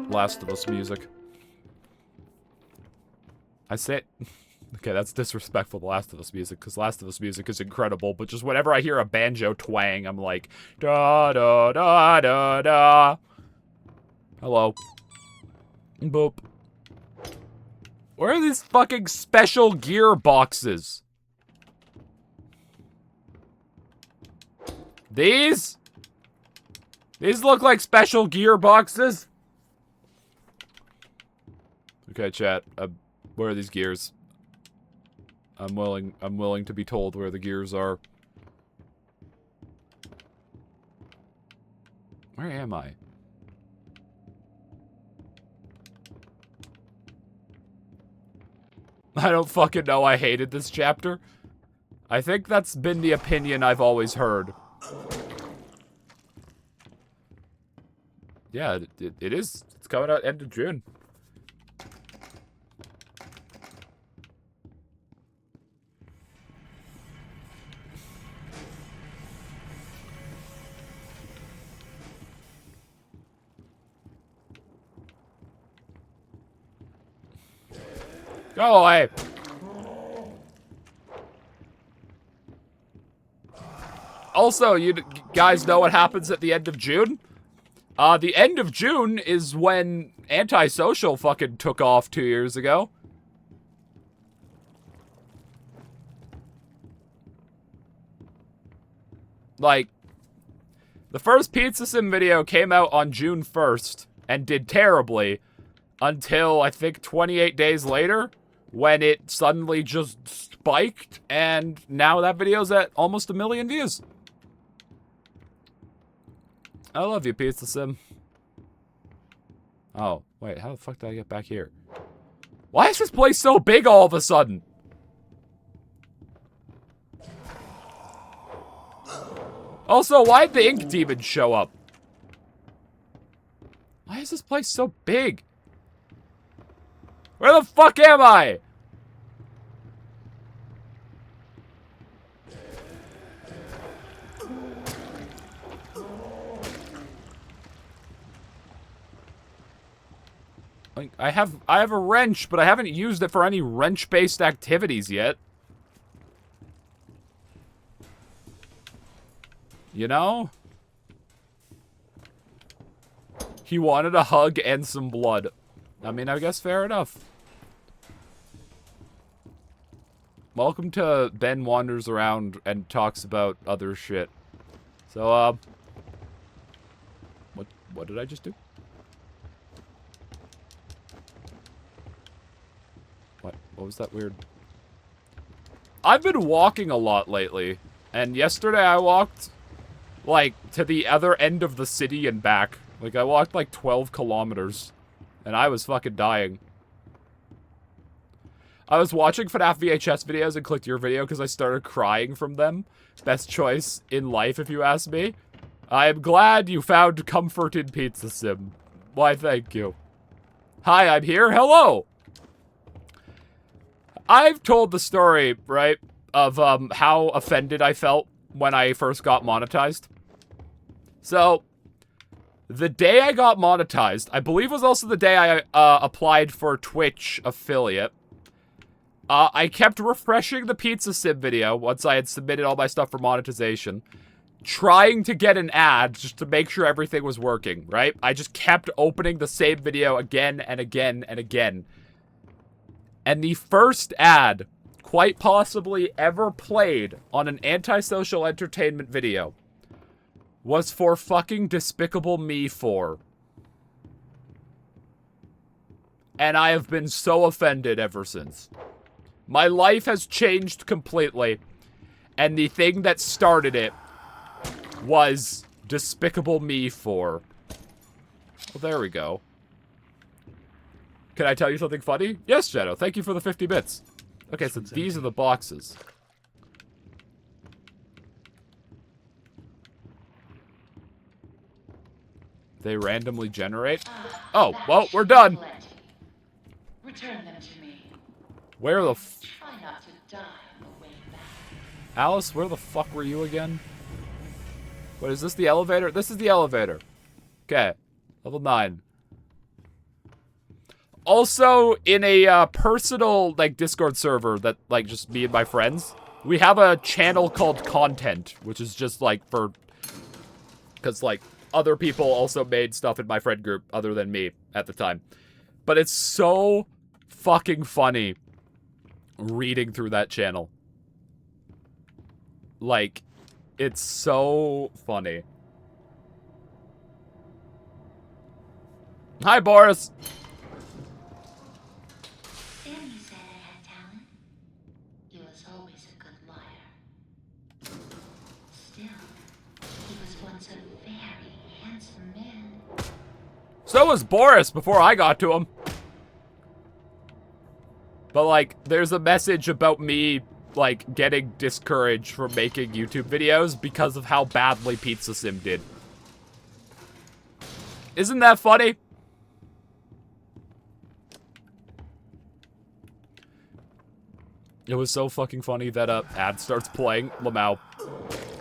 Last of Us music. I say okay, that's disrespectful to Last of Us music, because Last of Us music is incredible, but just whenever I hear a banjo twang, I'm like, da da da da da. Hello. Boop. Where are these fucking special gear boxes? These? These look like special gear boxes. Okay, chat. Where are these gears? I'm willing to be told where the gears are. Where am I? I don't fucking know. I hated this chapter. I think that's been the opinion I've always heard. Yeah, it is. It's coming out end of June. Go away. Also, you guys know what happens at the end of June? The end of June is when Antisocial fucking took off 2 years ago. Like, the first Pizza Sim video came out on June 1st and did terribly until, I think, 28 days later, when it suddenly just spiked, and now that video's at almost 1 million views. I love you, Pizza Sim. Oh, wait, how the fuck did I get back here? Why is this place so big all of a sudden? Also, why'd the Ink Demon show up? Why is this place so big? Where the fuck am I? Like, I have a wrench, but I haven't used it for any wrench-based activities yet. You know? He wanted a hug and some blood. I mean, I guess fair enough. Welcome to Ben Wanders Around and Talks About Other Shit. So, what did I just do? What was that weird? I've been walking a lot lately, and yesterday I walked, like, to the other end of the city and back. Like, I walked, like, 12 kilometers, and I was fucking dying. I was watching FNAF VHS videos and clicked your video because I started crying from them. Best choice in life, if you ask me. I am glad you found comfort in Pizza Sim. Why, thank you. Hi, I'm here. Hello! I've told the story, right, of how offended I felt when I first got monetized. So, The day I got monetized, I believe was also the day I applied for Twitch affiliate. I kept refreshing the Pizza Sim video once I had submitted all my stuff for monetization, trying to get an ad just to make sure everything was working, right? I just kept opening the same video again and again and again. And the first ad, quite possibly ever played on an antisocial entertainment video, was for fucking Despicable Me 4. And I have been so offended ever since. My life has changed completely, and the thing that started it was Despicable Me 4. Well, there we go. Can I tell you something funny? Yes, Shadow. Thank you for the 50 bits. Okay, so these are the boxes. They randomly generate? Oh, well, we're done. Return them to me. Where the Try not to die on the way back. Alice, where the fuck were you again? What, is this the elevator? This is the elevator. Okay. Level 9. Also, in a personal, like, Discord server that, like, just me and my friends, we have a channel called Content, which is just, like, for... Because, like, other people also made stuff in my friend group other than me at the time. But it's so fucking funny reading through that channel. Like, it's so funny. Hi, Boris. Bendy said I had talent. He was always a good liar. Still, he was once a very handsome man. So was Boris before I got to him. But, like, there's a message about me, like, getting discouraged from making YouTube videos because of how badly Pizza Sim did. Isn't that funny? It was so fucking funny that ad starts playing. Lamau.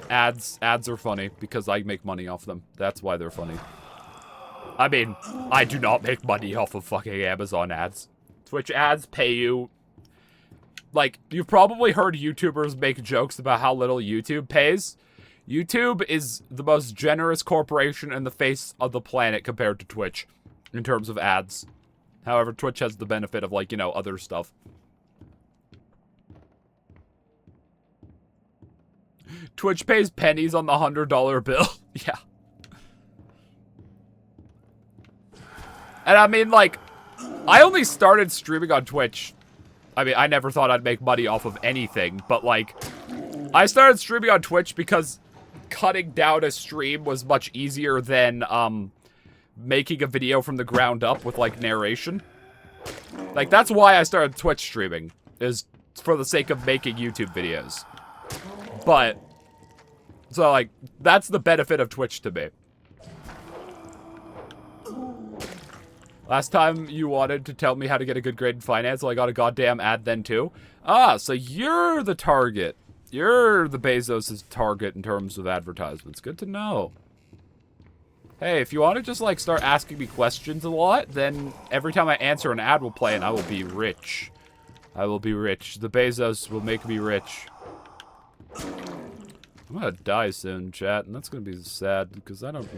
Ads are funny because I make money off them. That's why they're funny. I mean, I do not make money off of fucking Amazon ads. Twitch ads pay you. Like, you've probably heard YouTubers make jokes about how little YouTube pays. YouTube is the most generous corporation in the face of the planet compared to Twitch in terms of ads. However, Twitch has the benefit of, like, you know, other stuff. Twitch pays pennies on the $100 bill. Yeah. And I mean, like, I only started streaming on Twitch. I mean, I never thought I'd make money off of anything, but, like, I started streaming on Twitch because cutting down a stream was much easier than, making a video from the ground up with, like, narration. Like, that's why I started Twitch streaming, is for the sake of making YouTube videos. But, so, like, that's the benefit of Twitch to me. Last time you wanted to tell me how to get a good grade in finance, well, I got a goddamn ad then too. Ah, so you're the target. You're the Bezos' target in terms of advertisements. Good to know. Hey, if you want to just, like, start asking me questions a lot, then every time I answer an ad will play and I will be rich. I will be rich. The Bezos will make me rich. I'm gonna die soon, chat, and that's gonna be sad because I don't...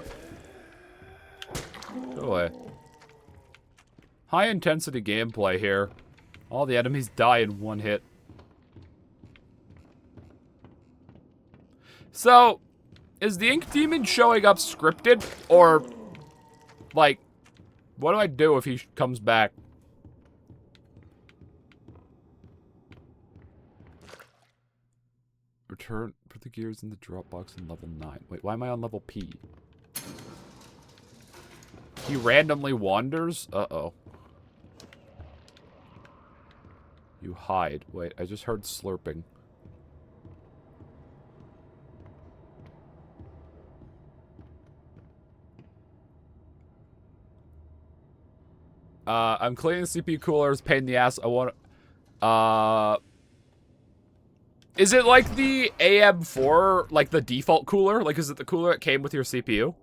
Go away. High intensity gameplay here. All the enemies die in one hit. So, is the Ink Demon showing up scripted? Or, like, what do I do if he comes back? Return, put the gears in the drop box in level 9. Wait, why am I on level P? He randomly wanders? Uh-oh. You hide. Wait, I just heard slurping. I'm cleaning the CPU coolers, pain in the ass. I want is it like the AM4, like the default cooler? Like, is it the cooler that came with your CPU?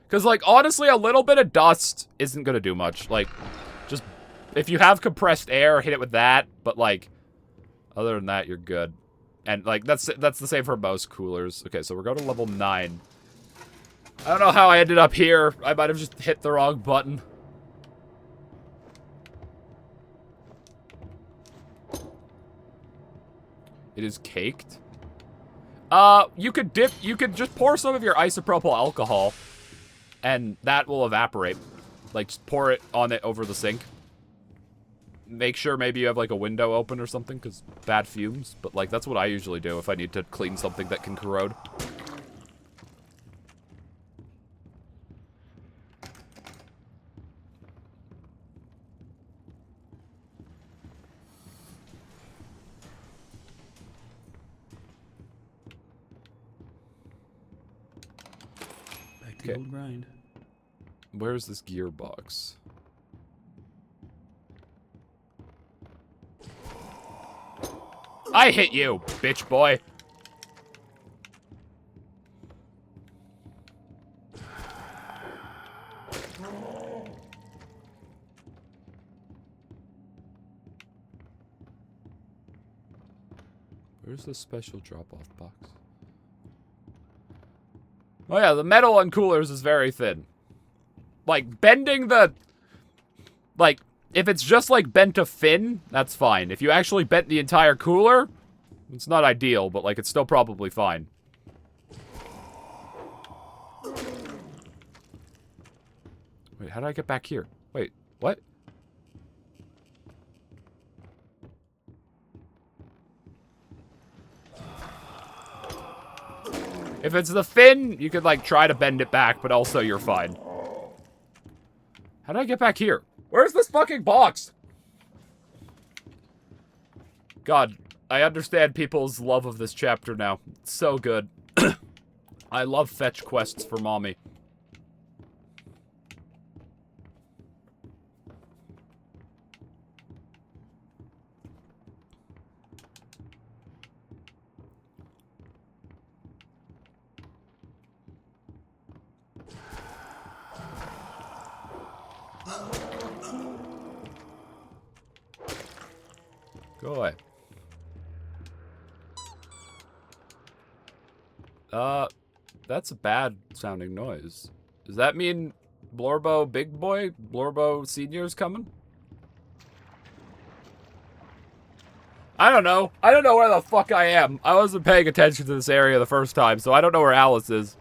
Because, like, honestly, a little bit of dust isn't going to do much. Like, just, if you have compressed air, hit it with that. But, like, other than that, you're good. And, like, that's the same for most coolers. Okay, so we're going to level 9. I don't know how I ended up here. I might have just hit the wrong button. It is caked. You could just pour some of your isopropyl alcohol, and that will evaporate. Like, just pour it on it over the sink. Make sure maybe you have, like, a window open or something, because bad fumes. But, like, that's what I usually do if I need to clean something that can corrode. Back to the old grind. Where's this gearbox? I hit you, bitch boy. Where's the special drop-off box? Oh yeah, the metal on coolers is very thin. Like, bending the... Like, if it's just, like, bent to fin, that's fine. If you actually bent the entire cooler, it's not ideal, but, like, it's still probably fine. Wait, how did I get back here? Wait, what? If it's the fin, you could, like, try to bend it back, but also you're fine. How did I get back here? Where's this fucking box? God, I understand people's love of this chapter now. It's so good. I love fetch quests for mommy. Go away. That's a bad sounding noise. Does that mean Blorbo Big Boy? Blorbo Senior's coming? I don't know. I don't know where the fuck I am. I wasn't paying attention to this area the first time, so I don't know where Alice is.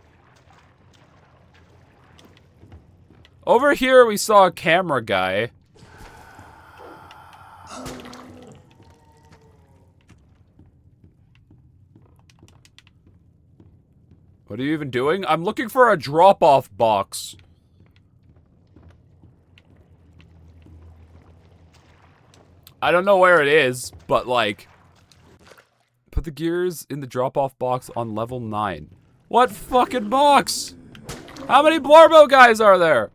Over here, we saw a camera guy. What are you even doing? I'm looking for a drop-off box. I don't know where it is, but, like... Put the gears in the drop-off box on level 9. What fucking box? How many Blorbo guys are there?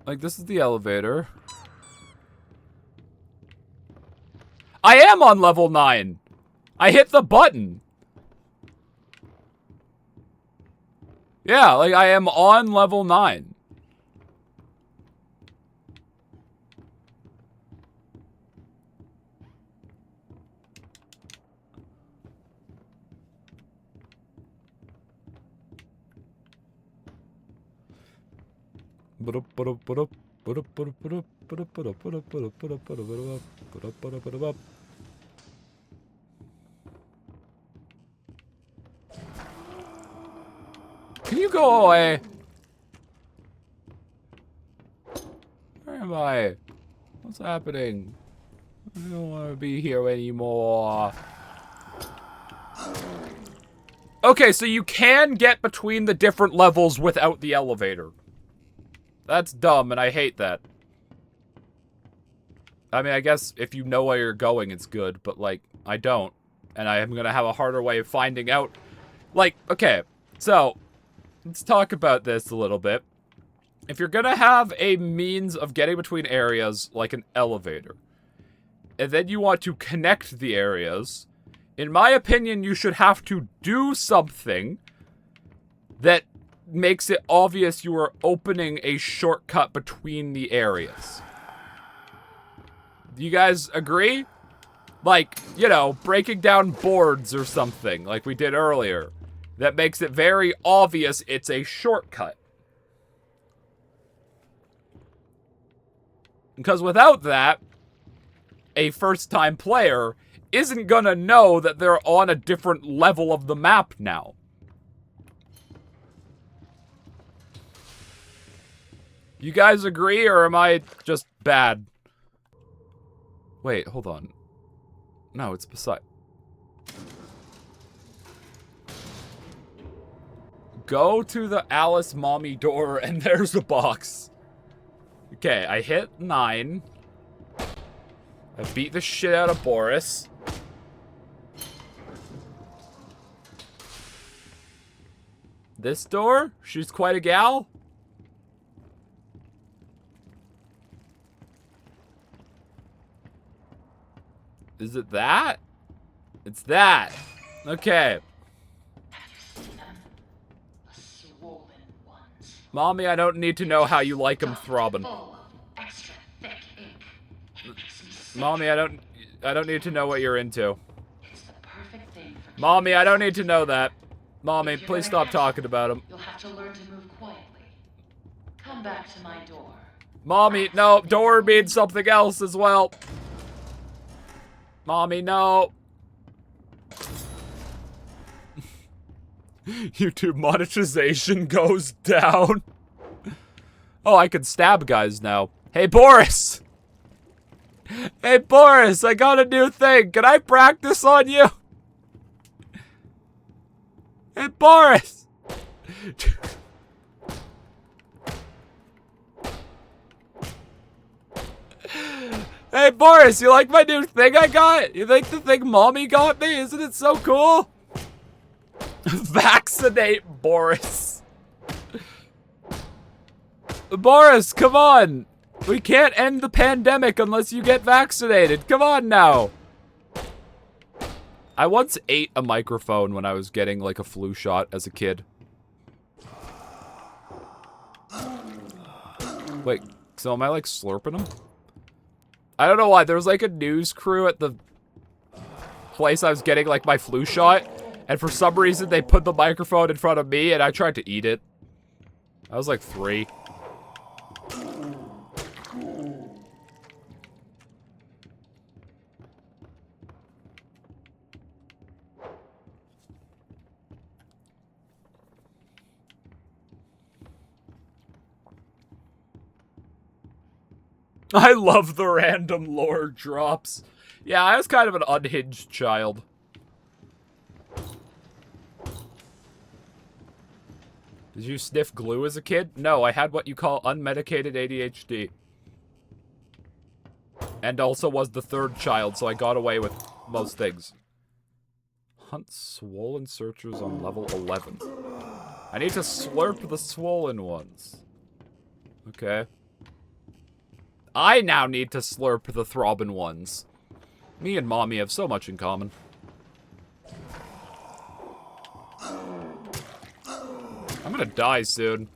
Like, this is the elevator. I am on level 9. I hit the button. Yeah, like, I am on level 9. Can you go away? Where am I? What's happening? I don't want to be here anymore. Okay, so you can get between the different levels without the elevator. That's dumb, and I hate that. I mean, I guess if you know where you're going, it's good, but, like, I don't. And I am gonna have a harder way of finding out. Like, okay, so, let's talk about this a little bit. If you're gonna have a means of getting between areas, like an elevator, and then you want to connect the areas, In my opinion, you should have to do something that makes it obvious you are opening a shortcut between the areas. Do you guys agree? Like, you know, breaking down boards or something like we did earlier. That makes it very obvious it's a shortcut. Because without that, a first-time player isn't gonna know that they're on a different level of the map now. You guys agree, or am I just bad? Wait, hold on. No, it's beside... Go to the Alice mommy door, and there's a box. Okay, I hit 9. I beat the shit out of Boris. This door? She's quite a gal? Is it that? It's that. Okay. Mommy, I don't need to know how you like them throbbing. Mommy, I don't need to know what you're into. Mommy, I don't need to know that. Mommy, please stop talking about him. You'll have to learn to move quietly. Come back to my door. Mommy, no, door means something else as well. Mommy, no. YouTube monetization goes down. Oh, I can stab guys now. Hey, Boris! Hey, Boris, I got a new thing. Can I practice on you? Hey, Boris! Hey, Boris, you like my new thing I got? You think the thing Mommy got me? Isn't it so cool? Vaccinate Boris. Boris, come on. We can't end the pandemic unless you get vaccinated. Come on now. I once ate a microphone when I was getting like a flu shot as a kid. Wait, so am I like slurping them? I don't know why. There was like a news crew at the place I was getting like my flu shot. And for some reason, they put the microphone in front of me, and I tried to eat it. I was like 3. I love the random lore drops. Yeah, I was kind of an unhinged child. Did you sniff glue as a kid? No, I had what you call unmedicated ADHD. And also was the 3rd child, so I got away with most things. Hunt swollen searchers on level 11. I need to slurp the swollen ones. Okay. I now need to slurp the throbbing ones. Me and Mommy have so much in common. I'm gonna die soon.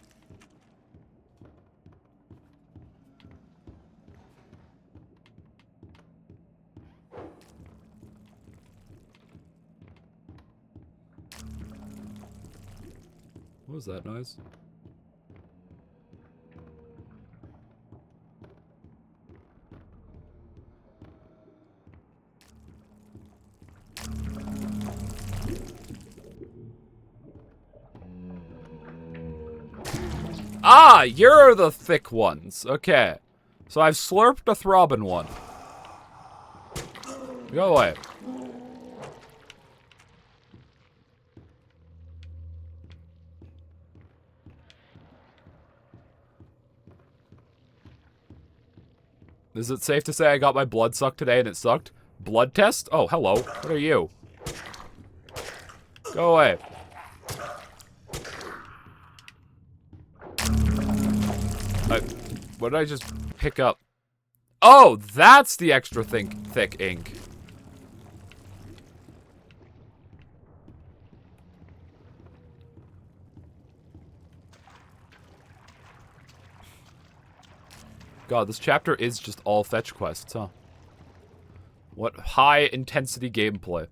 What was that noise? Ah, you're the thick ones. Okay. So I've slurped a throbbing one. Go away. Is it safe to say I got my blood sucked today and it sucked? Blood test? Oh, hello. What are you? Go away. What did I just pick up? Oh, that's the extra thick ink. God, this chapter is just all fetch quests, huh? What high-intensity gameplay.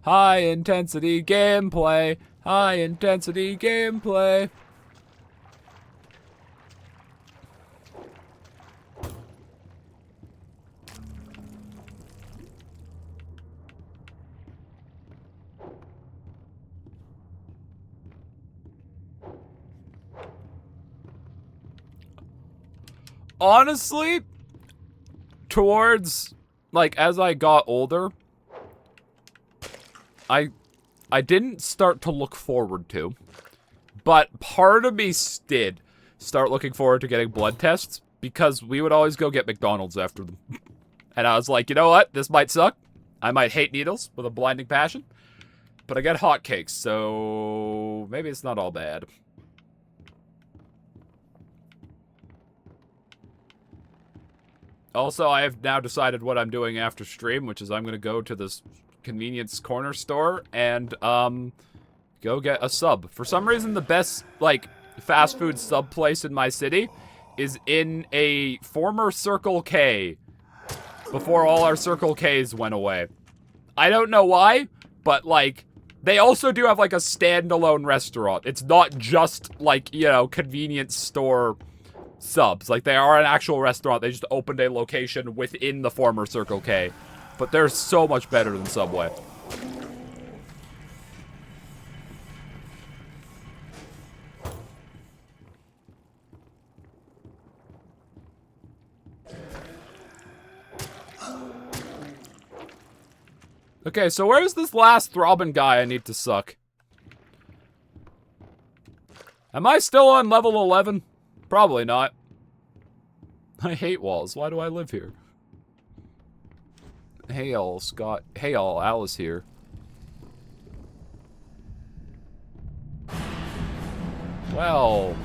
High-intensity gameplay. High-intensity gameplay. Honestly, towards, like, as I got older, I didn't start to look forward to, but part of me did start looking forward to getting blood tests, because we would always go get McDonald's after them. And I was like, you know what? This might suck. I might hate needles with a blinding passion, but I get hotcakes, so maybe it's not all bad. Also, I have now decided what I'm doing after stream, which is I'm going to go to this convenience corner store and, go get a sub. For some reason, the best, like, fast food sub place in my city is in a former Circle K, before all our Circle Ks went away. I don't know why, but, like, they also do have, like, a standalone restaurant. It's not just, like, you know, convenience store subs. Like, they are an actual restaurant. They just opened a location within the former Circle K. But they're so much better than Subway. Okay, so where's this last throbbing guy I need to suck? Am I still on level 11? Probably not. I hate walls. Why do I live here? Hey all, Scott. Hey all, Alice here. Well,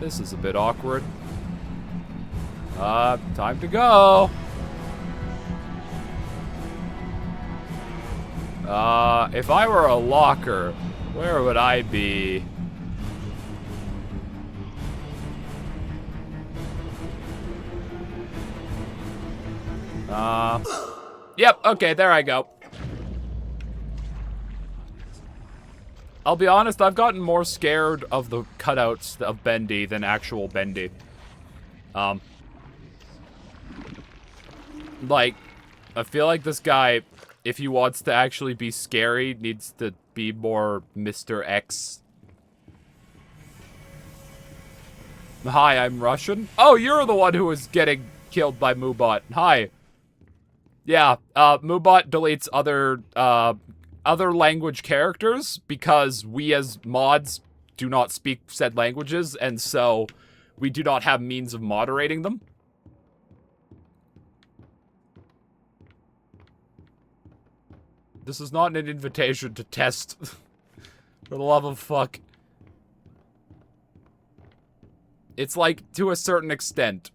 this is a bit awkward. Time to go. If I were a locker, where would I be? Yep, okay, there I go. I'll be honest, I've gotten more scared of the cutouts of Bendy than actual Bendy. Like, I feel like this guy, if he wants to actually be scary, needs to be more Mr. X. Hi, I'm Russian. Oh, you're the one who was getting killed by Moobot. Hi. Yeah, Moobot deletes other language characters because we as mods do not speak said languages, and so we do not have means of moderating them. This is not an invitation to test. For the love of fuck. It's like, to a certain extent.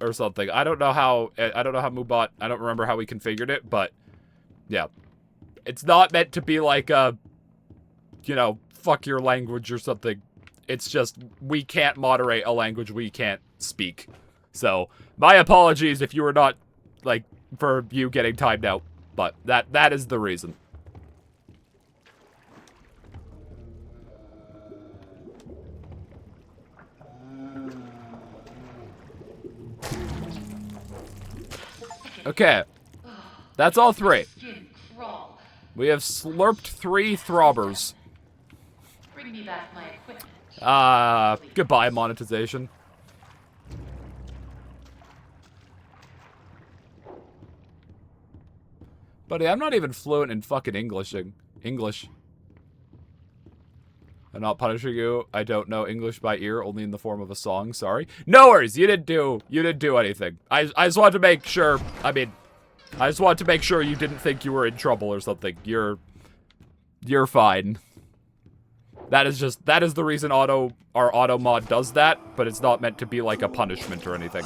Or something. I don't know how Moobot, I don't remember how we configured it, but yeah. It's not meant to be like a, you know, fuck your language or something. It's just, we can't moderate a language we can't speak. So, my apologies if you were not, like, for you getting timed out, but that is the reason. Okay. That's all three. We have slurped 3 throbbers. Bring me back my equipment. Goodbye, monetization. Buddy, I'm not even fluent in fucking English. I'm not punishing you. I don't know English by ear, only in the form of a song. Sorry. No worries. You didn't do anything. I just wanted to make sure. I mean, I just wanted to make sure you didn't think you were in trouble or something. You're fine. That is the reason our auto mod does that, but it's not meant to be like a punishment or anything.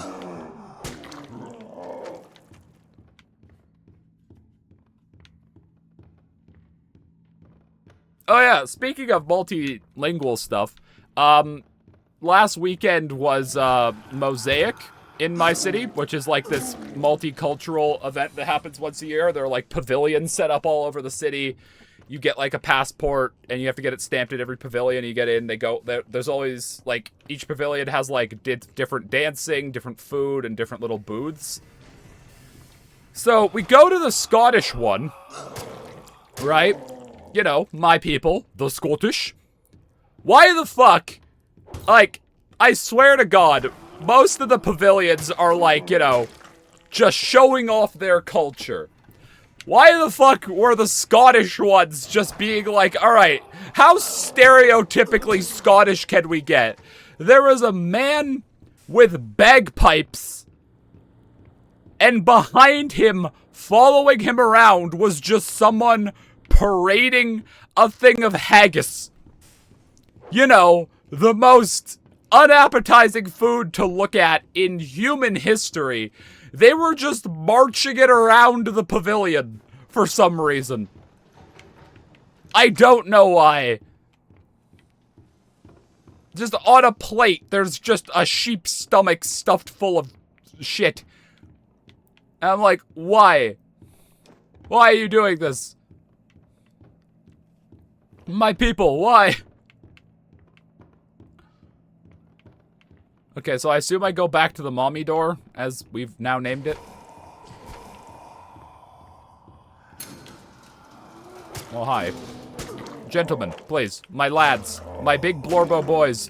Oh yeah, speaking of multilingual stuff, last weekend was Mosaic in my city, which is like this multicultural event that happens once a year. There are like pavilions set up all over the city. You get like a passport and you have to get it stamped at every pavilion you get in. There's always like, each pavilion has like different dancing, different food, and different little booths. So we go to the Scottish one, right? You know, my people, the Scottish. Why the fuck? Like, I swear to God, most of the pavilions are like, you know, just showing off their culture. Why the fuck were the Scottish ones just being like, alright, how stereotypically Scottish can we get? There was a man with bagpipes, and behind him, following him around, was just someone parading a thing of haggis. You know, the most unappetizing food to look at in human history. They were just marching it around the pavilion for some reason. I don't know why. Just on a plate, there's just a sheep's stomach stuffed full of shit. And I'm like, why? Why are you doing this? My people, why? Okay, so I assume I go back to the mommy door, as we've now named it. Oh, hi. Gentlemen, please. My lads. My big Blorbo boys.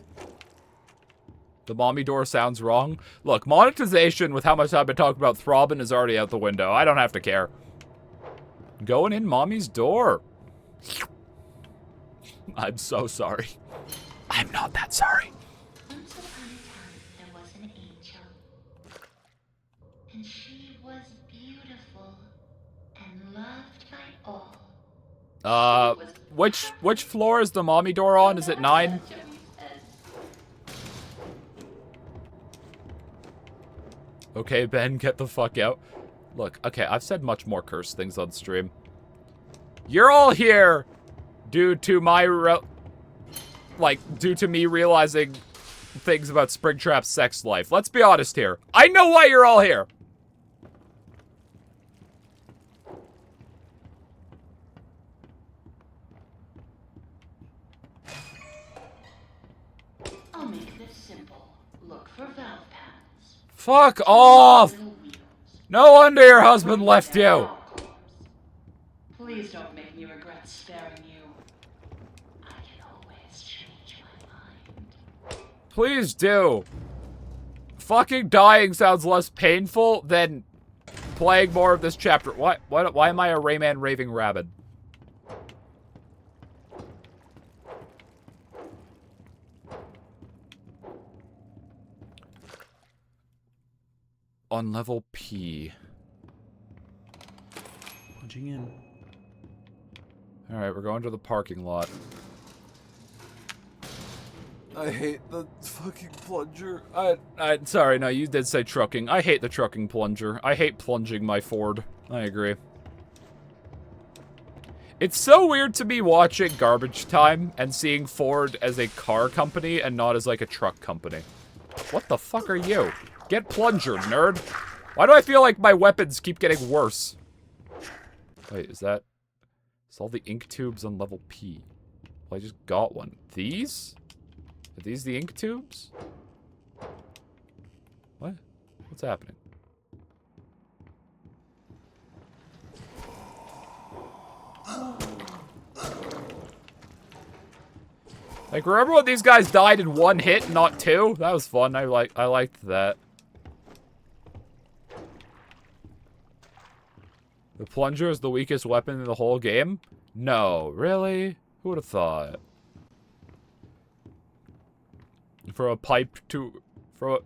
The mommy door sounds wrong. Look, monetization with how much I've been talking about throbbing is already out the window. I don't have to care. Going in mommy's door. I'm so sorry. I'm not that sorry. Once upon a time, there was an angel. And she was beautiful and loved by all. Which floor is the mommy door on? Is it 9? Okay, Ben, get the fuck out. Look, okay, I've said much more curse things on stream. You're all here due to my due to me realizing things about Springtrap's sex life. Let's be honest here. I know why you're all here. I'll make this simple. Look for valve pads. Fuck off! No wonder your husband left you. Please don't make me regret sparing you. I can always change my mind. Please do. Fucking dying sounds less painful than playing more of this chapter. Why am I a Rayman raving rabbit? On level P. Punching in. Alright, we're going to the parking lot. I hate the fucking plunger. Sorry, no, you did say trucking. I hate the trucking plunger. I hate plunging my Ford. I agree. It's so weird to me watching Garbage Time and seeing Ford as a car company and not as like a truck company. What the fuck are you? Get plunger, nerd. Why do I feel like my weapons keep getting worse? Wait, is that... It's all the ink tubes on level P. Well, I just got one. These? Are these the ink tubes? What? What's happening? Like, remember when these guys died in one hit, not two? That was fun. I liked that. The plunger is the weakest weapon in the whole game? No, really? Who would have thought? From a pipe to...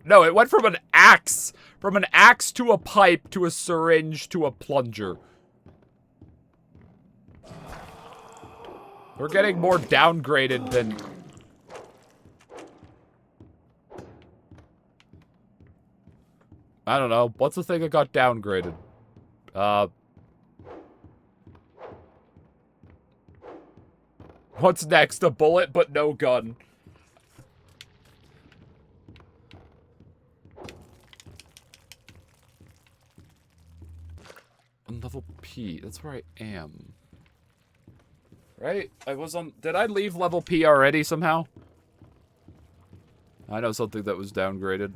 No, it went from an axe! From an axe to a pipe to a syringe to a plunger. We're getting more downgraded than... I don't know. What's the thing that got downgraded? What's next? A bullet, but no gun. On level P. That's where I am. Right? I was on... Did I leave level P already somehow? I know something that was downgraded.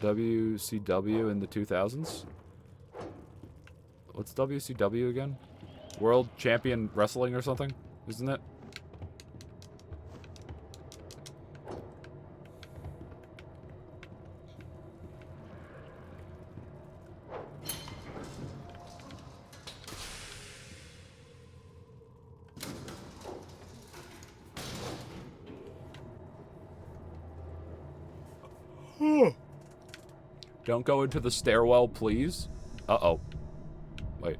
WCW in the 2000s? What's WCW again? World Champion Wrestling or something? Isn't it? Don't go into the stairwell, please. Uh-oh. Wait.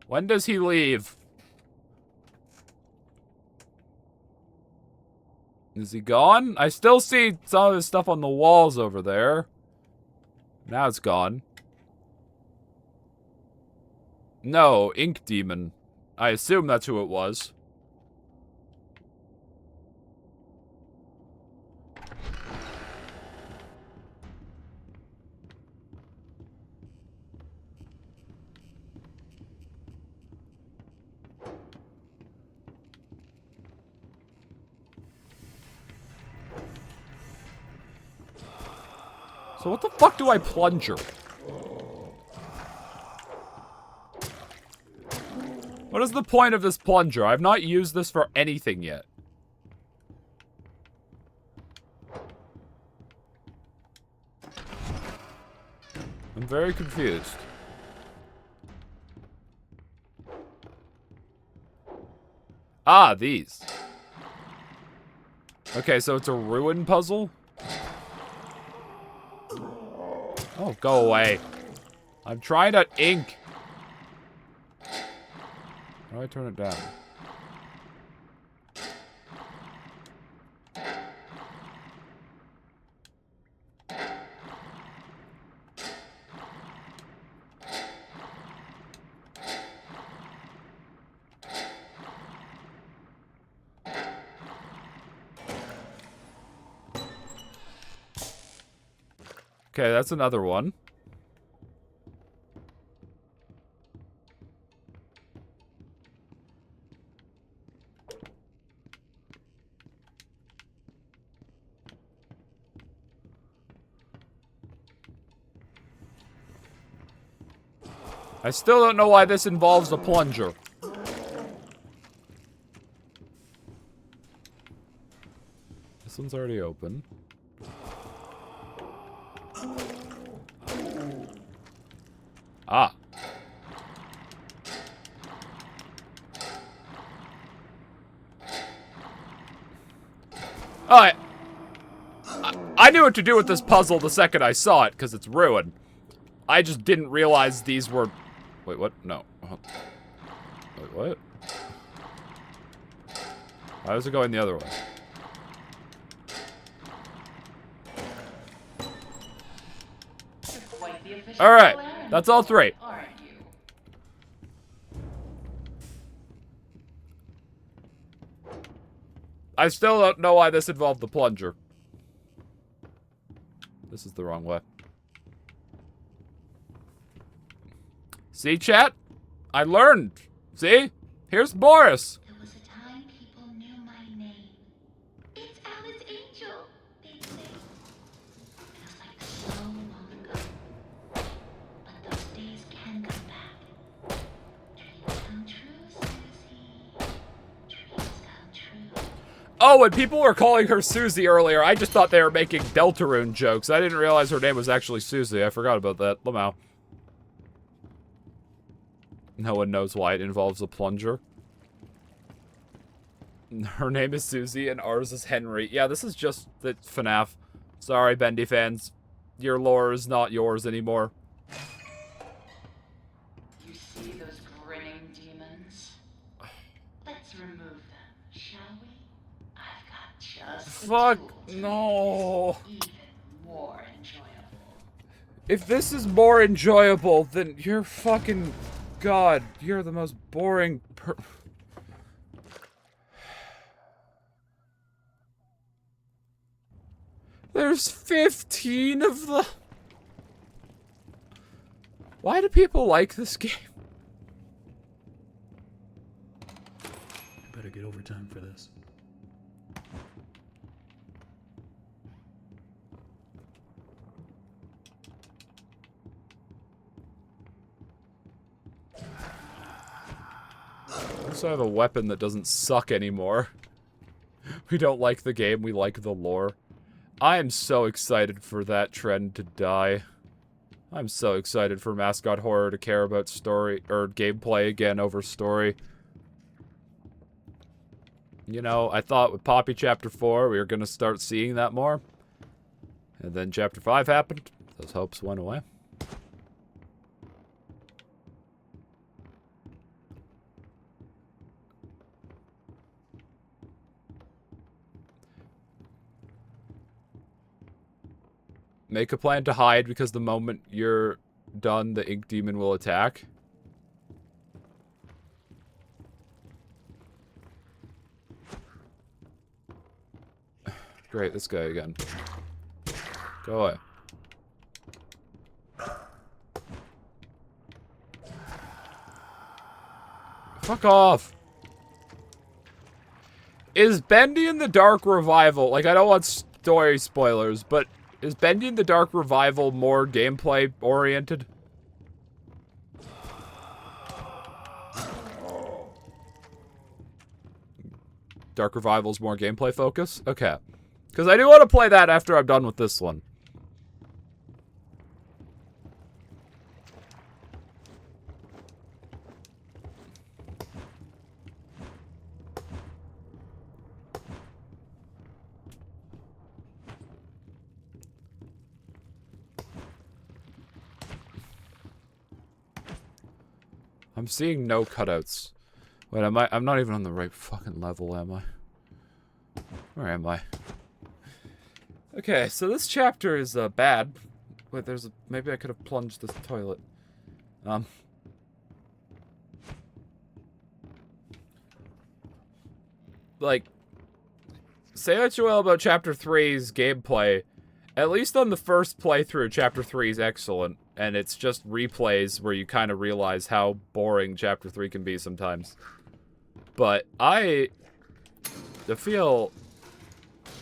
When does he leave? Is he gone? I still see some of his stuff on the walls over there. Now it's gone. No, Ink Demon. I assume that's who it was. So what the fuck do I plunger? What is the point of this plunger? I've not used this for anything yet. I'm very confused. Ah, these. Okay, so it's a ruin puzzle? Oh, go away. I'm trying to ink. How do I turn it down? Okay, that's another one. I still don't know why this involves a plunger. This one's already open. Ah. Alright. I knew what to do with this puzzle the second I saw it, because it's ruined. I just didn't realize these were... Wait, what? No. Wait, what? Why was it going the other way? Alright, that's all three. I still don't know why this involved the plunger. This is the wrong way. See, chat? I learned. See? Here's Boris. There was a time people knew my name. It's Alice Angel, they'd say. Feels like so long ago. But those days can come back. Dreams come true, Susie. Dreams come true. Oh, when people were calling her Susie earlier, I just thought they were making Deltarune jokes. I didn't realize her name was actually Susie. I forgot about that. Lamau. No one knows why it involves a plunger. Her name is Susie and ours is Henry. Yeah, this is just the FNAF. Sorry, Bendy fans. Your lore is not yours anymore. You see grinning demons. Let's remove them, shall we? I've got just the Fuck, tool to no. make this even more enjoyable. If this is more enjoyable, then you're fucking... God, you're the most boring There's 15 of the... Why do people like this game? I better get overtime for this. I also have a weapon that doesn't suck anymore. We don't like the game, we like the lore. I am so excited for that trend to die. I'm so excited for Mascot Horror to care about story, or gameplay again over story. You know, I thought with Poppy Chapter 4 we were gonna start seeing that more. And then Chapter 5 happened. Those hopes went away. Make a plan to hide because the moment you're done, the ink demon will attack. Great, this guy again. Go away. Fuck off. Is Bendy in the Dark Revival, like I don't want story spoilers, but is Bendy in the Dark Revival more gameplay oriented? Dark Revival's more gameplay focus? Okay. Because I do want to play that after I'm done with this one. I'm seeing no cutouts. Wait, I'm not even on the right fucking level, am I? Where am I? Okay, so this chapter is bad. Wait, there's a... Maybe I could have plunged this toilet. Like, say what you will about Chapter 3's gameplay. At least on the first playthrough, Chapter 3 is excellent. And it's just replays where you kind of realize how boring Chapter 3 can be sometimes. But I feel...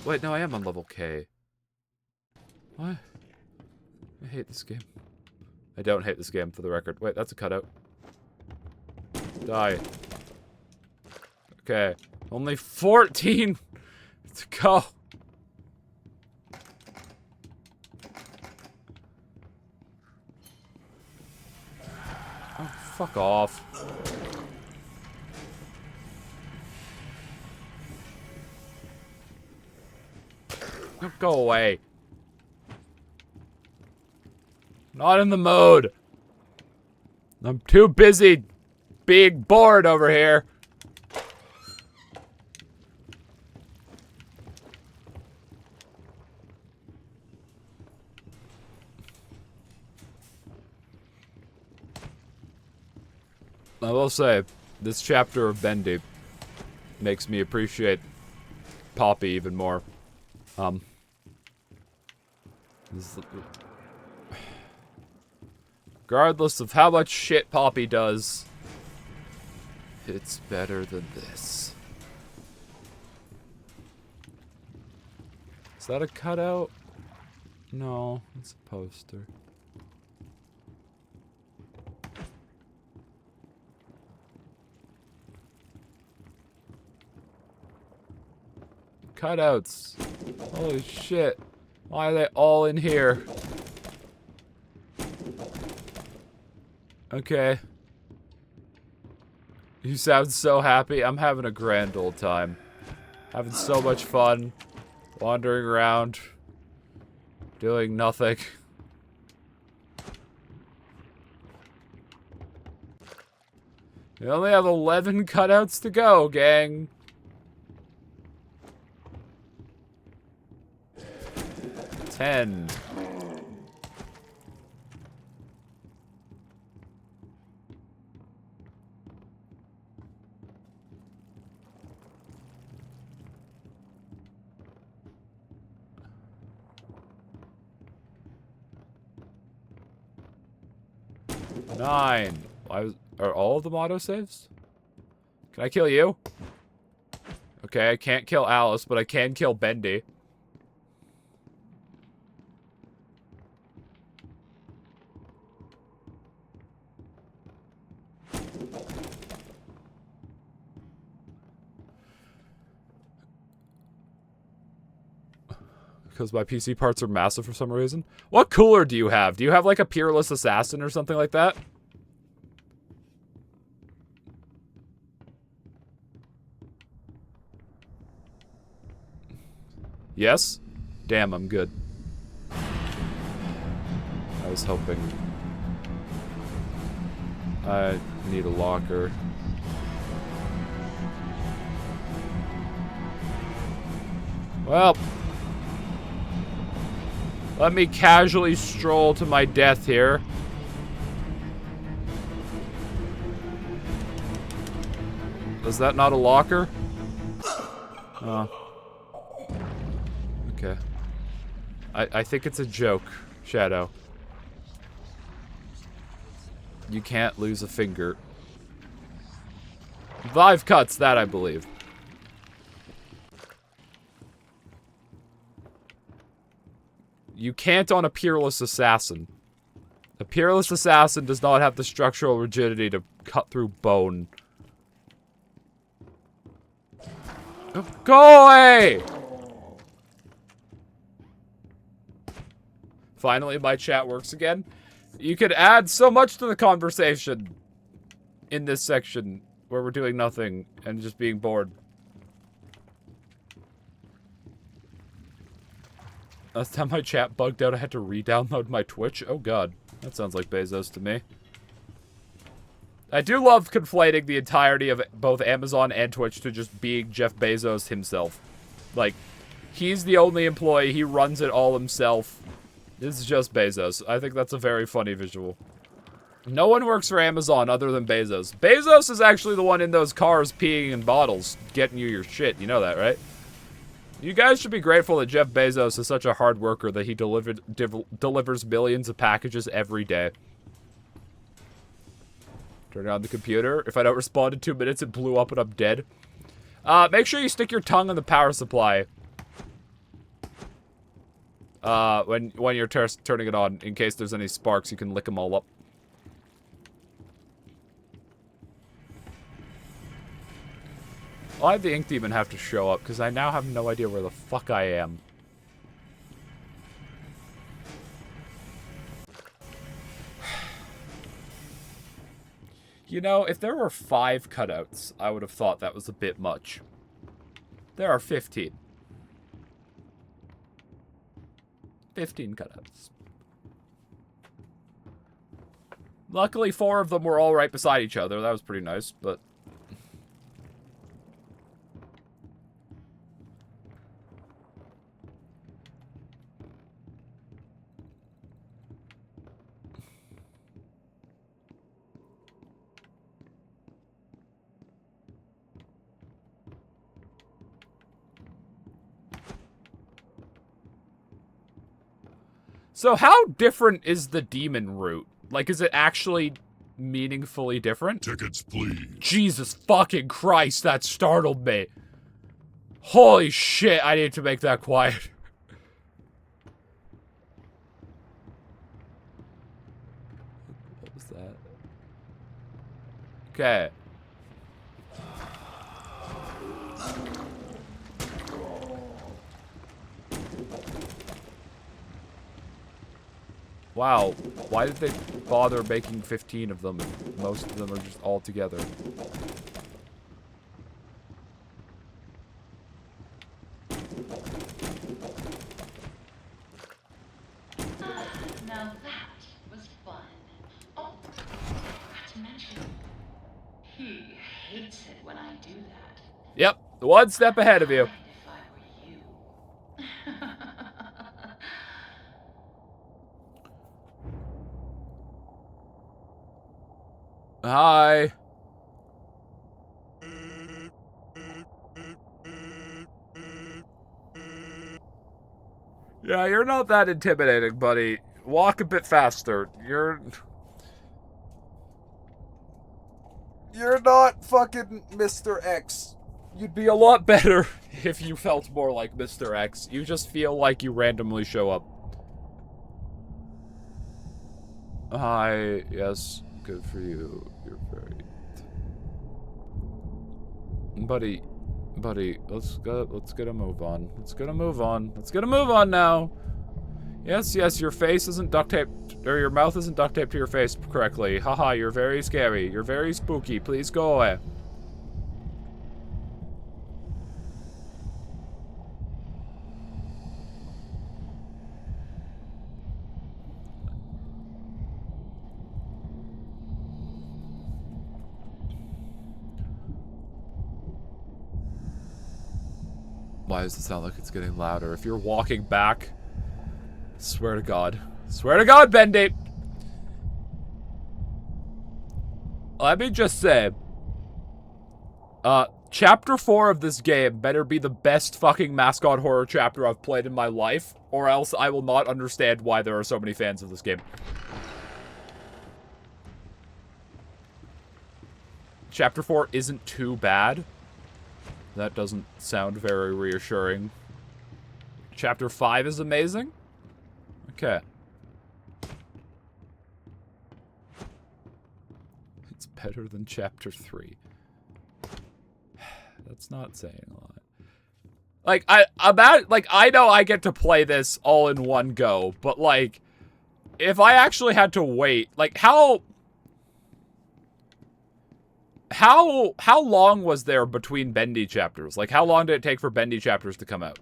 Wait, no, I am on level K. What? I hate this game. I don't hate this game, for the record. Wait, that's a cutout. Die. Okay. Only 14 to go. Oh, fuck off. Go away. Not in the mood. I'm too busy being bored over here. I will say, this chapter of Bendy makes me appreciate Poppy even more. Regardless of how much shit Poppy does, it's better than this. Is that a cutout? No, it's a poster. Cutouts. Holy shit. Why are they all in here? Okay. You sound so happy. I'm having a grand old time. Having so much fun. Wandering around. Doing nothing. We only have 11 cutouts to go, gang. Ten. Nine. Are all of them autosaves? Can I kill you? Okay, I can't kill Alice, but I can kill Bendy. Because my PC parts are massive for some reason. What cooler do you have? Do you have like a Peerless Assassin or something like that? Yes? Damn, I'm good. I was hoping. I need a locker. Well. Let me casually stroll to my death here. Is that not a locker? Oh. Okay. I think it's a joke, Shadow. You can't lose a finger. 5 cuts, that I believe. You can't on a Peerless Assassin. A Peerless Assassin does not have the structural rigidity to cut through bone. Go away! Finally, my chat works again. You could add so much to the conversation in this section where we're doing nothing and just being bored. Last time my chat bugged out, I had to re-download my Twitch. Oh god, that sounds like Bezos to me. I do love conflating the entirety of both Amazon and Twitch to just being Jeff Bezos himself. Like, he's the only employee, he runs it all himself. This is just Bezos. I think that's a very funny visual. No one works for Amazon other than Bezos. Bezos is actually the one in those cars peeing in bottles, getting you your shit. You know that, right? You guys should be grateful that Jeff Bezos is such a hard worker that he delivers millions of packages every day. Turning on the computer. If I don't respond in 2 minutes, it blew up and I'm dead. Make sure you stick your tongue in the power supply. When you're turning it on, in case there's any sparks, you can lick them all up. Why'd the Ink Demon have to show up? Because I now have no idea where the fuck I am. You know, if there were 5 cutouts, I would have thought that was a bit much. There are 15. 15 cutouts. Luckily, 4 of them were all right beside each other. That was pretty nice, but... So how different is the demon route? Like, is it actually meaningfully different? Tickets, please. Jesus fucking Christ, that startled me. Holy shit, I need to make that quiet. What was that? Okay. Wow, why did they bother making 15 of them if most of them are just all together? Now that was fun. Oh, I forgot to mention. He hates it when I do that. Yep, one step ahead of you. If I were you. Hi. Yeah, you're not that intimidating, buddy. Walk a bit faster. You're not fucking Mr. X. You'd be a lot better if you felt more like Mr. X. You just feel like you randomly show up. Hi, yes, good for you. You're very... Buddy, let's get a move on. Let's get a move on now. Yes, your face isn't duct taped, or your mouth isn't duct taped to your face correctly. Haha, you're very scary. You're very spooky. Please go away. Why does it sound like it's getting louder? If you're walking back, swear to God. Swear to God, Bendy! Let me just say, chapter 4 of this game better be the best fucking mascot horror chapter I've played in my life, or else I will not understand why there are so many fans of this game. Chapter 4 isn't too bad. That doesn't sound very reassuring. Chapter 5 is amazing? Okay. It's better than Chapter 3. That's not saying a lot. Like, I know I get to play this all in one go, but, like, if I actually had to wait, like, how long was there between Bendy chapters? Like, how long did it take for Bendy chapters to come out?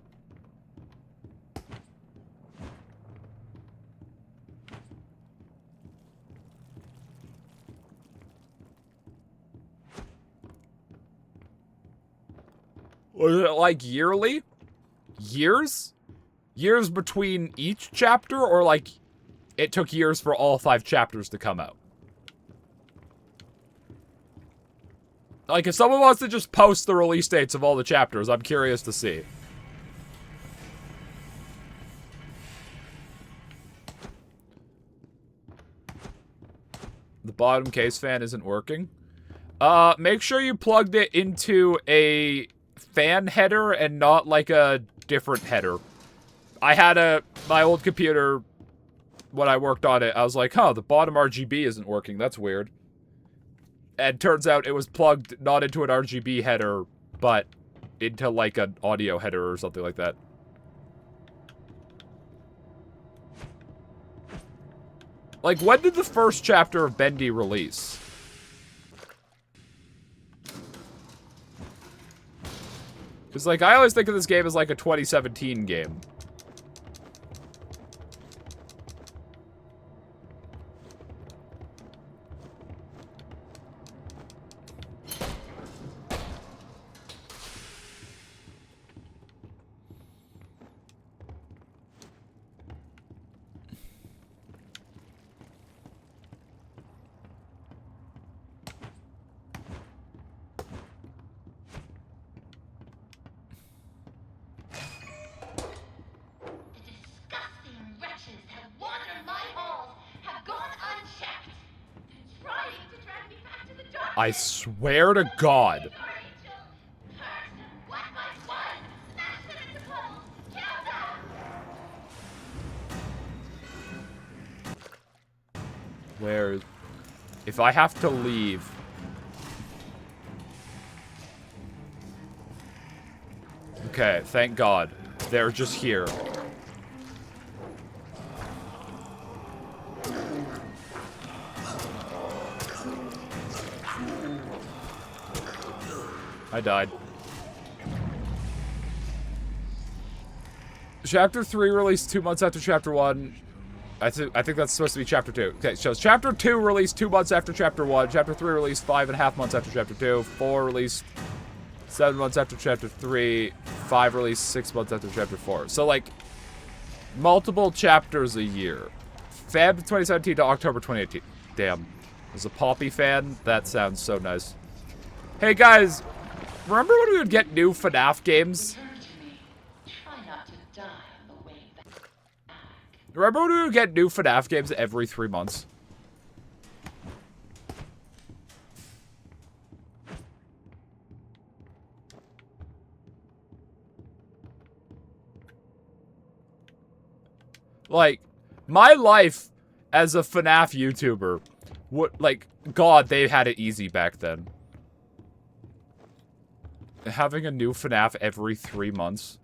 Was it, like, yearly? Years? Years between each chapter? Or, like, it took years for all 5 chapters to come out? Like, if someone wants to just post the release dates of all the chapters, I'm curious to see. The bottom case fan isn't working. Make sure you plugged it into a fan header and not, like, a different header. I had my old computer, when I worked on it, I was like, huh, the bottom RGB isn't working. That's weird. And turns out it was plugged not into an RGB header, but into, like, an audio header or something like that. Like, when did the first chapter of Bendy release? Because, like, I always think of this game as, like, a 2017 game. I swear to God. Where... If I have to leave... Okay, thank God. They're just here. I died. Chapter 3 released 2 months after Chapter 1. I think that's supposed to be chapter 2. Okay, so chapter 2 released 2 months after chapter 1. Chapter 3 released 5.5 months after chapter 2. 4 released 7 months after chapter 3. 5 released 6 months after chapter 4. So, like, multiple chapters a year. Feb 2017 to October 2018. Damn. As a Poppy fan, that sounds so nice. Hey, guys. Remember when we would get new FNAF games? Return to me. Try not to die on the way back. Remember when we would get new FNAF games every 3 months? Like, my life as a FNAF YouTuber, God, they had it easy back then. Having a new FNAF every 3 months.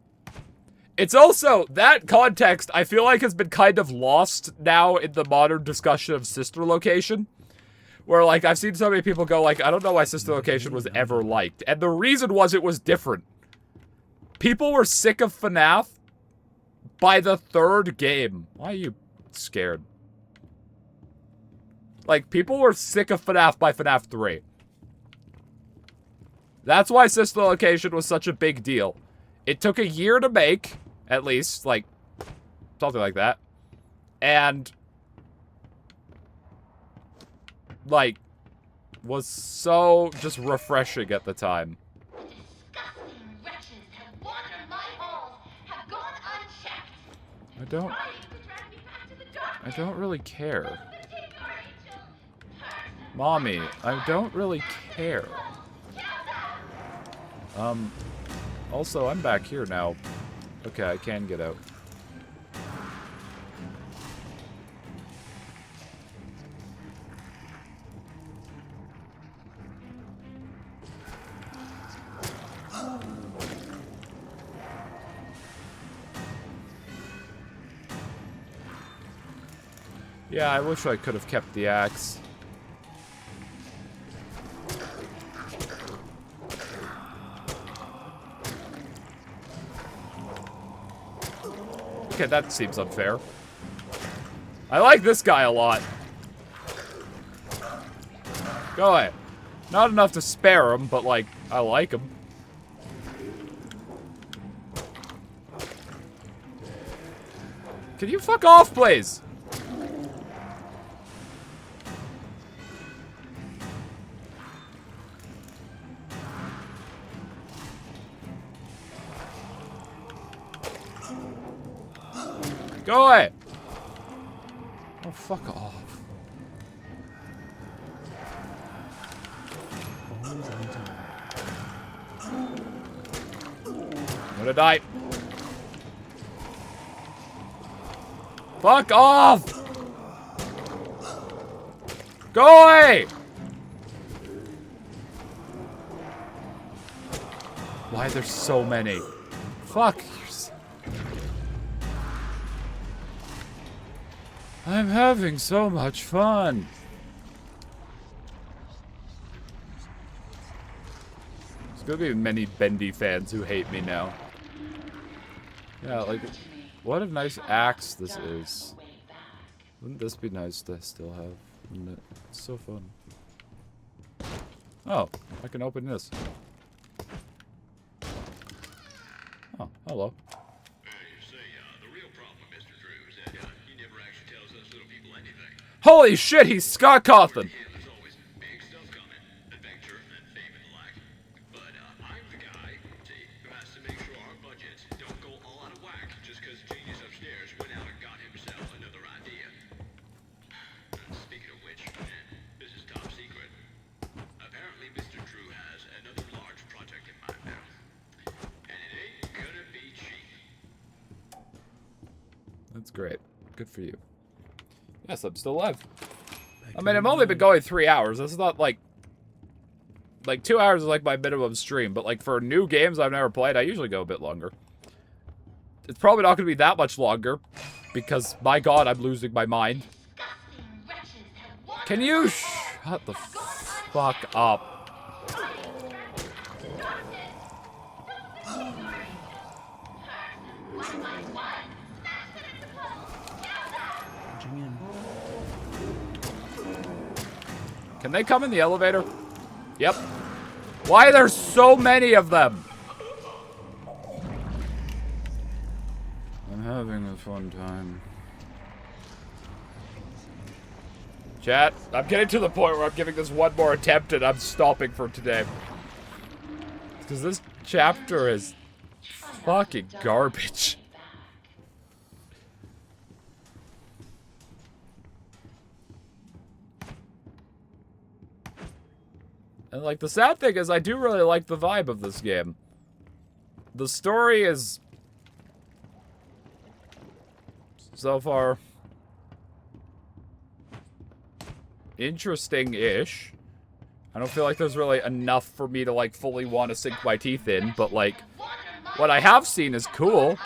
It's also, that context, I feel like has been kind of lost now in the modern discussion of sister location. Where, like, I've seen so many people go, like, I don't know why sister location was ever liked. And the reason was it was different. People were sick of FNAF by the 3rd game. Why are you scared? Like, people were sick of FNAF by FNAF 3. That's why sister location was such a big deal. It took a year to make, at least, like, something like that. And, like, was so just refreshing at the time. The disgusting wretches have wandered my halls, have gone unchecked. I don't Trying to drag me back to the darkness. I don't really care. But take our angel. Person. Mommy, I don't really care. Kill them. Also, I'm back here now. Okay, I can get out. Yeah, I wish I could have kept the axe. Okay, that seems unfair. I like this guy a lot. Go away. Not enough to spare him, but, like, I like him. Can you fuck off, please? Go away! Oh, fuck off. I'm gonna die. Fuck off! Go away! Why there's so many? Fuck. I'm having so much fun. There's gonna be many Bendy fans who hate me now. Yeah, like, what a nice axe this is. Wouldn't this be nice to still have? Wouldn't it? It's so fun. Oh, I can open this. Oh, hello. Holy shit, he's Scott Cawthon! There's always big stuff coming. Adventure and fame and the like. But I'm the guy, see, who has to make sure our budgets don't go all out of whack just because genius upstairs went out and got himself another idea. Speaking of which, this is top secret. Apparently Mr. Drew has another large project in mind now. And it ain't gonna be cheap. That's great. Good for you. Yes, I'm still alive. I mean, I've only been going 3 hours. That's not like 2 hours is like my minimum stream. But like for new games I've never played, I usually go a bit longer. It's probably not going to be that much longer because, my God, I'm losing my mind. Can you shut the fuck up? Can they come in the elevator? Yep. Why are there so many of them? I'm having a fun time. Chat, I'm getting to the point where I'm giving this one more attempt and I'm stopping for today. Because this chapter is fucking garbage. And like the sad thing is I do really like the vibe of this game. The story is so far interesting-ish. I don't feel like there's really enough for me to like fully want to sink my teeth in, but like what I have seen is cool.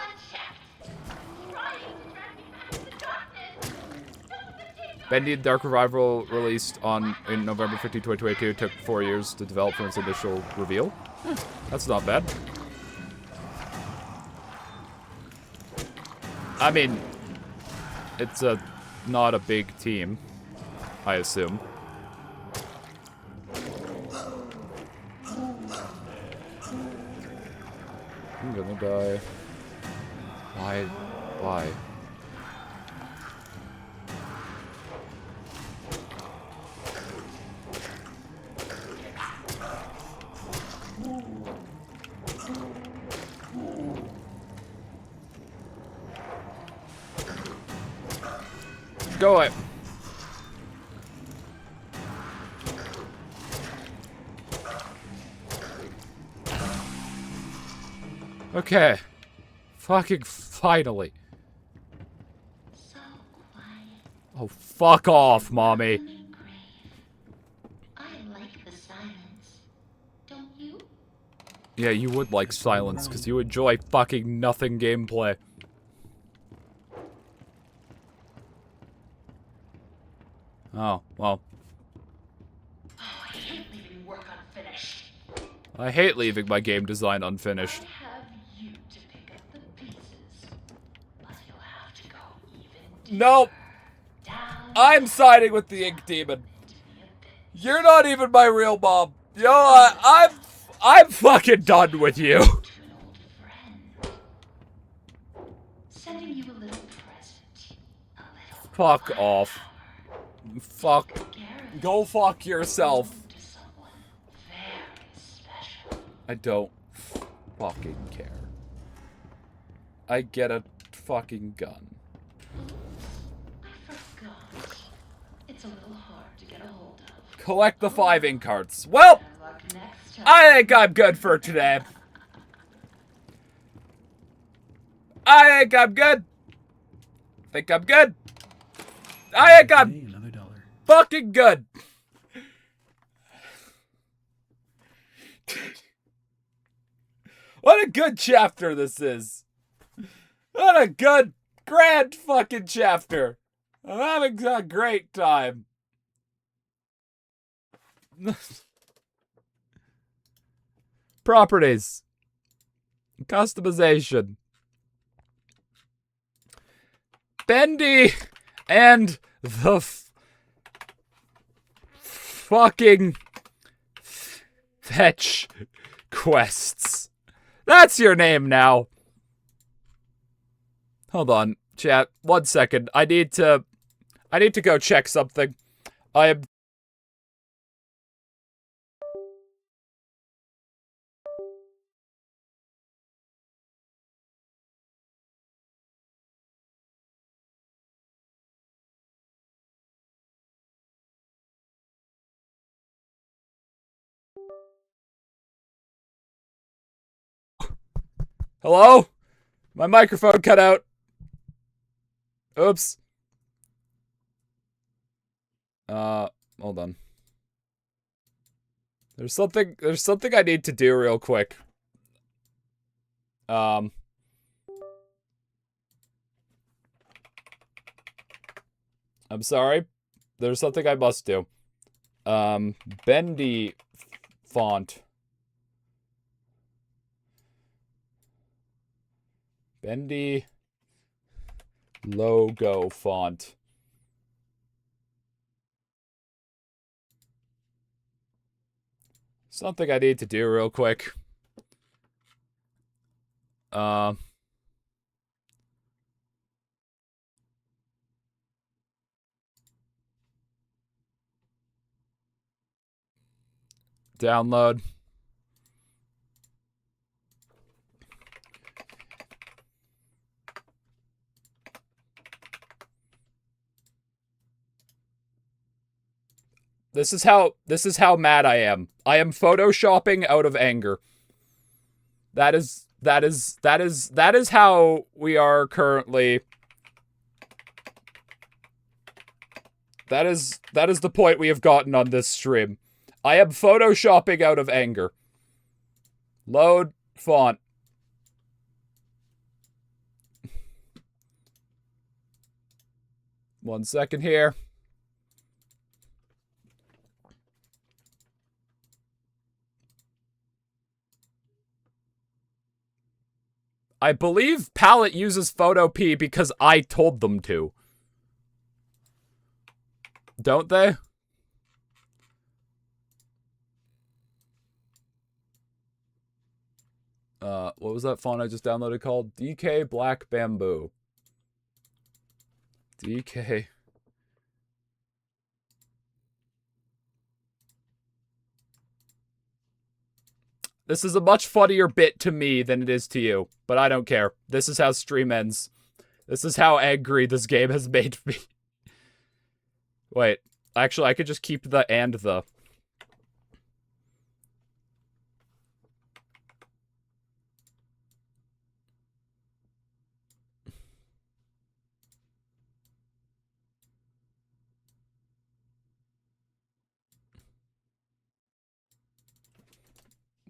Bendy the Dark Revival released in November 15, 2022 took 4 years to develop from its initial reveal. That's not bad. I mean, it's not a big team, I assume. I'm gonna die. Why? Why? Go away. Okay. Fucking finally. So quiet. Oh, fuck off, mommy. I like the silence. Don't you? Yeah, you would like silence, because you enjoy fucking nothing gameplay. Oh, well. Oh, I hate leaving work unfinished. I hate leaving my game design unfinished. I have you to pick up the pieces, but you'll have to go even deeper. Nope. Down I'm siding with the Ink Demon. into the abyss. You're not even my real mom. Yo, I'm fucking done with you. To an old friend. Sending you a little present. A little Fuck fire off. power. Fuck. Good care of it. Go fuck yourself. To someone very special. I don't fucking care. I get a fucking gun. I forgot. It's a little hard to get a hold of. Collect the 5 ink cards. Well, Better luck next time. I think I'm good for today. I think I'm good. Think I'm good. I think I'm Hey, another $1. fucking good. What a good chapter this is. What a good, grand fucking chapter. I'm having a great time. Properties. Customization. Bendy and the fucking fetch quests. That's your name now. Hold on, chat. 1 second. I need to go check something. I am. Hello? My microphone cut out. Oops. Hold on. There's something I need to do real quick. I'm sorry. There's something I must do. Bendy font. Bendy logo font. Something I need to do real quick. Download. This is how mad I am. I am photoshopping out of anger. That is how we are currently. That is the point we have gotten on this stream. I am photoshopping out of anger. Load font. One second here. I believe Palette uses Photo P because I told them to. Don't they? What was that font I just downloaded called? DK Black Bamboo. DK. This is a much funnier bit to me than it is to you, but I don't care. This is how stream ends. This is how angry this game has made me. Wait, actually, I could just keep the and the.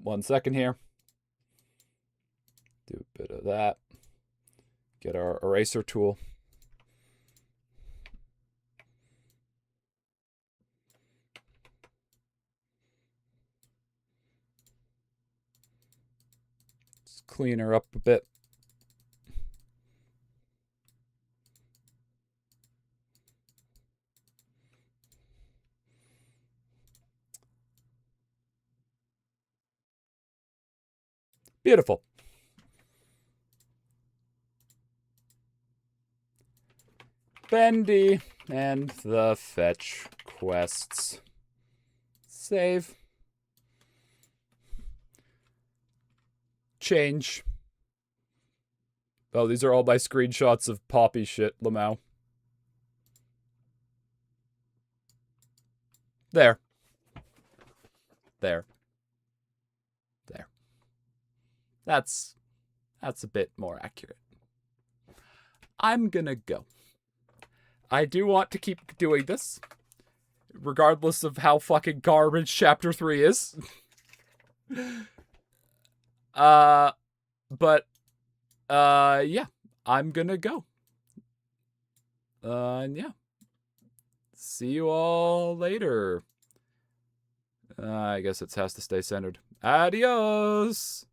One second here. Do a bit of that. Get our eraser tool. Just clean her up a bit. Beautiful. Bendy and the fetch quests. Save. Change. Oh, these are all my screenshots of Poppy shit, Lamau. There. There. There. That's a bit more accurate. I'm gonna go. I do want to keep doing this, regardless of how fucking garbage Chapter 3 is. Yeah, I'm gonna go. Yeah. See you all later. I guess it has to stay centered. Adios!